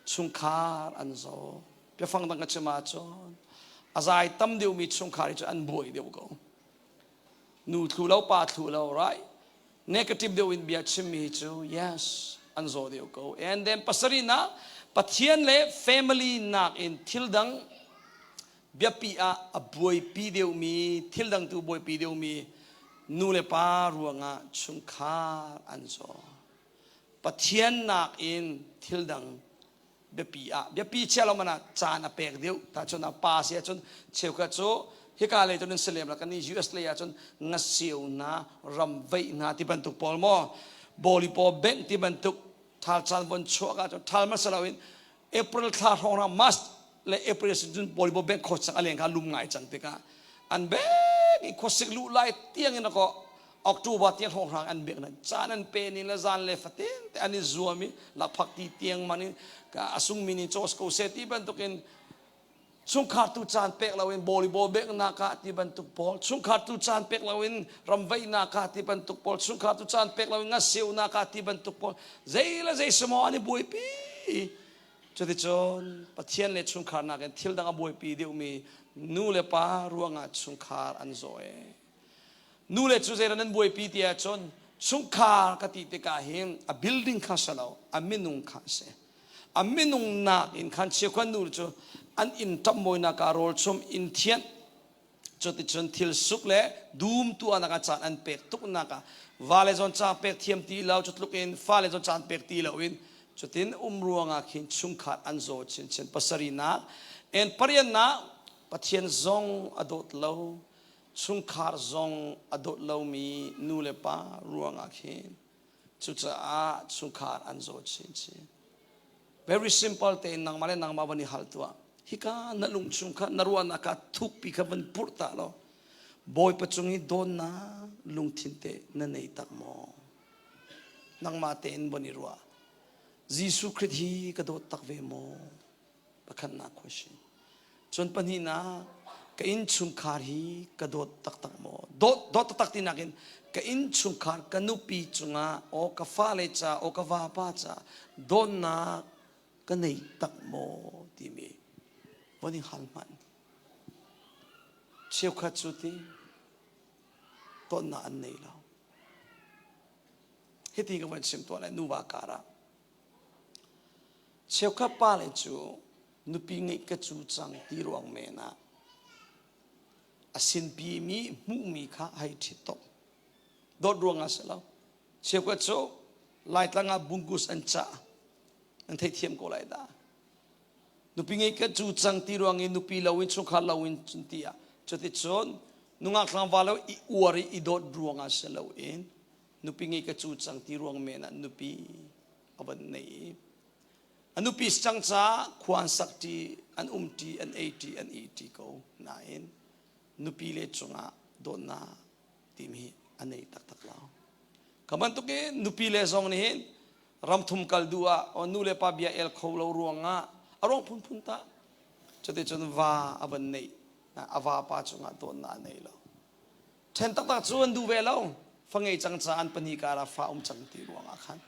chung khar an zo pe phang dang ka chama chon azai tam deu mi chung khar chu an boi deu ko nu thu lo pa thu lo right negative deu in bia chim mi chu yes an zo deu ko and then pasarina pathian le family nak in thildang bia pi a boy pi deu mi thildang tu boy pi deu mi nu le pa ruanga chung khar an zo pathian nak in thildang bia pi chelo mana chana pek deu ta chona pa sia chon cheuka cho hika le chon selem la kani US le ya chon ngasiu na ramvei na ti bantuk polmo bolipo bank ti bantuk thal chan bon choka cho thal ma salawin April thar hona mas le April jun bolipo bank kho chang aleng ka lum ngai chang te ka an be i khosik lu lai tiang in ko October tiang hong rang an bek na chanan pe ni la zan le fatin te ani zuami la phak ti tiang mani ka asung mini chos ko seti ban tokin chung khar tu chan pek lawin volleyball bek na ka ti ban tuk pol chung khar tu chan pek lawin ramvei na ka ti ban tuk pol chung khar tu chan pek lawin ngasiu na ka ti ban tuk pol zeila zei samo ani boi pi choti chon pathian le chung khar na kan thil dang a boi pi deu mi nu le pa ruanga chung khar an zoe nu le chu zera nan boi pi tia chon chung khar ka ti te ka him a building kha salo a minung kha se a minung na in khan che kwan nu chu an in tam moi na ka rol chom in thian choti chon thil suk le dum tu ana ka chan an pek tuk na ka vale zon cha pek thiam ti lau chut luk in fale zon chan pek ti lau in chutin umruanga khin chung khat an zo chin chen pasari na en parian na pathian zong adot lo chung khar zong adot lo mi nu le pa ruanga khin chu cha a chung khar an zo chin chin very simple te nang male nang ma bani hal tua hika nalung chung kha narwa na ka thuk pi kha ban purta lo boy pachungi don na lung thinte na nei tak mo nang ma ten bani ruwa Jisu Christ hi ka do tak ve mo pakhan na question chon pani na ka in chung khar hi ka do tak tak mo do tak tinakin ka in chung khar ka nupi chunga o ka fale cha o ka va pa cha don na ka nei tak mo ti mi bani halman cheu kha chuti to na an nei lo heti ka wan sim to la nu ba kara cheu kha pa le chu nupi ngai ka chu chang ti ruang me na asin pi mi mu mi kha hai thi to dot ruang asalo cheu kha chu lai tlanga bungus an cha an thei thiam ko lai da nupi ngai ka chu chang ti ruang in nupi lawin chu kha lawin chuntia choti chon nunga khlang walo I uari I dot ruang asalo in nupi ngai ka chu chang ti ruang me na nupi aban nei anupi chang cha khwan sakti an umti an 80 an 80 ko nain nupi le chunga donna timi anei tak tak lao kaman to ke nupi le zong ni hin ram thum kal dua o nu le pa bia el kholo ruanga arong phun phun ta chote chon va aban nei na awa pa chunga donna nei lo then tak tak chuan du ve lo fangai chang cha an pani kara fa chang ti ruanga khan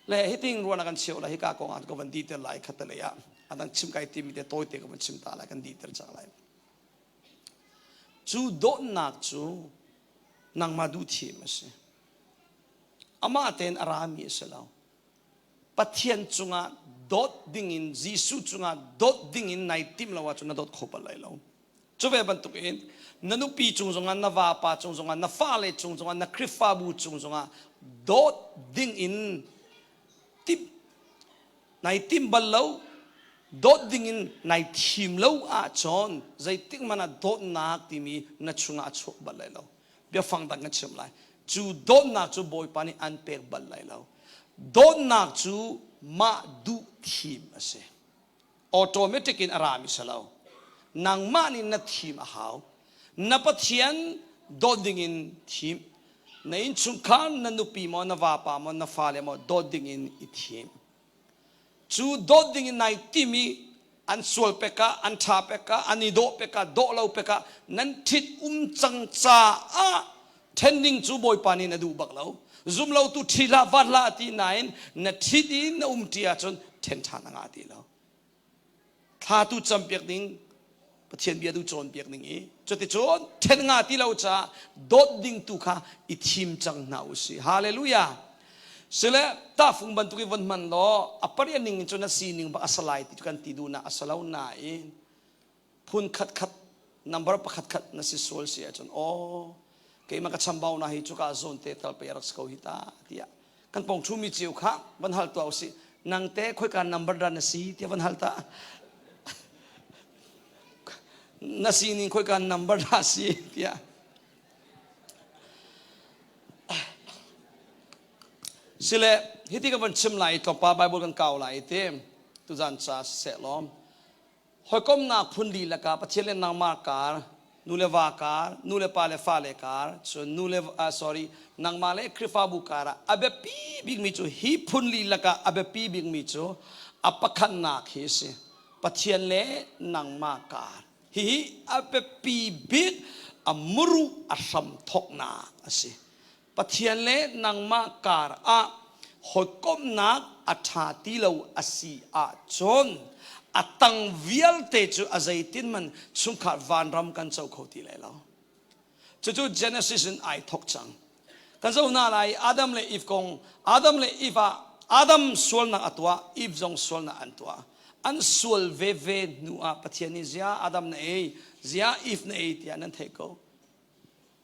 le hiting ruana kan cheu la hika ko an ko ban detail lai khatale ya adang chim kai ti mi te toy te ko ban chim ta la kan detail cha lai chu do nak chu nang ma du thi ma se ama ten arami selaw pathian chunga dot ding in Jisu chunga dot ding in nai tim lawa chuna dot khopal lai lo chuve ban tuk in nanu pi chung zonga na va pa chung zonga na fa le chung zonga na krifa bu chung zonga dot ding in tim nai tim bal lo dot ding in nai thim lo a chon zai tik mana dot nak ti mi na chunga chok bal lai lo bia phang dang ka chim lai chu dot nak chu boy pani an pek bal lai lo dot nak chu ma du thim ase automatic in arami salo nang mani na thim a haw na pathian dot ding in thim na in chung khan na nupi mo na va pa mo na fa le mo dot ding in I thim chu dot ding in nai timi อันสวลเปกะอันทาเปกะอันนิโดเปกะโดเลาเปกะนั้นทิดจังจ้าเทนดิ้งจูบอยปานีนดูบักเลาซุมเลาตุทิลาวัดลาตีนายนัดทิดินตีอาจนเทนทานงาตีเลาถ้าตุจำเปียกดิ้งปะเทียนเบียดูโจนเปียกดิ้งจุดที่โจนเทนงาตีเลาจ้าโดดดิ้งตุค่ะอิทิมจังนาอุสิฮาเลลูยาเสร็จแล้วตาฟุงบันทุกิวันมันล้ออัปริยนิ่งจนน่ะซีนิ่งบักอัสไลติดกันติดูนะอัสลาวน่าพุนขัดนัมเบอร์ปะขัดน่ะสิสวลเสียจนโอ้เกี่ยมันก็ชำบ่าวน่ะฮิจุกาโซนเตตัลไปรักสกาวฮิตาที่อ่ะกันปองชูมีจิวข้าวันฮัลตัวสินังเตะค่อยการนัมเบอร์ดันน่ะสิที่วันฮัลตาน่ะซีนิ่งค่อยการนัมเบอร์ดันสิที่อ่ะสิเลฮิติกับวันชิมไหลกับปาไบเบิลกันเก่าไหลเต็มตุจันซาเสล้อมหอยก้มนักพุนดีละกาปะเชลนางมาการนูเลวาการนูเลปาเลฟาเลการส่วนนูเลsorry นางมาเลคริฟาบุการะอเบปีบิงมิจูฮีพุนลีละกาอเบปีบิงมิจูอปะขันนักฮิสิปะเชลนางมาการฮีอเบปีบิงอมรุอสัมทกนาสิปะเทียนเลนังมาการะหอยก้มนักอัฐาติเลวอสีอาจนอัตังวิลเตจูอาศัยตินมันสุงขาดวานรำกันเจ้าเขาตีเลยแล้วจู่ๆ Genesis ไอทกจังกันเจ้าหน้าไรอาดัมเลอีฟกงอาดัมเลอีฟาอาดัมสวลนักตัวอีฟจงสวลนักอันตัวอันสวลเวเวนัวปะเทียนิเซียอาดัมเนเอเซียอีฟเนเอที่อันนั้นเทโก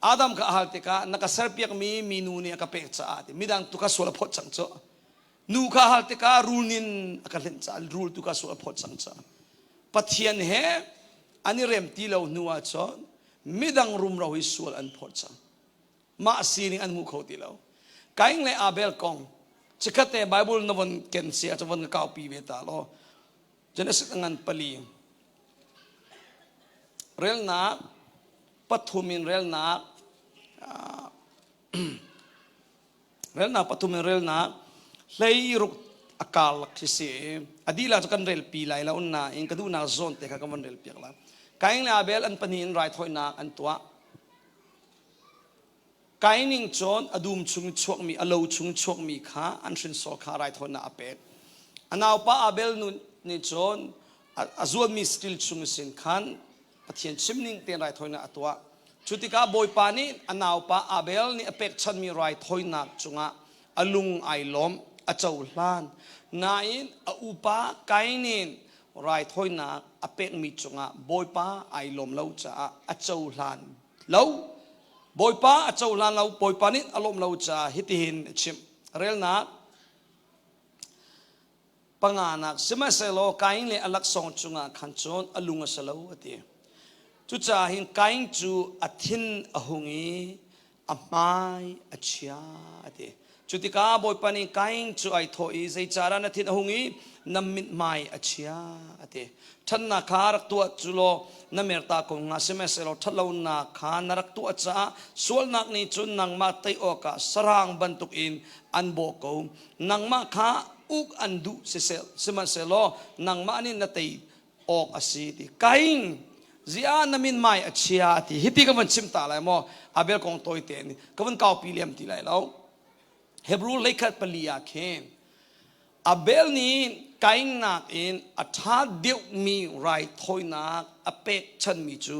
อาดัมก็อาลติกานักเสร์ปีกมีนูเนี่ยก็เป็กจ้าติมีดังตุกสวลพอดจังจ้านูข้าฮัลติการูนินอาการเล่นจ้ารูลตุกสวลพอดจังจ้าปัทยันเฮอันนี้เริ่มตีเรานัวจ้ามีดังรุมเราหิสวลอันพอดจังมาสีนิอันมุขตีเรากายเลยอาเบลกงชิคกี้พายไบเบิลนวันเกนเซียจะวันก้าวปีเวตาโลจะนั่งสักงานปลีเรื่องนักปัทุมินเรื่องนักเรื่องนักปัทุมินเรื่องนักเลยรุกอากาศที่เสียอดีตเราจะกันเรลปีไลแล้วน่ะเองก็ดูนักโซนแต่ก็กันเรลปีแล้วกายเลยอาเบลอันปนินไรถอยนักอันตัวกายนิ่งโจนอดูมชุงชกมีอโลชุงชกมีขาอันชินโซขาไรถอยนักเป็ดอันเอาป้าอาเบลนุนี่โจนอจวนมีสติลชุงสินขันปะเทียนชิมนิ่งเตียนไรถอยนักตัวชุติกาบอยปานี่อันเอาป้าอาเบลนี่เป็ดฉันมีไรถอยนักจุงะอลุงไอล้อมอเจ้าลานนายอุปาไกนินไรถอยนักอเป็ดมีจุงะบอยป้าไอล้อมเล่าจ้าอเจ้าลานเล่าบอยป้าอเจ้าลานเล่าบอยปานี่อารมณ์เล่าจ้าฮิติหินชิมเรียลนักปังานักสมัยเสลอกายเลยอลักษณ์จุงะขันจนอลุงเสลาวตีจุจ้าหินกายจูอธินอหงีอไม้อเชียตีจุติกาบอยปานี่กายจูไอโทอีใจจารันอธินอหงีน้ำมิดไม้อเชียตีท่านนักขารักตัวจุโลน้ำเมตตาคงงาสมัยเสลทัดเลานักขานารักตัวจ้าส่วนนักนี้จุนนังมาเตยโอกาสร่างบรรทุกอินอันโบกเอานังมาขาอุกอันดุเสลสมัยเสลนังมานี่นาเตยออกอาศัยตีกายจีอานามินไม่อเชียตีฮิติกับมันชิมตาเลยมั้งอาเบลคงตัวเต็นกับมันก้าวปีเลียมตีเลยแล้วเฮบรูเลขัดปลียาเคนอาเบลนี้กายนักอินอัฐาเดียวมีไรถอยนักอเป็กฉันมีจู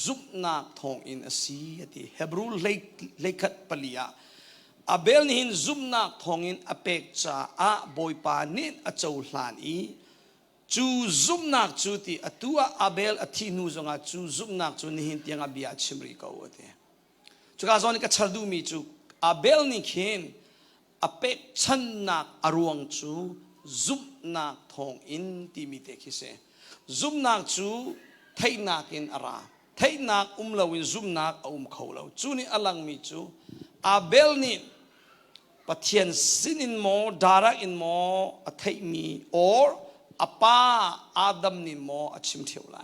ซุปนักทองอินอาศัยตีเฮบรูเลขัดปลียาอาเบลนี้ซุปนักทองอินอเป็กจ้าอาบอยปานินอเจ้าหลานอีจูซุมนักจูตีอตัวอาเบลอธินูจงอาจูซุมนักจูนี่หินที่งาบิอาชิมริกาวเตจูกาซอนิกชัดดูมีจูอาเบลนี่เข็นอเป็กชันนักอรวงจูซุมนักทองอินที่มีเตคิเซซุมนักจูไทยนักอินอาราไทยนักลาวินซุมนักเขาลาวจูนี่อลังมีจูอาเบลนี่ปะเทียนสินินโมดารักอินโมอไทยมีorอป้าอาดัมนินโมอชิมเที่ยวไล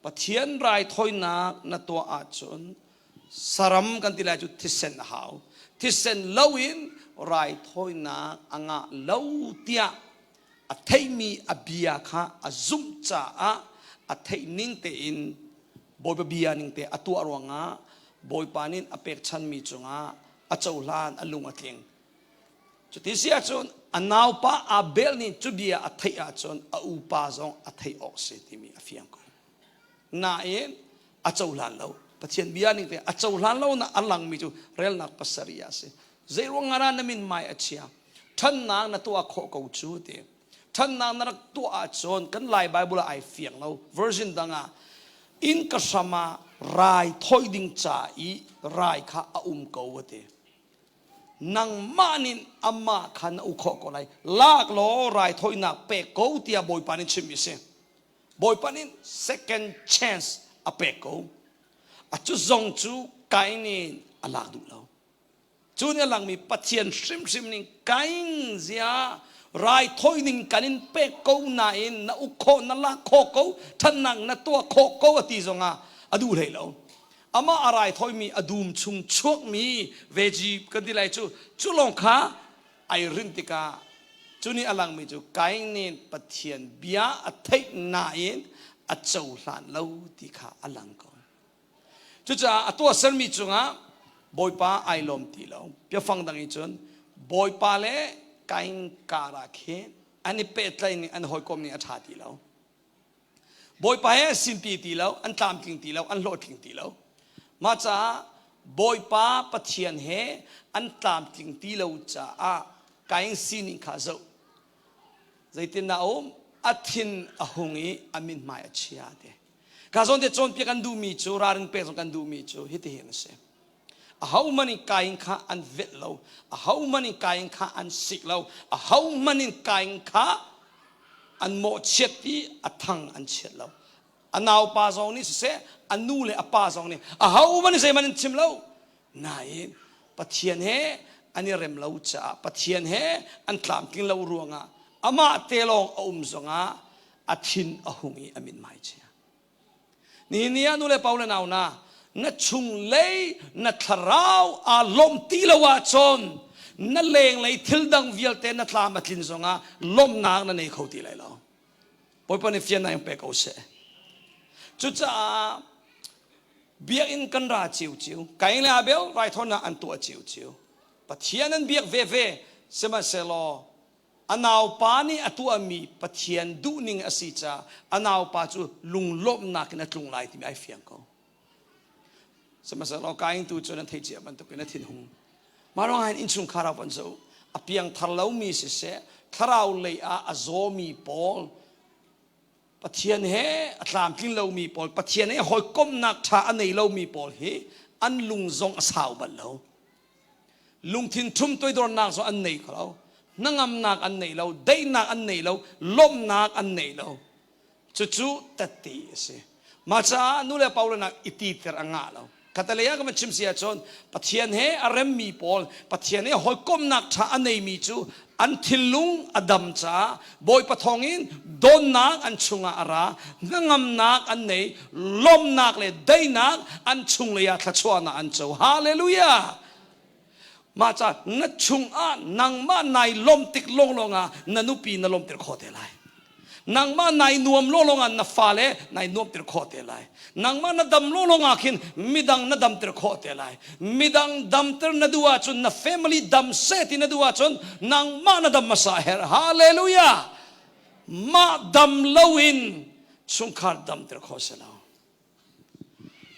ปะเทียนไรถอยนักนตัวอาจนสรัมกันทีไรจุดทิเซนหาวทิเซนเลวินไรถอยนักอ่างเลวเตีย a thei mi a bia kha a zum cha a thei ning te in boy pa bia ning te atu arwanga boy panin a pek chan mi chunga a chaulan a lung a tling chu ti sia chun anaw pa a bel ni chu bia a thei a chun a u pa zong a thei ok se ti mi a fiang ko na in a chaulan lo pathian bia ning te a chaulan lo na alang mi chu rel nak pasaria se zero ngara na min mai a chia than nang na to a kho ko chu te than nang na to a chon kan lai bible ai fiang lo version danga in kasama rai thoi ding cha I rai kha a ko te nang manin amma khan u kho ko lai lak lo rai thoi na pe ko tia boy panin chimi se boy panin second chance a pe ko a chu zong chu kai ni alak du lo chu ne lang mi pathian sim ning kain zia rai thoi ning kanin pe ko na in na u kho na la kho ko than nang na to kho ko ati zonga adu rei lo ama arai thoi mi adum chung chok mi veji kadilai chu long kha ai rintika chuni alang mi chu kain nin pathian bia a thei na in a chau hlan lo ti kha alang ko chu cha atwa san mi chunga boy pa ai lom ti lo pya phang dang I chun boy pa le kain kara khe ani pe tlai ni an hoi kom ni atha ti lo boy pa he sin pi ti lo an tam king ti lo an lo king ti lo ma cha boy pa pathian he an tam king ti lo cha a kain sin ni kha zo zaitin na athin ahungi amin mai achia de ka zon de chon pe kan du mi chu ra ring pe zon kan du mi chu hi te hen se a how many kain kha an vet lo a how many kain kha an sik lo a how many kain kha an mo chet ti athang an chet lo anaw pa zong ni se anu le apa zong ni a how many se man chim lo nai pathian he ani rem lo cha pathian he an tlam king lo ruanga ama telong zonga athin ahungi amin mai che ni nia nu le paula naw na chung lei na tharau a lom ti lawa chon na leng lei thil dang vial te na tlam atlin zonga lom nang na nei khoti lai lo poi pa ni fian na pe ko se chu cha biak in kan ra chiu chiu kai le abel rai thona an tu chiu chiu pathian an biak ve sema selo anaw pa ni atu ami pathian du ning asicha anaw pa chu lunglop nak na tlung lai ti ai fiang ko sema selo kain tu chu na thei che ban to na thin hung marong han in chung khara pan zo apiang tharlo mi se tharau lei a azomi pol pathian he atlam king lo mi pol pathian he hoi kom nak tha anei lo mi pol he an lung zong asau ban lo lung thin thum toi dor nak so an nei khalo nangam nak an nei lo dei nak an nei lo lom nak an nei lo chu tati se ma cha nu le paula nak iti ter anga lo kataleya ka chim sia chon pathian he arem mi pol pathian he hoi kom nak tha anei mi chu an thilung adam cha boy pathongin don nak an chunga ara nangam nak an nei lom nak le dei nak an chung le ya thachwana an cho hallelujah ma cha na chung a nang ma nai lom tik long longa na nu pi na lom ter khote lai nang ma nai nuam long longa na fa le nai nuam ter khote lai nang ma na dam long longa khin midang na dam ter khote lai midang dam ter na duwa chun na family dam set na duwa chun nang ma na dam masa her hallelujah ma dam lowin chung khar dam ter khose lao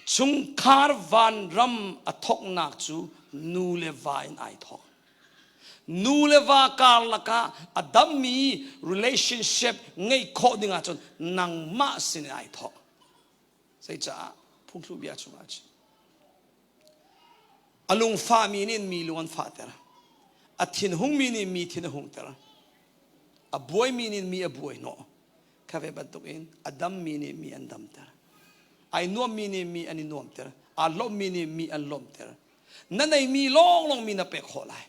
chung khar van ram athok nak chu nu le va in ai tho nu le va kar laka adam mi relationship ngai kho dinga chon nang ma sin ai tho sai cha phung thu bia chunga chi alung fa mi nin mi luan fa ter a thin hung mi ni mi thin hung ter a boy mi nin mi a boy no ka ve bat in adam mi ni mi an dam ter ai no mi ni mi ani nom ter a lom mi ni mi an lom ter na nei mi long mi na pe kho lai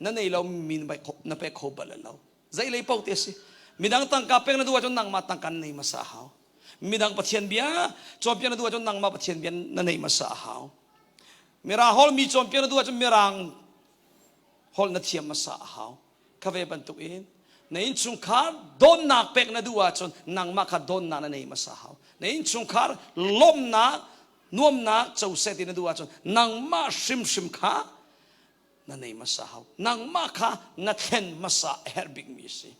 na nei lo mi na pe kho bal lo zai lei pau te si midang tang ka peng na duwa chon nang ma tang kan nei ma sa hao midang pathian bia chompion na duwa chon nang ma pathian bia na nei ma sa hao mera hol mi chompion na duwa chon merang hol na thiam ma sa hao ka ve ban tu in ในอินชุงคาร์โดนนักเป็กนาดูว่าจนนังมาคาโดนนักนั่นเองมาสาวในอินชุงคาร์ล้มนักน่วมนักเจ้าเสตินาดูว่าจนนังมาชิมขานั่นเองมาสาวนังมาคานัดเห็นมาสาเฮร์บิกมิสิ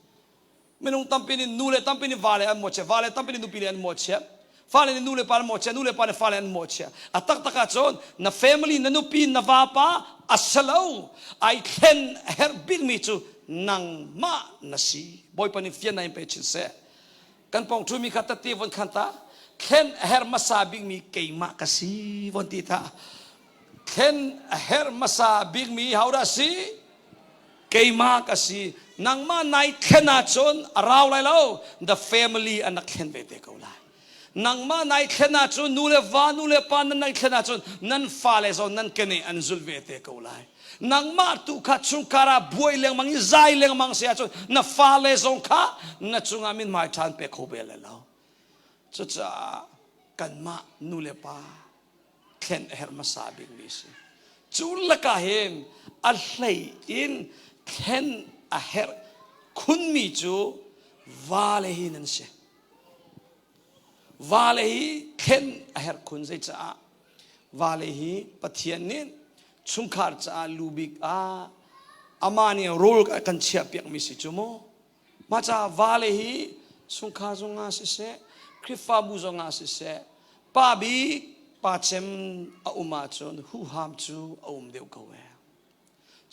ไม่นุ่งตั้มเป็นนูเลตั้มเป็นวาเลอันโมเชวาเลตั้มเป็นนูปิเลอันโมเชฟาเลนูเลปาลโมเชนูเลปาลฟาเลอันโมเชอัตตักจนนับ family นันูปีนับวาปาอัสลาวไอเห็นเฮร์บิกมิจูนังมานาซีบอยปนิฟิยนายเป็นชินเซกันปองทุมีขัตตีวันขันตาเข็นเฮร์มาซาบิงมีเกยมากสีวันที่ท่าเข็นเฮร์มาซาบิงมีฮาวราสีเกยมากสีนังมาในเข็นอาจนเราไล่เรา the family อันนักเข็นเวทีเขาไล่นังมาในเข็นอาจนนูเลวานูเลปานนันเข็นอาจนนันฟาเลซอนนันเกเนอันซุลเวทีเขาไล่นังมาตุขัดชุงคาราบวยเลงมังใจเลงมังเสียจนนัฟาเลซองข้านัดชุงอามินมาทันเปโคเบลแล้วจะจะกันมานูเลปาเข็นเฮร์มาซาบิงมิสจูลกาเฮมอัลเลอินเข็นเฮร์คุณมีจูวาเลหินันเชวาเลหิเข็นเฮร์คุณใจจ้าวาเลหิปะเทียนนินชุมขาร์จ้าลูบิกอามานี่โรลกันเชียบยังมิสิจูโมมาจ้าวาเลหิชุมขาร์จงอาสิเสคริฟาบูจงอาสิเสป้าบีป้าเชมอามาจนหูหามจูอาเดียวกันเว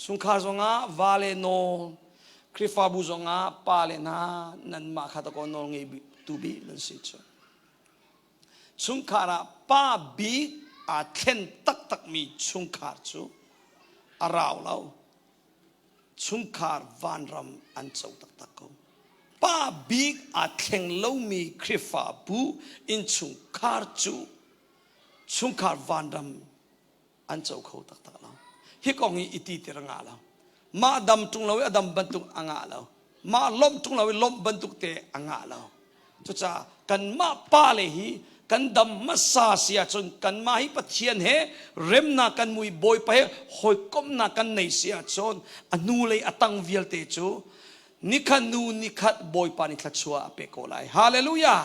ชุมขาร์จงาวาเลโนคริฟาบูจงอาป้าเลนานันมาขัดกันนองเงบิตูบีนั่นสิจูชุมขาร์ป้าบีอาเข็นตักมีชุงคาร์จูอาราวเราชุงคาร์วานรำอันเจ้าตักเขาป้าบีอาเข็งเล่ามีคริฟาบูอินชุงคาร์จูชุงคาร์วานรำอันเจ้าเขาตักเราฮิกองอิติติรงาเรามาดำจุงเราอดำบรรทุกอ่างเรามาล้มจุงเราล้มบรรทุกเตะอ่างเราจุจ้ากันมาป้าเลยฮีกันดำมาซาเสียจนกันมาให้ปะเทียนเฮเร็มนากันมุยบอยไปหอยก้มนากันในเสียจนอนูเลยอตังวิลเตจูนิคันนูนิคัดบอยปานิคัดชัวเปโกไลฮาเลลูยา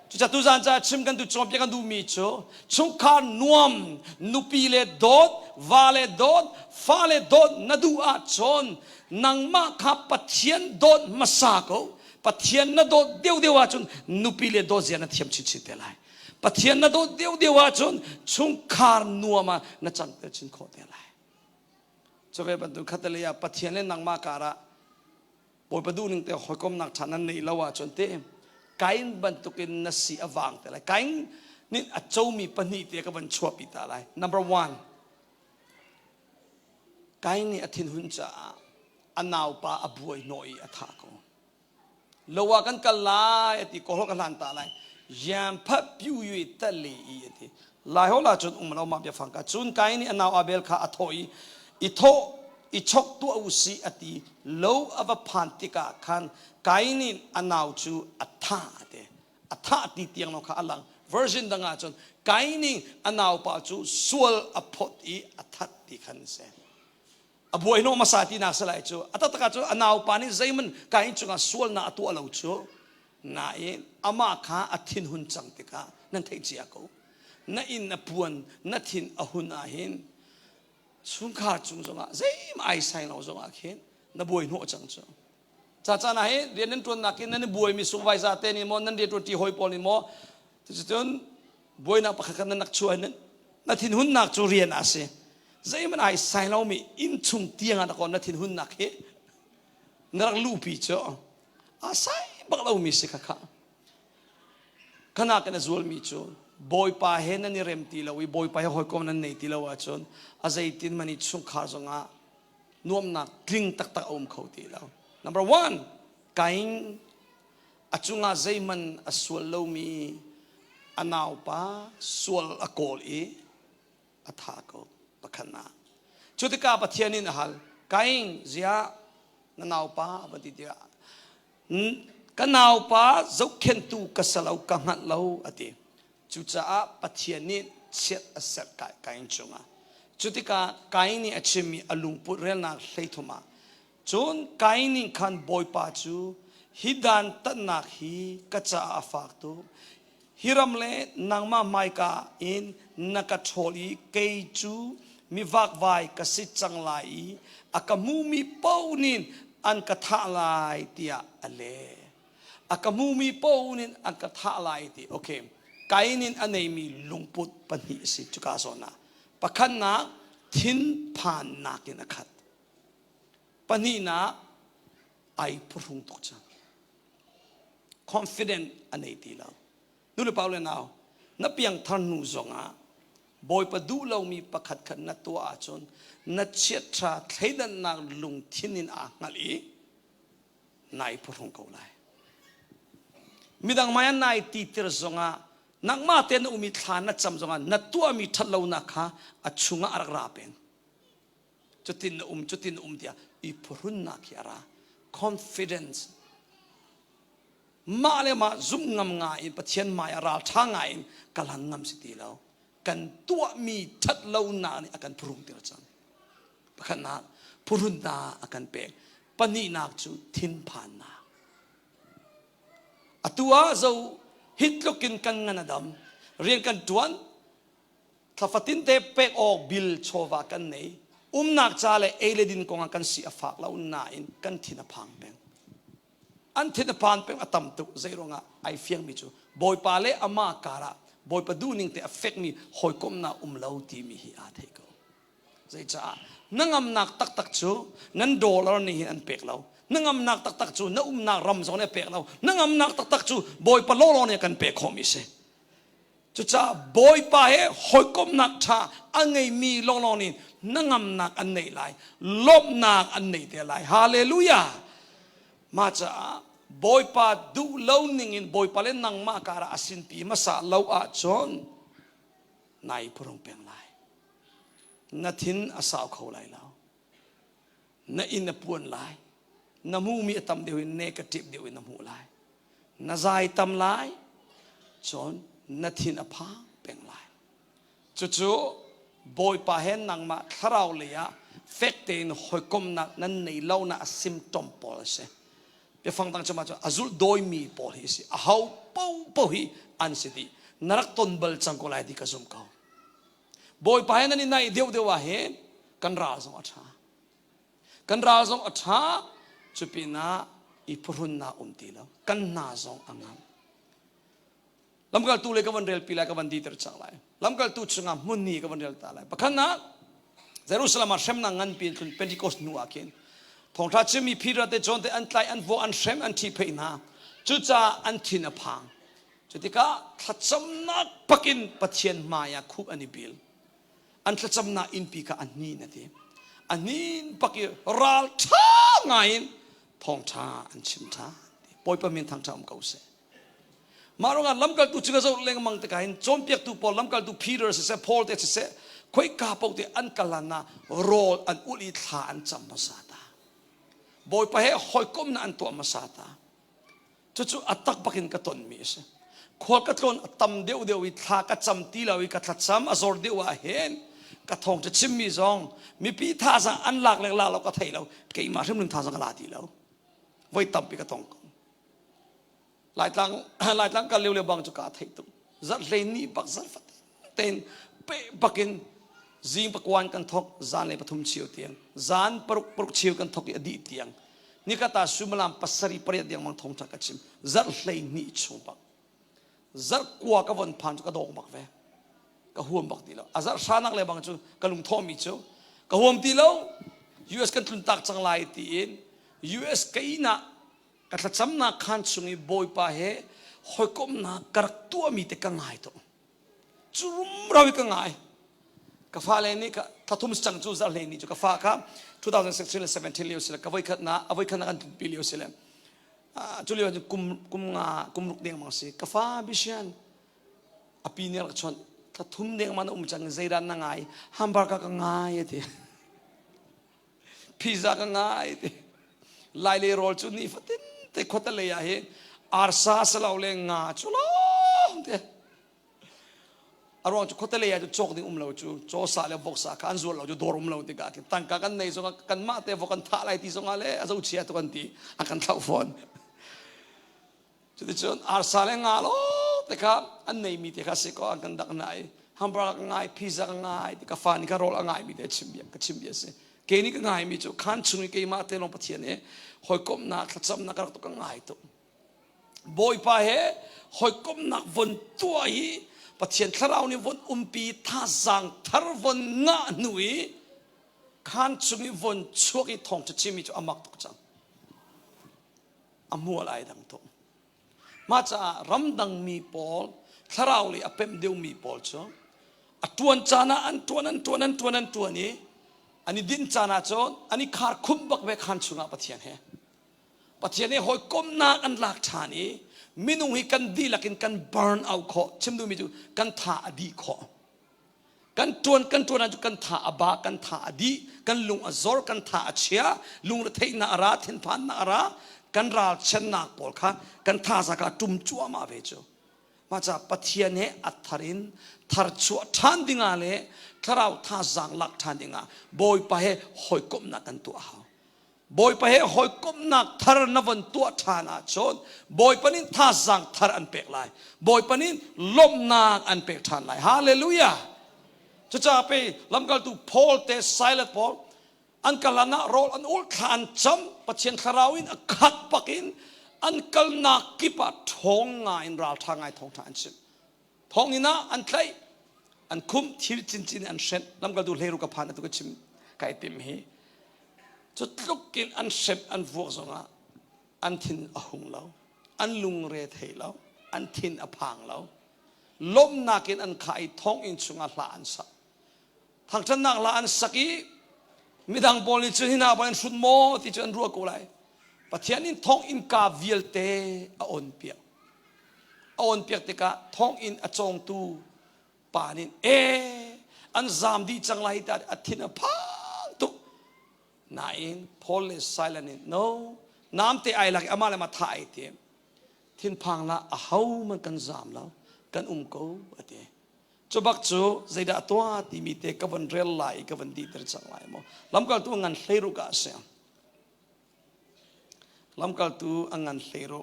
จุจัตุจันจะชิมกันตุจอมเปียกันดูมีจูชุงคานนวมนุปีเลดดวาเลดดฟาเลดดนดูอาจนนังมาขับปะเทียนดดมาซาโกปะเทียนนดเดียวเดียวจนนุปีเลดดเสียนเทียมชิดเตลัยปะเทียนนดเดียวเดียวจนชุงคารนัวมาณจังเตชินโคเตลัยจะไปบรรทุกขัตเลียปะเทียนเล่นนังมาการะปอยประดูนึงเตะหอยกมนักฐานันในละว่าจนเตะไก่บรรทุกินนสีอวังแต่ละไก่นี่อาจจะมีปนิเตะกับวันชัวปิตาไร number one ไก่นี่อธินหุ่นจ่าอันนาวปาอบวยน้อยอัฐากละว่ากันกันลายติโกหกกันลันตาไรยามพับพิวยุยตะลีอีติลายหัวลาจนเรามาเบียฟังกันจนไก่นี่อันนาวอาเบลข้าอัฐอยอิโตอิชกตัวอุสีอติโลอวพันติกาคันไก่นี่อันนาวจูอัฐาเตอัฐาติเตียงเราข้าอัลลัง version ดังอาจนไก่นี่อันนาวปาจูสวลอพอดีอัฐาติขันเซอบวยโนมาสาตินักสลายจูอัตตะกาจูอันนาวปานี่ใจมันไก่จูงาสวลนาตัวเราจูนาเองอามาข้าอธินหุนจังติกานั่นเทจิอากูนั่นอินนปวนนั่นทินอหุนอาหินสุนขาจุงจงอ่ะใจไม่ใส่เราจงอ่ะเห็นนั่นบวยโนจังจูจ้าจ้านะเห็นเรียนนั่นตัวนักนั่นบวยมีสุขไว้ซาเตนิโมนั่นเรียนตัวที่หอยปอนิโมที่จนบวยนักปะกันนั่นนักช่วยนั่นทินหุนนักจูเรียนอาเซใจมันไอ้ใส่เรามีอินชุงเตียงอันก่อนนั่นทินหุนนักเฮนักลูปีจ้าอาศัยบักเรามีสิค่ะขณะกันจวลมีจูบอยป้าเห็นนั่นนี่เริ่มตีเราบอยป้าหอยกอมนั่นในตีเราว่าจนอาศัยตินมันนี่ชุงขาจงอ่ะนวมนักกลิ้งตักอมเขาตีเรา number one ไก่อาจุงอาใจมันสวลเรามีอันนาวป้าสวลอโกลอีอัฐาเขาปะขณะจุดที่กาปะเทียนินฮัลไก่เสียนันนาวป้าปฏิเดียกันนาวป้าจะเข็นตูกษลเอากังหัดเราอดีจุดจ้าปะเทียนิเช็ดเสร็จไก่จงอ่ะจุดที่กาไก่นี่อาจจะมีอารมณ์ปุเรนักเลยทุมา จนไกนิ่งขันบอยปาจูฮิดันตันนักฮีกระจาอาฟากตุฮิรัมเลนังมาไมกาอินนักโชลีเกยจูมีวักไวกสิจังไลอากามูมีเป้านินอันกระทะลายเตียอเลอากามูมีเป้านินอันกระทะลายตีโอเคไกนินอันไหนมีลุงปุดปนิสิจุกาโซนาปะขันนักทินผ่านนักนักขัดปนินาไอพรุงตุจัง confident อันไหนตีเราดูเลยเปล่าเลยนาวนับเพียงทันนูซงอ่ะบอยประดูเรามีประคัดขันนัตัวอาจนนัเชียตราเทดันนักลุงทินินอ่ะงัลีนายพรุงเกาไลมีดังมายันนายตีเตอร์ซงอ่ะนักมาเตนอุมิทานัจำซงอ่ะนัตัวมีทัดเรานักฮะอัจฉุงอารักราเป็นจุดตินเดียอีพรุนนักยาระ confidence มาเลยมาซุ่มงำง่ายปะเทียนมาราท่าง่ายกำลังงำสิตีเรากันตัวมีทัดเราหนานี่อาการพรุงเตอร์จังปะขณะพรุนนาอาการเปกปนีนักจูทินผ่านนาอตัวเราฮิตลกินกันงานดำเรียนกันจวนถ้าฟัตินเตเปกออกบิลโชวากันไหนนักจ่าเลยเอเลดินกงกันสีฝากเราหนาอินกันทินพังเป็นอันทินพังเป็นอัตมตุใจรงะไอเฟียงมิจูบอยปาเลอามาการะบอยประดูนิ่งแต่เฟกมีหอยกมนาเลาตีมีฮิอาเทโกใจจ้านั่งอำนักตักจูนั่นโดลาร์นี่อันเปกเรานั่งอำนักตักจูนั่งนักรำสองเนี่ยเปกเรานั่งอำนักตักจูบอยปะโลโลเนี่ยกันเปกคอมิเซจุจ้าบอยปาเฮหอยกมนักชาอันไงมีโลโลนี่นั่งอำนักอันไหนไลลบนักอันไหนเดียไลฮาเลลูยามาจ้าบอยปาดูเล่าหนึ่งอินบอยปาเล่นนังมาการาสินปีมาสาเล่าอาจอนนายพรงเปียงไลนัทินอาสาวเขาไลแล้วนัอินนปวนไลน้ำมูมีตำเดียวเนกาทีฟเดียวน้ำมูไลน้าใจตำไลจอนนัทินอภาเปียงไลจู่ๆบอยปาเห็นนังมาคราวเลยอะเฟกเตนหอยกมนักนั้นในเล่าน่ะซิมตอมปอลเซไปฟังตั้งจะมาจ้าอาจุลโดยมีปอลฮิสิอาเขาเป้าฮิอันสิดีนรักตนเบลจังก็ไล่ดีกระซุ่มเขาบอยไปนั่นนี่นายเดียวว่าเห็นกันราซงอัฐากันราซงอัฐาจุปินาอีพรุนนาตีแล้วกันนาซงอังามลำกัลตูเลยกับวันเรียลปีละกับวันดีเตอร์จังไรลำกัลตูชงามมุนนี่กับวันเรียลตาไรปะขันนะเยรูซาเล็มมาเชมนังงันปีจนเป็นที่โคสนัวกินทองทัชมีพิรัตจนแต่อันไลอันโวอันเชมอันที่เพย์นาจุจ้าอันที่นพังจุดที่ก็ทัชมนักปักินปัจเจียนมายาคุบอันนี้บิลอันทัชมนักอินปีกับอันนี้นะทีอันนี้ปักิรัลท่าไงทองท่าอันชิมท่าปอยประมินทางจำเก่าเสมาโรงงานลำกัลตูจึงจะเลี้ยงมังตะการจอมเปียกตูพอลำกัลตูพีเตอร์เสพอลเตเสคุยกาปกติอันกัลนาโรลอันอุลิธาอันจำภาษาตาบอยไปให้หอยก้มนันตัวมาสาตาจู่ๆอัตตักปักินกระตนมีเสขวดกระตนตั้มเดียววิทากระจำตีเราวิกระทัดซ้ำอโซร์เดียวเห็นกระทงจะชิมมีซองมีปีท่าสังอันหลักเลยเราก็ไทยเราเกี่ยมาเรื่องหนึ่งท่าสังกลาตีเราไว้ตั้มปีกระทงหลายตั้งกันเร็วๆบางจุกาไทยตุ้งจัดเลยนี่ปักจัดฟัดเต้นเป๊ะปักินจิงปักวันกันทอกจานเลยปฐุมเชียวเตียงจานปรุกเชียวกันทอกอดีตเตียงนี่ก็ตาสุมาลามปัสริปริยเดียงมังทองจักรชิมจัดเลยนี่ชงปักจัดกัวกับวันพันจุกระดองบักเวกระห่วมบักตีแล้วอาจัดชานักเลยบางจุกระลุงทอมิจูกระห่วมตีแล้ว US กันตุนตักจังไรตีน US กันอีน่ะกระทัดซ้ำนักขันสุงีบอยป้าเฮหอยก้มนักกระตัวมีแต่กังไงตัวจุ่มเราอีกังไงกฟ้าเลนี่ก็ถ้าทุ่มสังจูจัลเลนี่จุกฟ้าครับ2016-17เลี้ยวสิละกฟ้าขัดนะเอาไว้ขัดนะกันปีเลี้ยวสิละจุเลี้ยวจะกุมลุกเดียงมังสิกฟ้าบิชันอภินิรักชนถ้าทุ่มเดียงมันจังใจรันนังไงฮัมบาร์กก็ง่ายทีพิซซ่าก็ง่ายทีไลเลโรลจุนี่ฟัดแต่ขดเลยเห็นอาร์ซาสลาวเลงง่ายจุลเ อารมณ์จุดโคตรเลยจุดโจกนี่เราจูสาเลบอกสากันส่วนเราจุดดอรุมเราติกาตั้งกันในส่งกันมาเตะกันท่าอะไรที่ส่งอะไรอาจจะอุเชียตัวกันทีอากันเท่าฟอนจุดที่จนอาร์ซาเลงาโลแต่ครับอันไหนมีแต่ครับสิก็อันกันดักไหนฮัมบาร์กง่ายพิซซ่าง่ายที่กาฟานี่ก็โรลง่ายมีแต่ชิมเบียก็ชิมเบียสิเกนี่ก็ง่ายมีจุดขันชุนเกยมาเตะลงปะเทียนเนี่ยหอยกบนักขัดซ้ำนักกระตุกง่ายตัวบอยไปเหหอยกบนักวนตัวฮีปะเทียนข้าเรานี่วนปีท่าสังทารวนงะหนุ่ยขันชุนวนช่วยทองจะชิมมีจุดอามักตุกจังอามัวอะไรดังตัวมาจากรำดังมีปอลข้าเราเลยอเป็มเดียวมีปอลจ้ะตัวจานะอันตัวนั้นตัวนี้อันนี้ดินจานะจ้ะอันนี้ขาดคุ้มบักเวขันชุนอาปะเทียนเหปะเทียนเนี่ยหอยก้มนักอันหลักฐานนี้มินุหิกันดีหลักินกันเบิร์นเอาขอชิมดูมิจูกันท่าอดีขอกันจวนนั้นจูกันท่าอบากันท่าอดีกันลุงอซอร์กันท่าเชียลุงระเทนาอาราเทนพันนาอารากันราชนักปอลค่ะกันท่าสักจุ่มจัวมาเวจูมาจากปะเทียนเนี่ยอัฐรินทาร์ชัวทันดิงาเล่ถ้าเราท่าสังหลักทันดิงาบอยไปให้หอยก้มนักกันตัวเขาบอยไปให้หอยก้มนักทารนวันตัวทานาชนบอยปนินท่าสังทารอันเปกไลบอยปนินล้มนักอันเปกทานไลฮาเลลูยาจะไปลำกัลตูพอลเตสไซเลตพอลอันกัลนาโรลอันอุลขานจำปัจเจียนคาราวินขัดปักินอันกัลนากิปะทองงายราวทางไงทองทานชิมทองนี่นะอันใครอันคุ้มทิลจินอันเชนลำกัลตูเลรุกับพานตุกชิมไก่ติมฮีจุดลุกกินอันเสพอันฟวกสงะอันทินอหุงเราอันลุงเรเทเราอันทินอพังเราล้มนากินอันขายท้องอินสุงะละอันสักทางฉันนักละอันสักีมิดังบอลิจุหินาบันสุดโมที่จะอันรัวกูไลปะเทียนินท้องอินกาวิลเตออนเปียติกาท้องอินอจงตูปานินอันจามดีจังไรแต่อัทินอพังตุนายพอลเลสไซเลนิน no น้ำเตไอหลักอามาเลมาถ่ายเตียมทินพังละอาหูมันกันจามแล้วกันกูอเตจบักจูใจด่าตัวที่มีเตกับวันเรลไลกับวันดีเตอร์จังไรมั้งลำกัลตัวงันเฮรุกาเซียลำกัลตัวงันเฮรุ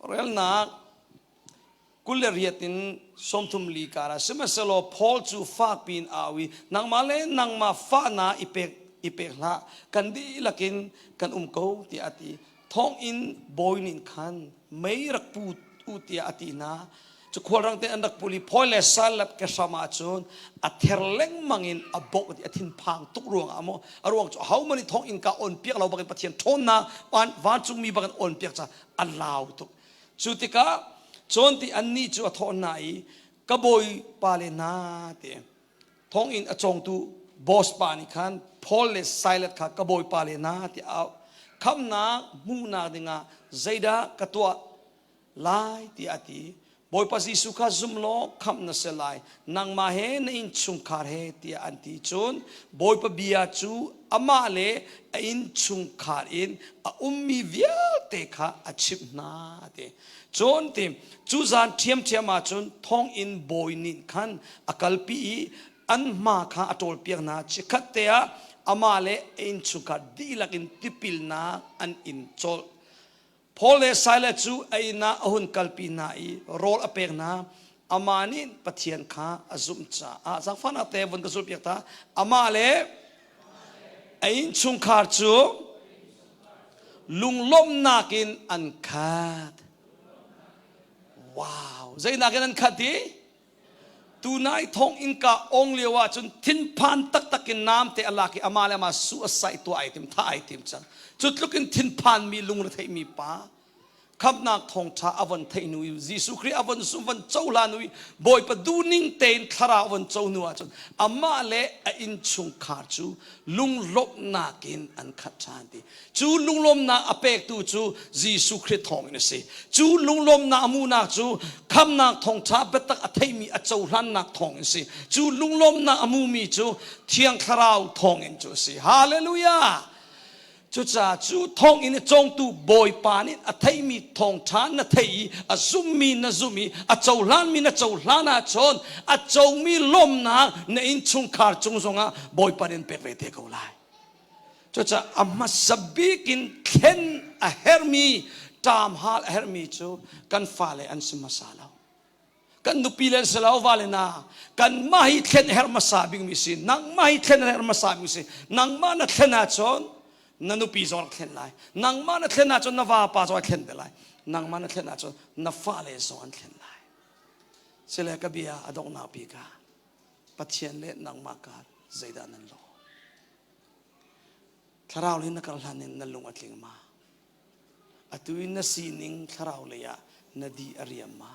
เรลนักกุลเลรียตินสมทุมลีการาสมัยสโลพอลจูฟากปีนอาวีนางมาเลนางมาฟ้านาอิเปกละกันดีลักินกันกูที่อติท้องอินบอยนินคันไม่รักปูอุติอตินาจุควรังเตอันดักปุลีพอยเลสัลลับเกสมาจุนอัทเทรเลงมังอินอบกที่อธินพังตุกรวงอโมอรวงจุเฮามันท้องอินกาอ่อนเปียกเราบังปะเทียนทนนะวันจุงมีบังอ่อนเปียกจะอัลลาวตุจุติกาจนที่อันนี้จุทอนไหนกบอยปาเลนาเตท้องอินอจงตุบอสปานิคันพอลเลสไซเลตค่ะกบอยปาเลนาที่เอาคำนามูนาดิงาใจดากตัวลายที่อติบอยภาษีสุขาจุมโลคำนั้นเสลายนางมาเฮนอินชุงคาร์เฮที่อันที่จนบอยปะเบียจูอามาเลอินชุงคาร์อินมีเวียเตค่ะอาชิบนาเตจนที่จูจานเทียมมาจนท้องอินบอยนินขันอากาลปีอันมาค่ะอัตโตลเปียกนาชิคัตเตียอามาเลอินชุงคาร์ดีลักอินติปิลนาอันอินโจลพอเลสไซเลจูไอนาอหุนกัลปีนาอีโรลอเปกนาอามานินปะเทียนข้าอซุมจ้าสักฟันอาเตวันกสุเปียกตาอามาเลไออินชุงคาร์จูลุงล้มนากินอันขาดว้าวใจนากินอันขาดดีตูนายท้องอินกาองเลียวจนทิ้นพันตักกินน้ำเตะลากิอามาเลมาสู้ใส่ตัวไอติมท่าไอติมจังจุดลุกินทิ้นพันมีลุงระเทมีป้าขับนักทองชาอวันเทนุยยิสุครีอวันสุวันเจ้าลานุยบอยปดูนิ่งเตนคาราวันเจ้านัวจนอามาเลอินชุงขาจูลุงลบนากินอันขัดชานดีจูลุงลมนาอเปกตูจูยิสุครีทองนี่สิจูลุงลมนามูนาจูขับนักทองชาเบตักอเทมีอเจ้าลันนักทองนี่สิจูลุงลมนามูมีจูเทียงคาราวทองนี่จูสิฮาเลลูยา chú cha chú thong in trong tu boy pan in a thai mi thong than na thai a zoom mi na zoomi a chau lan mi na chau lan a chon a chau mi lom na na in chung khar chung zonga boy pan in pek ve te ko lai chú cha amma sabik in khen a hermi tam hal hermi chu kan fale an sim masala kan nupilen selaw vale na kan mahi khen her masabing mi sin nang mahi khen her masabing sin nang ma na khen a chon na nupi zon khen lai nang ma na khen a chon na va pa zo khen de lai nang ma na khen a chon na fale zon khen lai sele ka bia adong na pi ka pathian le nang ma ka zaida nan lo tharau lin na kal hanin na lung atling ma atuin na sining tharau le ya na di ariam ma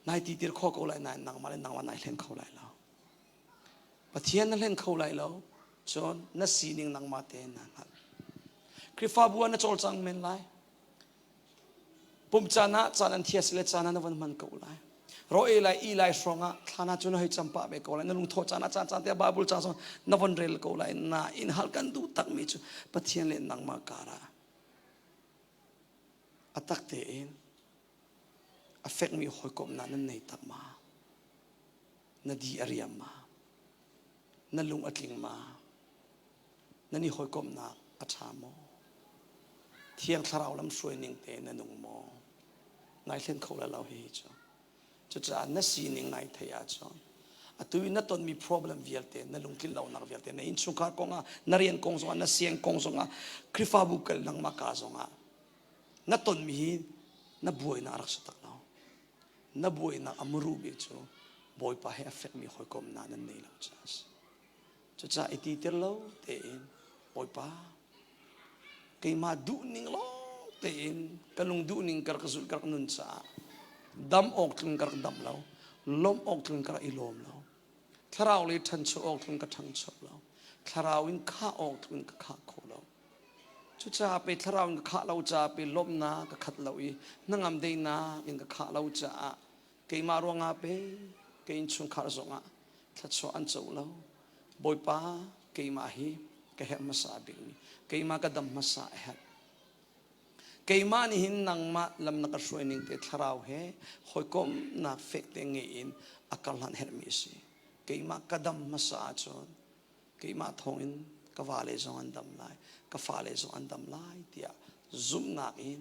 nai ti tir kho ko lai nang ma le nang wa nai len kho lai lo pathian na len kho lai lo chon na sining nang ma te na krifa buan na chol chang men lai pum chana chanan thias le chana na van man ko lai ro e lai shronga thana chuna hei champa be ko lai na lung tho chana chan chan te babul cha so na van rel ko lai na in hal kan du tak mi chu pathian le nang ma kara atak te in affect mi hoi kom na nan nei tak ma na di ariam ma na lung atling ma na ni hoi kom na acha mo thiang tharau lam soi ning te na nung mo ngai len kho la lau hi cho cha na si ning ngai thaya chon atui na ton mi problem vialte na lung kin lau nar vialte na in chukha ko nga na rian kong so na sieng kong so nga krifa bu kal nang ma ka so nga na ton mi na buai na arak sa tak lau na buai na amru bi cho boy pa he affect mi hoi kom na nan nei lau chas cho cha iti tir lau te in boy pa kay ma du ning lo te in kalung du ning kar kasul kar nun sa dam ok tung kar dam lau lom ok tung kar ilom lau tharau le than cho ok tung ka thang cho lau tharau in kha ok tung ka kha kho lau chu cha pe tharau in kha lau cha pe lom na ka khat lau I nangam de na in ka kha lau cha kay ma ro nga pe kay in chung khar zo nga tha cho an cho lau boy pa kay ma hi ka he ma sa bi kay ma ka dam ma sa he kay ma ni hin nang ma lam na ka shoi ning te tharau he hoi kom na fek te nge in akal han her mi si kay ma ka dam ma sa chon kay ma thong in ka wale zo an dam lai ka fale zo an dam lai tia zum na in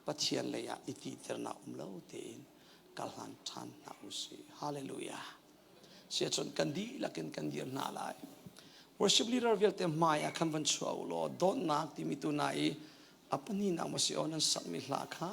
pathian le ya iti ter na lo te in kal han than na usi hallelujah sia chon kandi lakin kandi na lai worship leader velte maya kan van chuo lo don nak ti mi tu nai apani na mo si onan sak mi hla kha